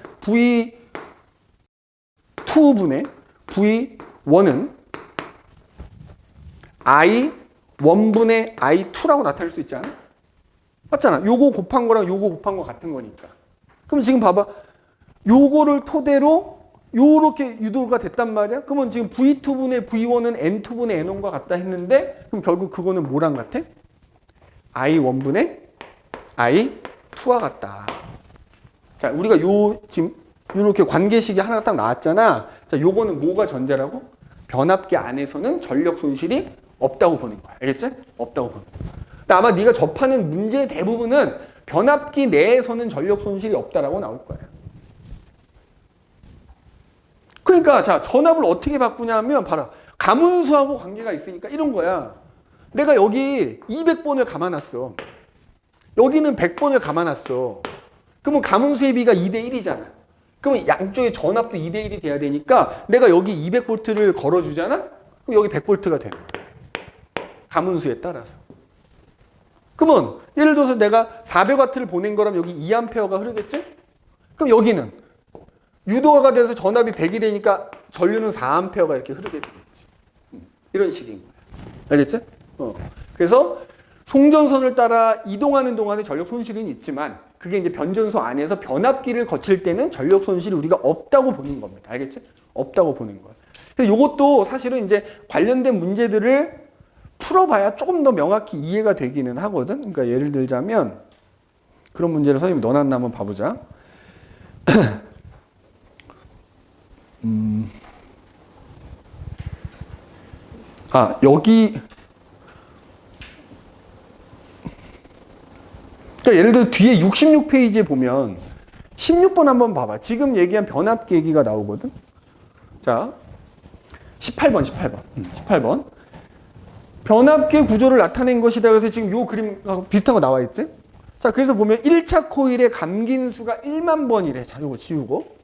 V2분의 V1은 I1분의 I2라고 나타낼 수 있지 않아? 맞잖아. 요거 곱한 거랑 요거 곱한 거 같은 거니까. 그럼 지금 봐봐. 요거를 토대로 요렇게 유도가 됐단 말이야. 그러면 지금 V2분의 V1은 N2분의 N1과 같다 했는데 그럼 결국 그거는 뭐랑 같아? I1분의 I2와 같다. 자, 우리가 지금 요렇게 관계식이 하나가 딱 나왔잖아. 자, 요거는 뭐가 전제라고? 변압기 안에서는 전력 손실이 없다고 보는 거야. 알겠지? 없다고 보는 거야. 근데 아마 네가 접하는 문제의 대부분은 변압기 내에서는 전력 손실이 없다라고 나올 거야. 그러니까 자, 전압을 어떻게 바꾸냐면 봐라. 가문수하고 관계가 있으니까 이런 거야. 내가 여기 200번을 감아놨어. 여기는 100번을 감아놨어. 그러면 가문수의 비가 2대1이잖아. 그러면 양쪽의 전압도 2대1이 돼야 되니까 내가 여기 200V를 걸어주잖아? 그럼 여기 100V가 되는 거야. 가문수에 따라서. 그러면 예를 들어서 내가 400W를 보낸 거라면 여기 2A가 흐르겠지? 그럼 여기는 유도가 돼서 전압이 100이 되니까 전류는 4A가 이렇게 흐르게 되겠지. 이런 식인 거야. 알겠지? 그래서 송전선을 따라 이동하는 동안에 전력 손실은 있지만 그게 이제 변전소 안에서 변압기를 거칠 때는 전력 손실이 우리가 없다고 보는 겁니다. 알겠지? 없다고 보는 거야. 그래서 이것도 사실은 이제 관련된 문제들을 풀어봐야 조금 더 명확히 이해가 되기는 하거든. 그러니까 예를 들자면 그런 문제를 선생님이 넣어놨나 한번 봐보자. 여기 그러니까 예를 들어 뒤에 66페이지에 보면 16번 한번 봐봐. 지금 얘기한 변압기 얘기가 나오거든. 자, 18번. 변압기의 구조를 나타낸 것이다. 그래서 지금 요 그림하고 비슷한 거 나와 있지? 자, 그래서 보면 1차 코일의 감긴 수가 1만 번이래. 자, 요거 지우고.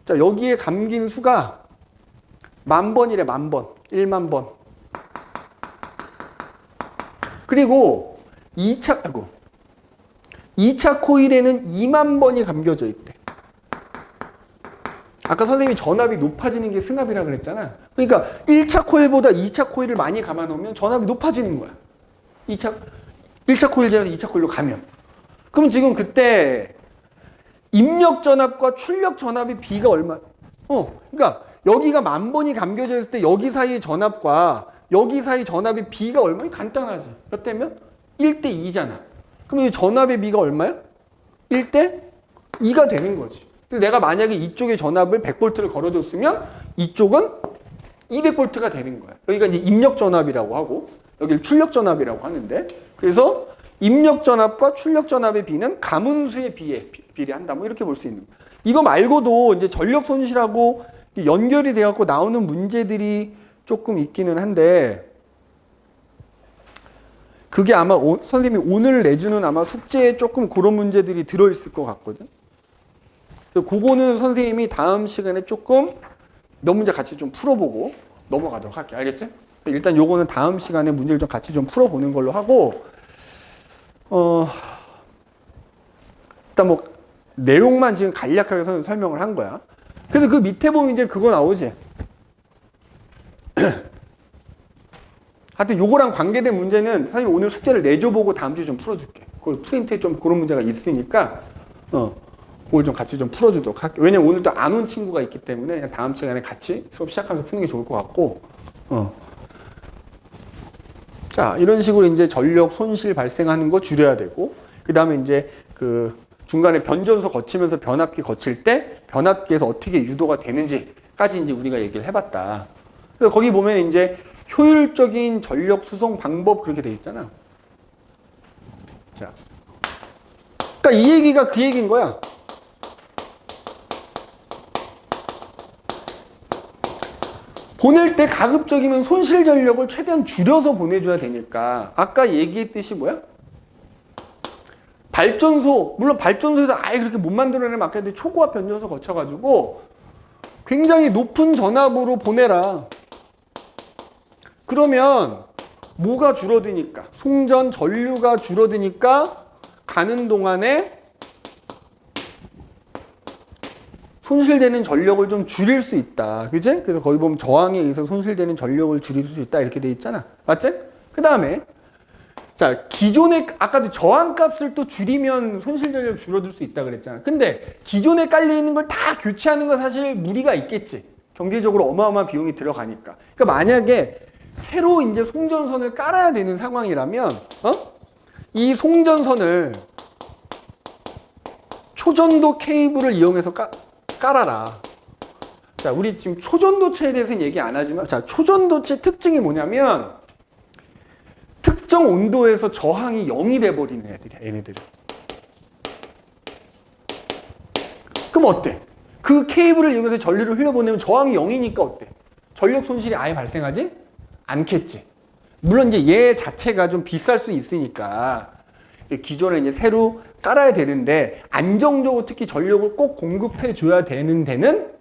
자, 여기에 감긴 수가 10,000번이래. 10,000번. 1만 번. 그리고 2차 코일에는 2만 번이 감겨져 있대. 아까 선생님이 전압이 높아지는 게 승합이라고 그랬잖아. 그러니까 1차 코일보다 2차 코일을 많이 감아 놓으면 전압이 높아지는 거야. 1차 코일 지나서 2차 코일로 가면. 그럼 지금 그때 입력 전압과 출력 전압의 비가 얼마? 그러니까 여기가 10,000번이 감겨져 있을 때 여기 사이의 전압과 여기 사이 전압의 비가 얼마나 간단하지. 몇 대면? 1대 2잖아. 그럼 이 전압의 비가 얼마야? 1대 2가 되는 거지. 내가 만약에 이쪽에 전압을 100V를 걸어줬으면 이쪽은 200V가 되는 거야. 여기가 이제 입력 전압이라고 하고 여기를 출력 전압이라고 하는데 그래서 입력 전압과 출력 전압의 비는 가문수의 비에 비례한다. 뭐 이렇게 볼 수 있는 거야. 이거 말고도 이제 전력 손실하고 연결이 돼 갖고 나오는 문제들이 조금 있기는 한데 그게 아마 선생님이 오늘 내주는 아마 숙제에 조금 그런 문제들이 들어있을 것 같거든. 그래서 그거는 선생님이 다음 시간에 조금 몇 문제 같이 좀 풀어보고 넘어가도록 할게. 알겠지? 일단 요거는 다음 시간에 문제를 좀 같이 좀 풀어보는 걸로 하고 일단 뭐 내용만 지금 간략하게 설명을 한 거야. 그래서 그 밑에 보면 이제 그거 나오지. 하여튼 요거랑 관계된 문제는 선생님 오늘 숙제를 내줘보고 다음 주에 좀 풀어줄게. 그걸 프린트에 좀 그런 문제가 있으니까 그걸 좀 같이 좀 풀어주도록 할게. 왜냐면 오늘 또 안 온 친구가 있기 때문에 그냥 다음 시간에 같이 수업 시작하면서 푸는 게 좋을 것 같고 자, 이런 식으로 이제 전력 손실 발생하는 거 줄여야 되고 그 다음에 이제 그 중간에 변전소 거치면서 변압기 거칠 때 변압기에서 어떻게 유도가 되는지까지 이제 우리가 얘기를 해봤다. 그래서 거기 보면 이제 효율적인 전력 수송 방법 그렇게 돼 있잖아. 자, 그러니까 이 얘기가 그 얘기인 거야. 보낼 때 가급적이면 손실 전력을 최대한 줄여서 보내줘야 되니까 아까 얘기했듯이 뭐야? 발전소, 물론 발전소에서 아예 그렇게 못 만들어내면 아까 초고압 변전소 거쳐가지고 굉장히 높은 전압으로 보내라. 그러면 뭐가 줄어드니까? 송전 전류가 줄어드니까 가는 동안에 손실되는 전력을 좀 줄일 수 있다. 그지? 그래서 거기 보면 저항에 의해서 손실되는 전력을 줄일 수 있다. 이렇게 돼 있잖아. 맞지? 그 다음에 자, 기존의 아까도 저항값을 또 줄이면 손실 전력 줄어들 수 있다 그랬잖아. 근데 기존에 깔려 있는 걸 다 교체하는 건 사실 무리가 있겠지. 경제적으로 어마어마한 비용이 들어가니까. 그러니까 만약에 새로 이제 송전선을 깔아야 되는 상황이라면 이 송전선을 초전도 케이블을 이용해서 깔아라. 자, 우리 지금 초전도체에 대해서는 얘기 안 하지만 자, 초전도체 특징이 뭐냐면 특정 온도에서 저항이 0이 돼버리는 애들이야, 얘네들이. 그럼 어때? 그 케이블을 이용해서 전류를 흘려보내면 저항이 0이니까 어때? 전력 손실이 아예 발생하지 않겠지. 물론 이제 얘 자체가 좀 비쌀 수 있으니까 기존에 이제 새로 깔아야 되는데 안정적으로 특히 전력을 꼭 공급해 줘야 되는 데는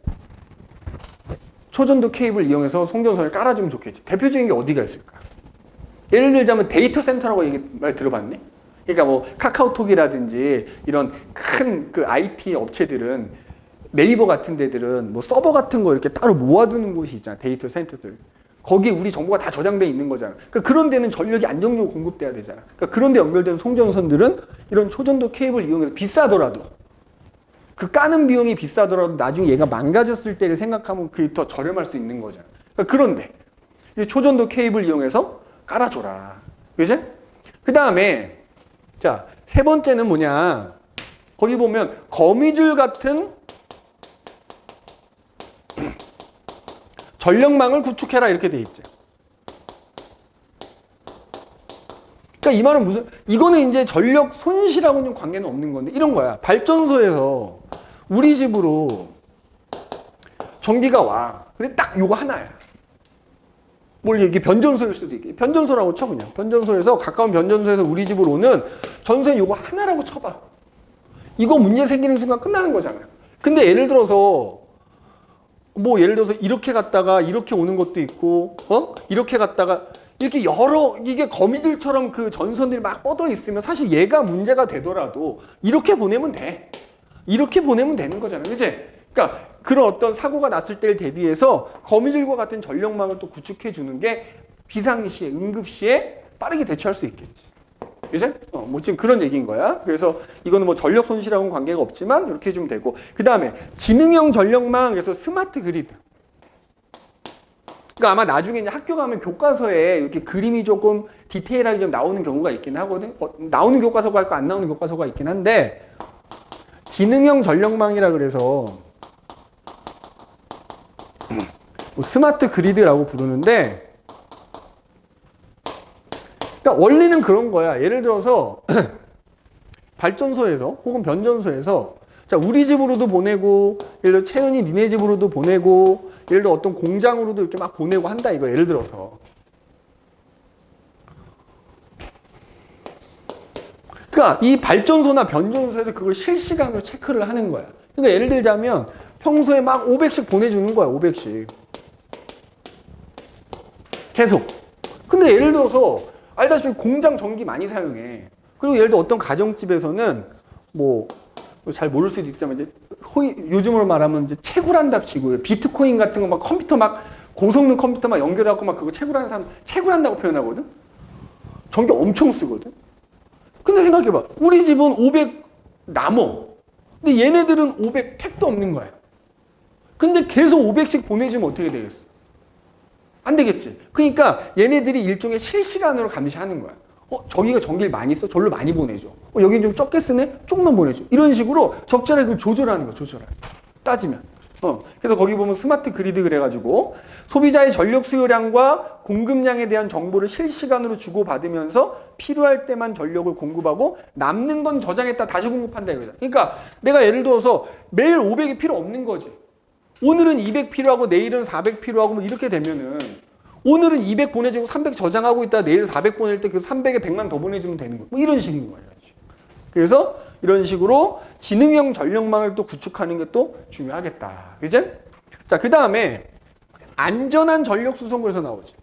초전도 케이블 이용해서 송전선을 깔아주면 좋겠지. 대표적인 게 어디가 있을까? 예를 들자면 데이터 센터라고 말 들어봤니? 그러니까 뭐 카카오톡이라든지 이런 큰 그 IT 업체들은 네이버 같은 데들은 뭐 서버 같은 거 이렇게 따로 모아두는 곳이 있잖아. 데이터 센터들. 거기에 우리 정보가 다 저장돼 있는 거잖아. 그러니까 그런 데는 전력이 안정적으로 공급돼야 되잖아. 그러니까 그런 데 연결된 송전선들은 이런 초전도 케이블 이용해서 비싸더라도 그 까는 비용이 비싸더라도 나중에 얘가 망가졌을 때를 생각하면 그게 더 저렴할 수 있는 거잖아. 그러니까 그런데 이 초전도 케이블 이용해서 깔아줘라. 그지? 그 다음에 자, 세 번째는 뭐냐? 거기 보면 거미줄 같은 전력망을 구축해라 이렇게 돼 있지. 그러니까 이 말은 무슨, 이거는 이제 전력 손실하고는 관계는 없는 건데 이런 거야. 발전소에서 우리 집으로 전기가 와. 근데 딱 요거 하나야. 뭘 이게 변전소일 수도 있겠. 변전소라고 쳐 그냥. 변전소에서 가까운 변전소에서 우리 집으로 오는 전선 요거 하나라고 쳐봐. 이거 문제 생기는 순간 끝나는 거잖아요. 근데 예를 들어서 뭐 예를 들어서 이렇게 갔다가 이렇게 오는 것도 있고, 이렇게 갔다가 이렇게 여러 이게 거미줄처럼 그 전선들이 막 뻗어 있으면 사실 얘가 문제가 되더라도 이렇게 보내면 돼. 이렇게 보내면 되는 거잖아요. 그치? 그러니까 그런 어떤 사고가 났을 때를 대비해서 거미줄과 같은 전력망을 또 구축해 주는 게 비상시에, 응급시에 빠르게 대처할 수 있겠지. 그치? 뭐 지금 그런 얘기인 거야. 그래서 이거는 뭐 전력 손실하고는 관계가 없지만 이렇게 해주면 되고. 그 다음에 지능형 전력망, 그래서 스마트 그리드. 그러니까 아마 나중에 이제 학교 가면 교과서에 이렇게 그림이 조금 디테일하게 좀 나오는 경우가 있긴 하거든. 나오는 교과서가 있고 안 나오는 교과서가 있긴 한데, 지능형 전력망이라 그래서 뭐 스마트 그리드라고 부르는데, 그러니까 원리는 그런 거야. 예를 들어서 발전소에서 혹은 변전소에서 자, 우리 집으로도 보내고, 예를 들어 채은이 니네 집으로도 보내고, 예를 들어 어떤 공장으로도 이렇게 막 보내고 한다 이거. 예를 들어서 그러니까 이 발전소나 변전소에서 그걸 실시간으로 체크를 하는 거야. 그러니까 예를 들자면 평소에 막 500씩 보내주는 거야. 500씩 계속. 근데 예를 들어서 알다시피 공장 전기 많이 사용해. 그리고 예를 들어 어떤 가정집에서는 뭐 잘 모를 수도 있지만 이제 요즘으로 말하면 이제 채굴한답시고 비트코인 같은 거 막 컴퓨터 막 고성능 컴퓨터 막 연결하고 막 그거 채굴하는 사람 채굴한다고 표현하거든. 전기 엄청 쓰거든. 근데 생각해봐. 우리 집은 500 남어. 근데 얘네들은 500 택도 없는 거야. 근데 계속 500씩 보내주면 어떻게 되겠어? 안 되겠지. 그러니까 얘네들이 일종의 실시간으로 감시하는 거야. 저기가 전기를 많이 써? 저기로 많이 보내줘. 여긴 좀 적게 쓰네? 조금만 보내줘. 이런 식으로 적절하게 그걸 조절하는 거야. 조절하게. 따지면. 그래서 거기 보면 스마트 그리드 그래가지고 소비자의 전력 수요량과 공급량에 대한 정보를 실시간으로 주고받으면서 필요할 때만 전력을 공급하고 남는 건 저장했다 다시 공급한다 이거다. 그러니까 내가 예를 들어서 매일 500이 필요 없는 거지. 오늘은 200 필요하고 내일은 400 필요하고 뭐 이렇게 되면은 오늘은 200 보내주고 300 저장하고 있다 내일 400 보낼 때 그 300에 100만 더 보내주면 되는 거야. 뭐 이런 식인 거예요. 그래서 이런 식으로 지능형 전력망을 또 구축하는 게 또 중요하겠다. 그죠? 자, 그 다음에 안전한 전력 수송에서 나오지.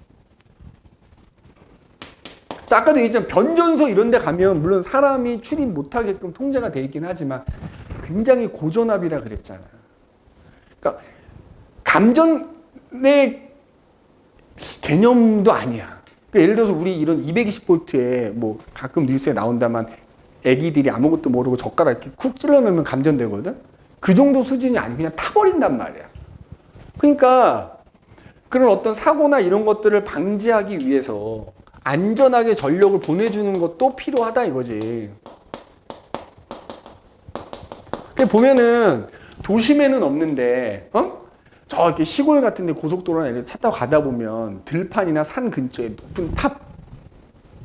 자, 아까도 얘기했지만 변전소 이런 데 가면 물론 사람이 출입 못하게끔 통제가 돼 있긴 하지만 굉장히 고전압이라 그랬잖아. 그러니까 감전의 개념도 아니야. 그러니까 예를 들어서 우리 이런 220V에 뭐 가끔 뉴스에 나온다만 애기들이 아무것도 모르고 젓가락 이렇게 쿡 찔러놓으면 감전되거든? 그 정도 수준이 아니고 그냥 타버린단 말이야. 그러니까 그런 어떤 사고나 이런 것들을 방지하기 위해서 안전하게 전력을 보내주는 것도 필요하다 이거지. 보면은 도심에는 없는데, 저 이렇게 시골 같은 데 고속도로나 이렇게 차 타고 가다 보면 들판이나 산 근처에 높은 탑,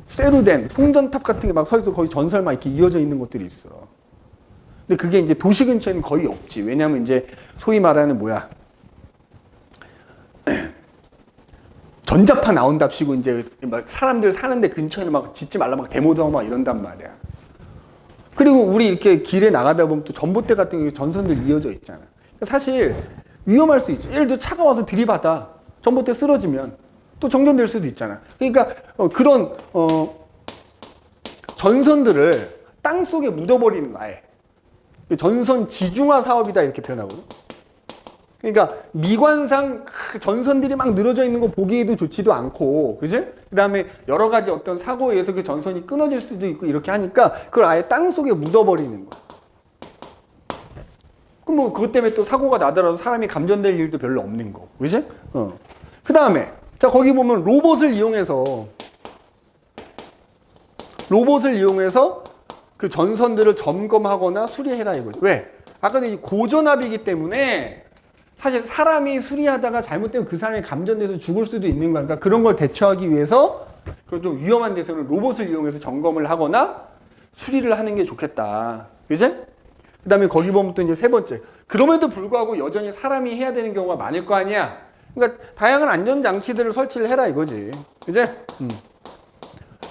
쇠로 된 송전탑 같은 게 막 서 있어 거의 전설 막 이렇게 이어져 있는 것들이 있어. 근데 그게 이제 도시 근처에는 거의 없지. 왜냐면 이제 소위 말하는 뭐야. 전자파 나온답시고 이제 막 사람들 사는데 근처에는 막 짓지 말라 막 데모도 하고 막 이런단 말이야. 그리고 우리 이렇게 길에 나가다 보면 또 전봇대 같은 게 전선들 이어져 있잖아. 사실 위험할 수 있죠. 예를 들어 차가 와서 들이받아. 전봇대 쓰러지면 또 정전될 수도 있잖아. 그러니까 그런 전선들을 땅 속에 묻어버리는 거야. 전선 지중화 사업이다 이렇게 표현하거든. 그러니까 미관상 전선들이 막 늘어져 있는 거 보기에도 좋지도 않고, 그지? 그 다음에 여러 가지 어떤 사고에 의해서 그 전선이 끊어질 수도 있고 이렇게 하니까 그걸 아예 땅 속에 묻어버리는 거야. 그럼 뭐 그것 때문에 또 사고가 나더라도 사람이 감전될 일도 별로 없는 거고, 그지? 그 다음에 자, 거기 보면 로봇을 이용해서 그 전선들을 점검하거나 수리해라 이거죠. 왜? 아까도 이 고전압이기 때문에 사실 사람이 수리하다가 잘못되면 그 사람이 감전돼서 죽을 수도 있는 거니까 그런 걸 대처하기 위해서 그런 좀 위험한 데서는 로봇을 이용해서 점검을 하거나 수리를 하는 게 좋겠다. 그지? 그 다음에 거기 보면 또 이제 세 번째. 그럼에도 불구하고 여전히 사람이 해야 되는 경우가 많을 거 아니야. 그러니까 다양한 안전장치들을 설치를 해라 이거지. 그지?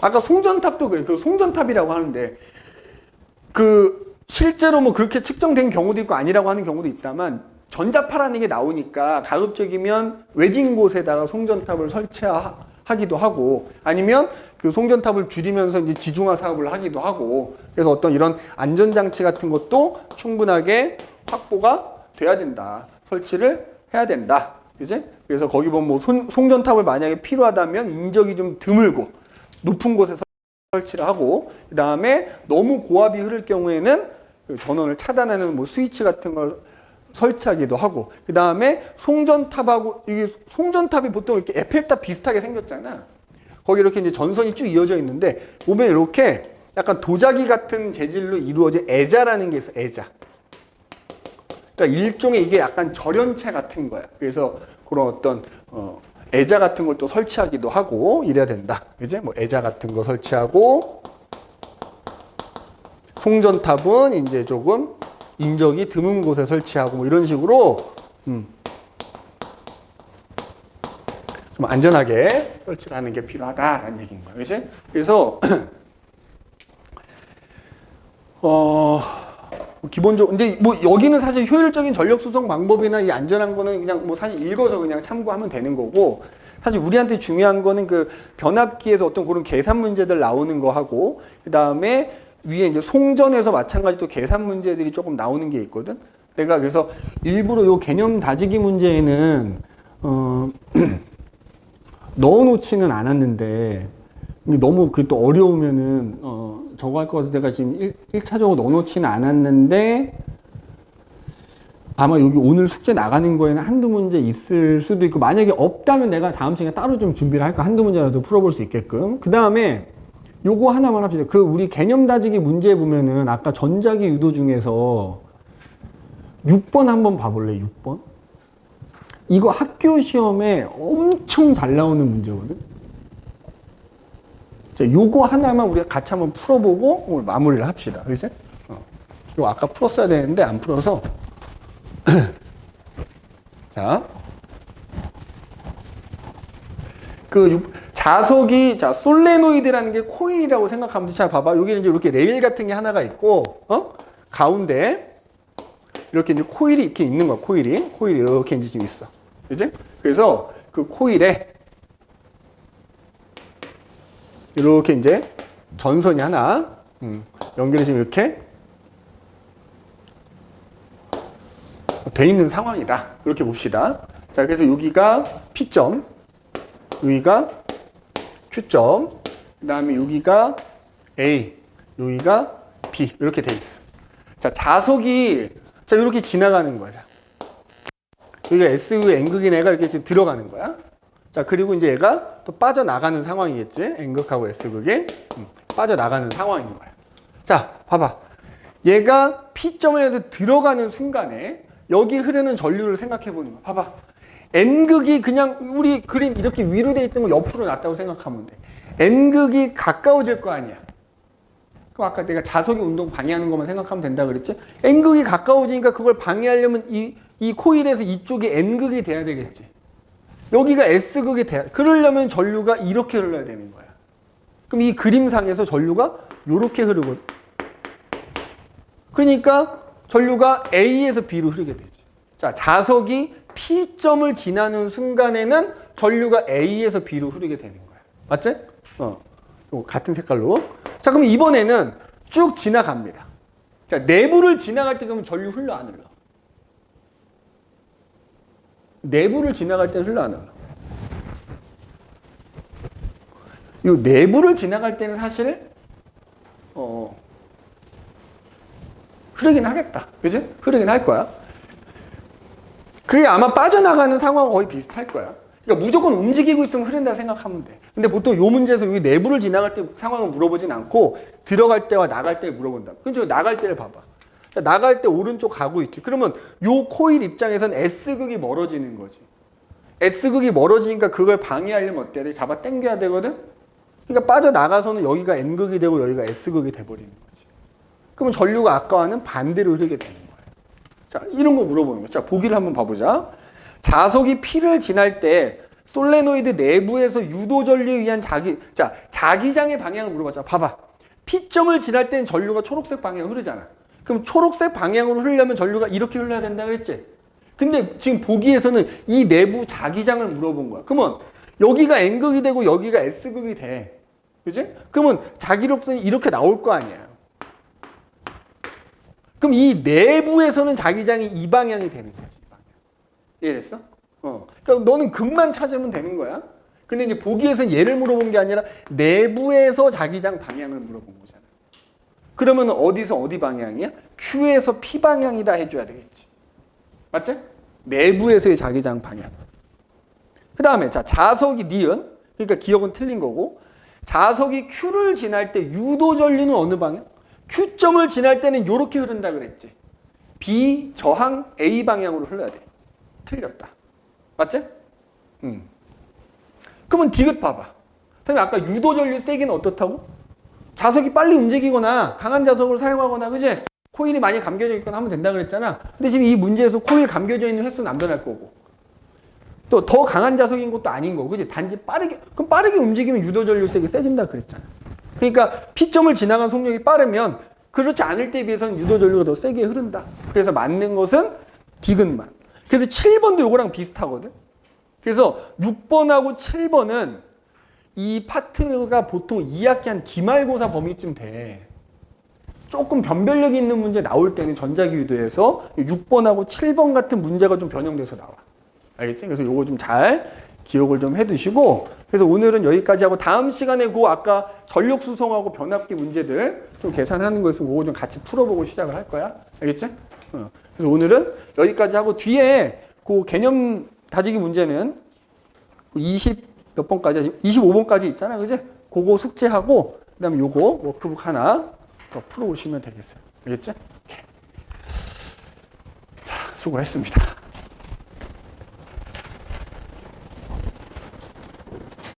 아까 송전탑도 그래. 그 송전탑이라고 하는데 그 실제로 뭐 그렇게 측정된 경우도 있고 아니라고 하는 경우도 있다만 전자파라는 게 나오니까 가급적이면 외진 곳에다가 송전탑을 설치하기도 하고 아니면 그 송전탑을 줄이면서 이제 지중화 사업을 하기도 하고 그래서 어떤 이런 안전장치 같은 것도 충분하게 확보가 돼야 된다. 설치를 해야 된다. 그지? 그래서 거기 보면 뭐 송전탑을 만약에 필요하다면 인적이 좀 드물고 높은 곳에 설치를 하고 그 다음에 너무 고압이 흐를 경우에는 그 전원을 차단하는 뭐 스위치 같은 걸 설치하기도 하고 그 다음에 송전탑하고 이게 송전탑이 보통 이렇게 에펠탑 비슷하게 생겼잖아. 거기 이렇게 이제 전선이 쭉 이어져 있는데 보면 이렇게 약간 도자기 같은 재질로 이루어진 애자라는 게 있어. 애자. 그러니까 일종의 이게 약간 절연체 같은 거야. 그래서 그런 어떤 애자 같은 걸 또 설치하기도 하고 이래야 된다. 그지? 뭐 애자 같은 거 설치하고 송전탑은 이제 조금 인적이 드문 곳에 설치하고 뭐 이런 식으로 좀 안전하게 설치를 하는 게 필요하다라는 얘기인 거예요. 그치? 그래서 기본적으로 근데 뭐 여기는 사실 효율적인 전력 수송 방법이나 이 안전한 거는 그냥 뭐 사실 읽어서 그냥 참고하면 되는 거고 사실 우리한테 중요한 거는 그 변압기에서 어떤 그런 계산 문제들 나오는 거 하고 그다음에 위에 이제 송전에서 마찬가지 또 계산 문제들이 조금 나오는 게 있거든. 내가 그래서 일부러 요 개념 다지기 문제에는 넣어놓지는 않았는데 너무 그 또 어려우면은 저거 할 거 같아서 내가 지금 1차적으로 넣어놓지는 않았는데 아마 여기 오늘 숙제 나가는 거에는 한두 문제 있을 수도 있고 만약에 없다면 내가 다음 시간에 따로 좀 준비를 할까 한두 문제라도 풀어볼 수 있게끔 그 다음에 요거 하나만 합시다. 그 우리 개념 다지기 문제 보면은 아까 전자기 유도 중에서 6번 한번 봐볼래? 6번? 이거 학교 시험에 엄청 잘 나오는 문제거든. 자, 요거 하나만 우리가 같이 한번 풀어보고 오늘 마무리를 합시다. 그치? 이거 아까 풀었어야 되는데 안 풀어서. 자. 자석이, 자, 솔레노이드라는 게 코일이라고 생각하면 돼. 자, 봐봐. 여기는 이제 이렇게 레일 같은 게 하나가 있고, 가운데, 이렇게 이제 코일이 이렇게 있는 거야, 코일이. 코일이 이렇게 이제 좀 있어. 그지? 그래서 그 코일에, 이렇게 이제 전선이 하나, 연결이 지금 이렇게 돼 있는 상황이다. 이렇게 봅시다. 자, 그래서 여기가 P점, 여기가 Q점, 그 다음에 여기가 A, 여기가 B 이렇게 돼 있어. 자, 자석이 자 이렇게 지나가는 거야. 자. 여기가 SU N극인 애가 이렇게 지금 들어가는 거야. 자, 그리고 이제 얘가 또 빠져나가는 상황이겠지. N극하고 S극이 빠져나가는 상황인 거야. 자, 봐봐. 얘가 P점을 해서 들어가는 순간에 여기 흐르는 전류를 생각해 보는 거야. 봐봐. N극이 그냥 우리 그림 이렇게 위로 돼 있던 거 옆으로 놨다고 생각하면 돼. N극이 가까워질 거 아니야. 그럼 아까 내가 자석의 운동 방해하는 것만 생각하면 된다 그랬지? N극이 가까워지니까 그걸 방해하려면 이 코일에서 이쪽이 N극이 돼야 되겠지. 여기가 S극이 돼야, 그러려면 전류가 이렇게 흘러야 되는 거야. 그럼 이 그림상에서 전류가 이렇게 흐르거든. 그러니까 전류가 A에서 B로 흐르게 되지. 자, 자석이 P점을 지나는 순간에는 전류가 A에서 B로 흐르게 되는 거야. 맞지? 같은 색깔로. 자, 그럼 이번에는 쭉 지나갑니다. 자, 내부를 지나갈 때 그러면 전류 흘러 안 흘러? 내부를 지나갈 때 흘러 안 흘러? 이 내부를 지나갈 때는 사실 흐르긴 하겠다. 그지? 흐르긴 할 거야. 그게 아마 빠져나가는 상황은 거의 비슷할 거야. 그러니까 무조건 움직이고 있으면 흐른다 생각하면 돼. 근데 보통 요 문제에서 여기 내부를 지나갈 때 상황을 물어보진 않고 들어갈 때와 나갈 때 물어본다. 그럼 저 나갈 때를 봐봐. 자, 나갈 때 오른쪽 가고 있지. 그러면 요 코일 입장에선 S극이 멀어지는 거지. S극이 멀어지니까 그걸 방해하려면 어때야 돼? 잡아 당겨야 되거든? 그러니까 빠져나가서는 여기가 N극이 되고 여기가 S극이 돼버리는 거지. 그러면 전류가 아까와는 반대로 흐르게 되는 거야. 자, 이런 거 물어보는 거야. 자, 보기를 한번 봐보자. 자석이 P를 지날 때 솔레노이드 내부에서 유도 전류에 의한 자기장의 방향을 물어봤자. 봐봐. P점을 지날 때는 전류가 초록색 방향으로 흐르잖아. 그럼 초록색 방향으로 흐르려면 전류가 이렇게 흘러야 된다 그랬지? 근데 지금 보기에서는 이 내부 자기장을 물어본 거야. 그러면 여기가 N극이 되고 여기가 S극이 돼. 그지? 그러면 자기력선이 이렇게 나올 거 아니야. 그럼 이 내부에서는 자기장이 이 방향이 되는 거지. 이 방향. 이해됐어? 그러니까 너는 극만 찾으면 되는 거야. 근데 이제 보기에서는 얘를 물어본 게 아니라 내부에서 자기장 방향을 물어본 거잖아. 그러면 어디서 어디 방향이야? Q에서 P 방향이다 해줘야 되겠지. 맞지? 내부에서의 자기장 방향. 그 다음에 자 자석이 니은, 그러니까 기억은 틀린 거고, 자석이 Q를 지날 때 유도 전류는 어느 방향? Q점을 지날 때는 이렇게 흐른다 그랬지. B 저항 A 방향으로 흘러야 돼. 틀렸다. 맞지? 그러면 디귿 봐봐. 그다음에 아까 유도 전류 세기는 어떻다고? 자석이 빨리 움직이거나 강한 자석을 사용하거나, 그지? 코일이 많이 감겨져 있거나 하면 된다 그랬잖아. 근데 지금 이 문제에서 코일 감겨져 있는 횟수는 안 변할 거고, 또 더 강한 자석인 것도 아닌 거고, 그지? 단지 그럼 빠르게 움직이면 유도 전류 세기 세진다 그랬잖아. 그러니까 P점을 지나간 속력이 빠르면 그렇지 않을 때에 비해서는 유도 전류가 더 세게 흐른다. 그래서 맞는 것은 디귿만. 그래서 7번도 요거랑 비슷하거든. 그래서 6번하고 7번은 이 파트가 보통 2학기 한 기말고사 범위쯤 돼. 조금 변별력이 있는 문제 나올 때는 전자기 유도에서 6번하고 7번 같은 문제가 좀 변형돼서 나와. 알겠지? 그래서 요거 좀 잘 기억을 좀 해두시고, 그래서 오늘은 여기까지 하고 다음 시간에 그 아까 전력 수송하고 변압기 문제들 좀 계산하는 거 있으면 그거 좀 같이 풀어보고 시작을 할 거야. 알겠지? 그래서 오늘은 여기까지 하고 뒤에 그 개념 다지기 문제는 20 몇 번까지, 25번까지 있잖아. 그지? 그거 숙제하고 그다음에 요거 워크북 하나 더 풀어오시면 되겠어요. 알겠지? 자, 수고했습니다.